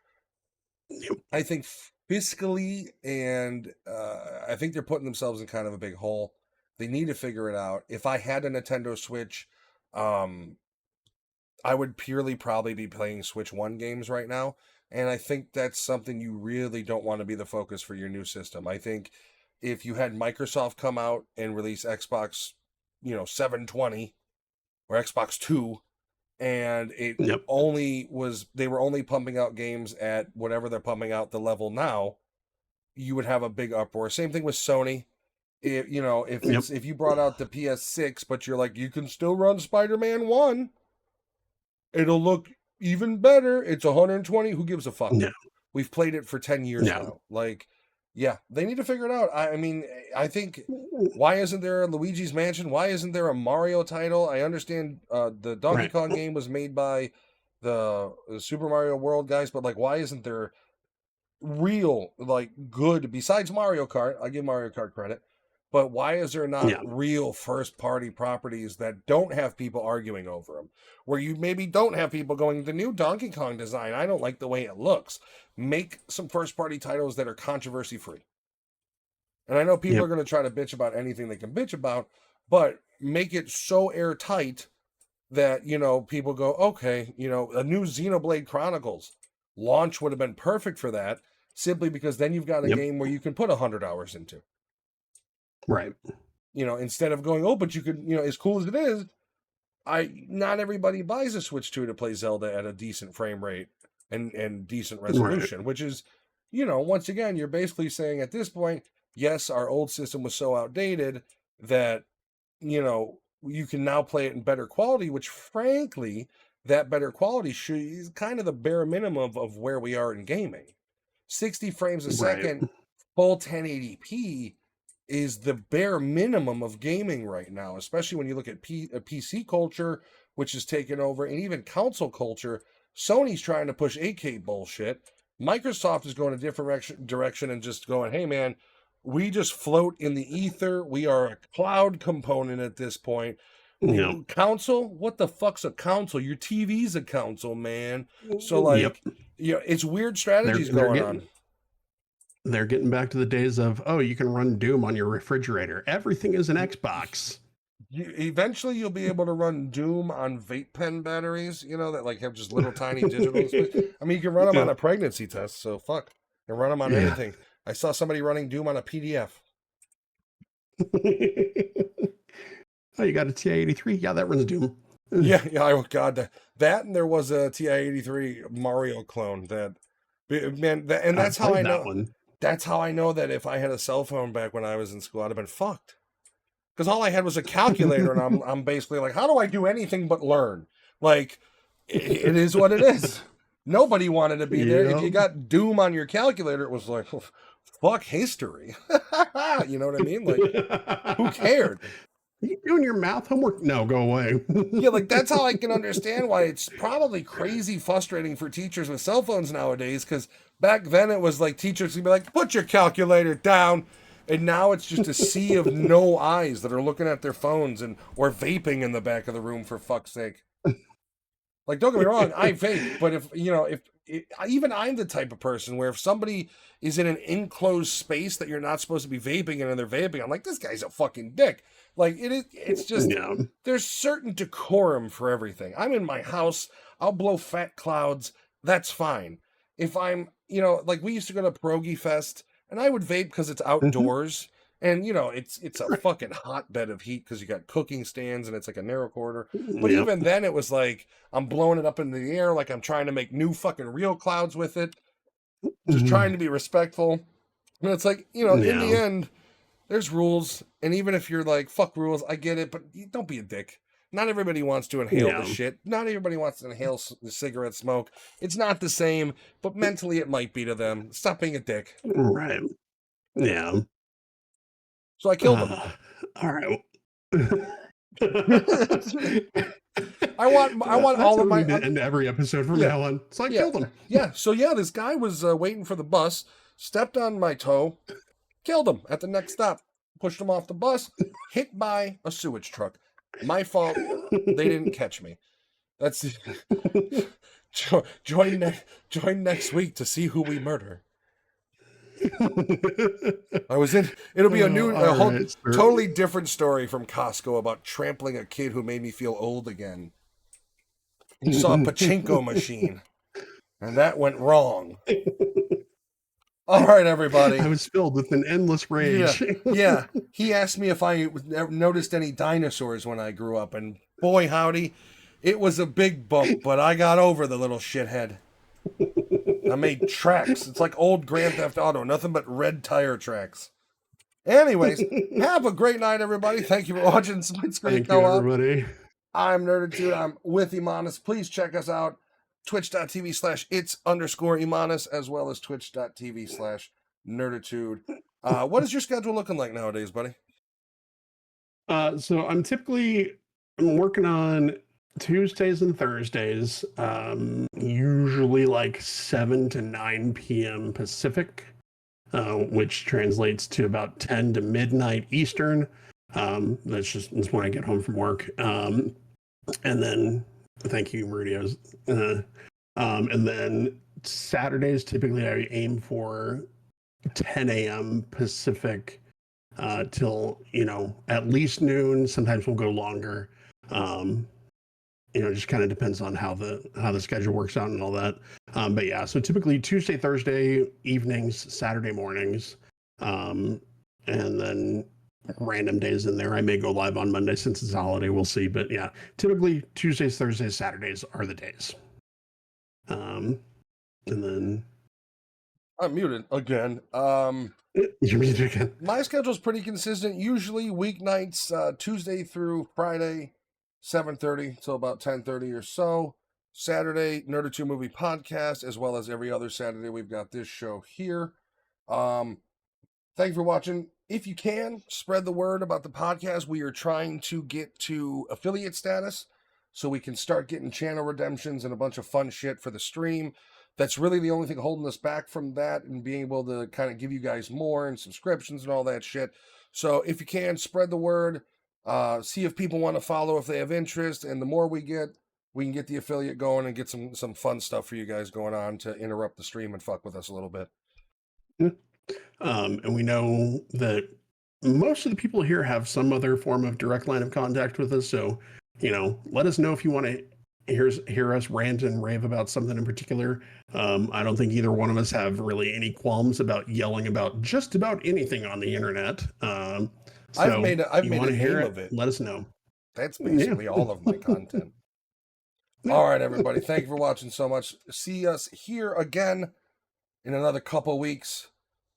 I think fiscally, and I think they're putting themselves in kind of a big hole. They need to figure it out. If I had a Nintendo Switch, I would purely probably be playing Switch 1 games right now. And I think that's something you really don't want to be the focus for your new system. I think if you had Microsoft come out and release Xbox, 720 or Xbox 2, and it they were only pumping out games at whatever they're pumping out the level now, you would have a big uproar. Same thing with Sony. If you brought out the PS6, but you're like, you can still run Spider-Man 1, it'll look even better. It's 120. Who gives a fuck?
No.
We've played it for 10 years now. They need to figure it out. I think, why isn't there a Luigi's Mansion? Why isn't there a Mario title? I understand the Donkey Kong game was made by the Super Mario World guys, but why isn't there real, good, besides Mario Kart? I give Mario Kart credit. But why is there not real first-party properties that don't have people arguing over them? Where you maybe don't have people going, the new Donkey Kong design, I don't like the way it looks. Make some first-party titles that are controversy-free. And I know people are going to try to bitch about anything they can bitch about, but make it so airtight that, people go, okay, a new Xenoblade Chronicles launch would have been perfect for that, simply because then you've got a game where you can put 100 hours into.
Right.
Instead of going, but you could, as cool as it is, not everybody buys a Switch 2 to play Zelda at a decent frame rate and decent resolution, which is, once again, you're basically saying at this point, yes, our old system was so outdated that, you can now play it in better quality, which frankly, that better quality is kind of the bare minimum of where we are in gaming. 60 frames a second, full 1080p is the bare minimum of gaming right now, especially when you look at PC culture, which is taken over, and even console culture. Sony's trying to push 8K bullshit. Microsoft is going a different direction and just going, hey man, we just float in the ether. We are a cloud component at this point. Console? What the fuck's a console? Your TV's a console, man. So it's weird strategies going on.
They're getting back to the days of, you can run Doom on your refrigerator. Everything is an Xbox.
Eventually, you'll be able to run Doom on vape pen batteries, that have just little tiny digital. You can run them on a pregnancy test, so fuck. And run them on anything. I saw somebody running Doom on a PDF.
Oh, you got a TI-83? Yeah, that runs Doom.
Oh, God. That and there was a TI-83 Mario clone that, man, and that's how I know. One. That's how I know that if I had a cell phone back when I was in school, I'd have been fucked. Because all I had was a calculator, and I'm basically like, how do I do anything but learn? it is what it is. Nobody wanted to be there. If you
Yep.
got Doom on your calculator, it was like, fuck history. You know what I mean? Like, who cared?
You doing your math homework? No, go away.
Yeah, like that's how I can understand why it's probably crazy frustrating for teachers with cell phones nowadays. Because back then it was like teachers would be like, "Put your calculator down," and now it's just a sea of no eyes that are looking at their phones and or vaping in the back of the room. For fuck's sake! Like, don't get me wrong, I vape, but if you know, even I'm the type of person where if somebody is in an enclosed space that you're not supposed to be vaping in and they're vaping, I'm like, this guy's a fucking dick. Like it's just
Yeah.
there's certain decorum for everything. I'm in my house, I'll blow fat clouds, that's fine. If I'm, like we used to go to Pierogi Fest and I would vape because it's
Mhm.
outdoors. And it's a fucking hotbed of heat because you got cooking stands and it's like a narrow corridor. But
Yep.
even then, it was like I'm blowing it up into the air, like I'm trying to make new fucking real clouds with it, just trying to be respectful. And it's like, in the
Yeah.
end, there's rules. And even if you're like, fuck rules, I get it, but don't be a dick. Not everybody wants to inhale the
Yeah.
shit. Not everybody wants to inhale the cigarette smoke. It's not the same, but mentally it might be to them. Stop being a dick.
Right. Yeah.
So I killed him.
All right.
I want
That's
all
how
of
we
my
need to end every episode from
yeah.
now on. So I
Yeah,
killed him.
yeah. So yeah, this guy was waiting for the bus, stepped on my toe, killed him at the next stop, pushed him off the bus, hit by a sewage truck. My fault. They didn't catch me. That's join next week to see who we murder. I was in. It'll be a
All
whole
right, sir.
totally different story from Costco about trampling a kid who made me feel old again. He saw a pachinko machine, and that went wrong. All right, everybody.
I was filled with an endless rage.
Yeah. He asked me if I noticed any dinosaurs when I grew up, and boy, howdy, it was a big bump, but I got over the little shithead. I made tracks. It's like old Grand Theft Auto, nothing but red tire tracks. Anyways, have a great night, everybody. Thank you for watching Split Screen
Thank you,
Co-op.
everybody.
I'm Nerditude. I'm with Imanis. Please check us out. Twitch.tv/its_Imanis, as well as Twitch.tv/Nerditude. What is your schedule looking like nowadays, buddy?
So I'm working on Tuesdays and Thursdays, usually like 7 to 9 p.m. Pacific, which translates to about 10 to midnight Eastern. That's when I get home from work. And then, thank you, Meridios. And then Saturdays, typically I aim for 10 a.m. Pacific till at least noon. Sometimes we'll go longer. Just kind of depends on how the schedule works out and all that. But yeah, so typically Tuesday, Thursday evenings, Saturday mornings, and then random days in there. I may go live on Monday since it's a holiday. We'll see. But yeah, typically Tuesdays, Thursdays, Saturdays are the days. And then
I'm muted again.
you're muted again.
My schedule's pretty consistent. Usually weeknights, Tuesday through Friday, 7:30 till about 10:30 or so. Saturday, Nerditude Movie Podcast, as well as every other Saturday we've got this show here. Thank you for watching. If you can, spread the word about the podcast. We are trying to get to affiliate status so we can start getting channel redemptions and a bunch of fun shit for the stream. That's really the only thing holding us back from that and being able to kind of give you guys more and subscriptions and all that shit. So if you can, spread the word. See if people want to follow if they have interest. And the more we can get the affiliate going and get some fun stuff for you guys going on to interrupt the stream and fuck with us a little bit.
And we know that most of the people here have some other form of direct line of contact with us. So, let us know if you want to hear us rant and rave about something in particular. I don't think either one of us have really any qualms about yelling about just about anything on the internet. So
I've made a
hear
name of it.
Let us know.
That's basically all of my content. All right, everybody. Thank you for watching so much. See us here again in another couple weeks.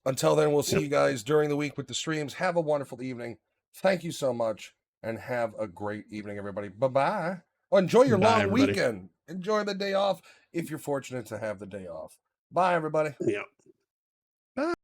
Until then, we'll see you guys during the week with the streams. Have a wonderful evening. Thank you so much, and have a great evening, everybody. Bye-bye. Oh, enjoy your long
everybody.
weekend. enjoy the day off if you're fortunate to have the day off. Bye, everybody.
Yeah.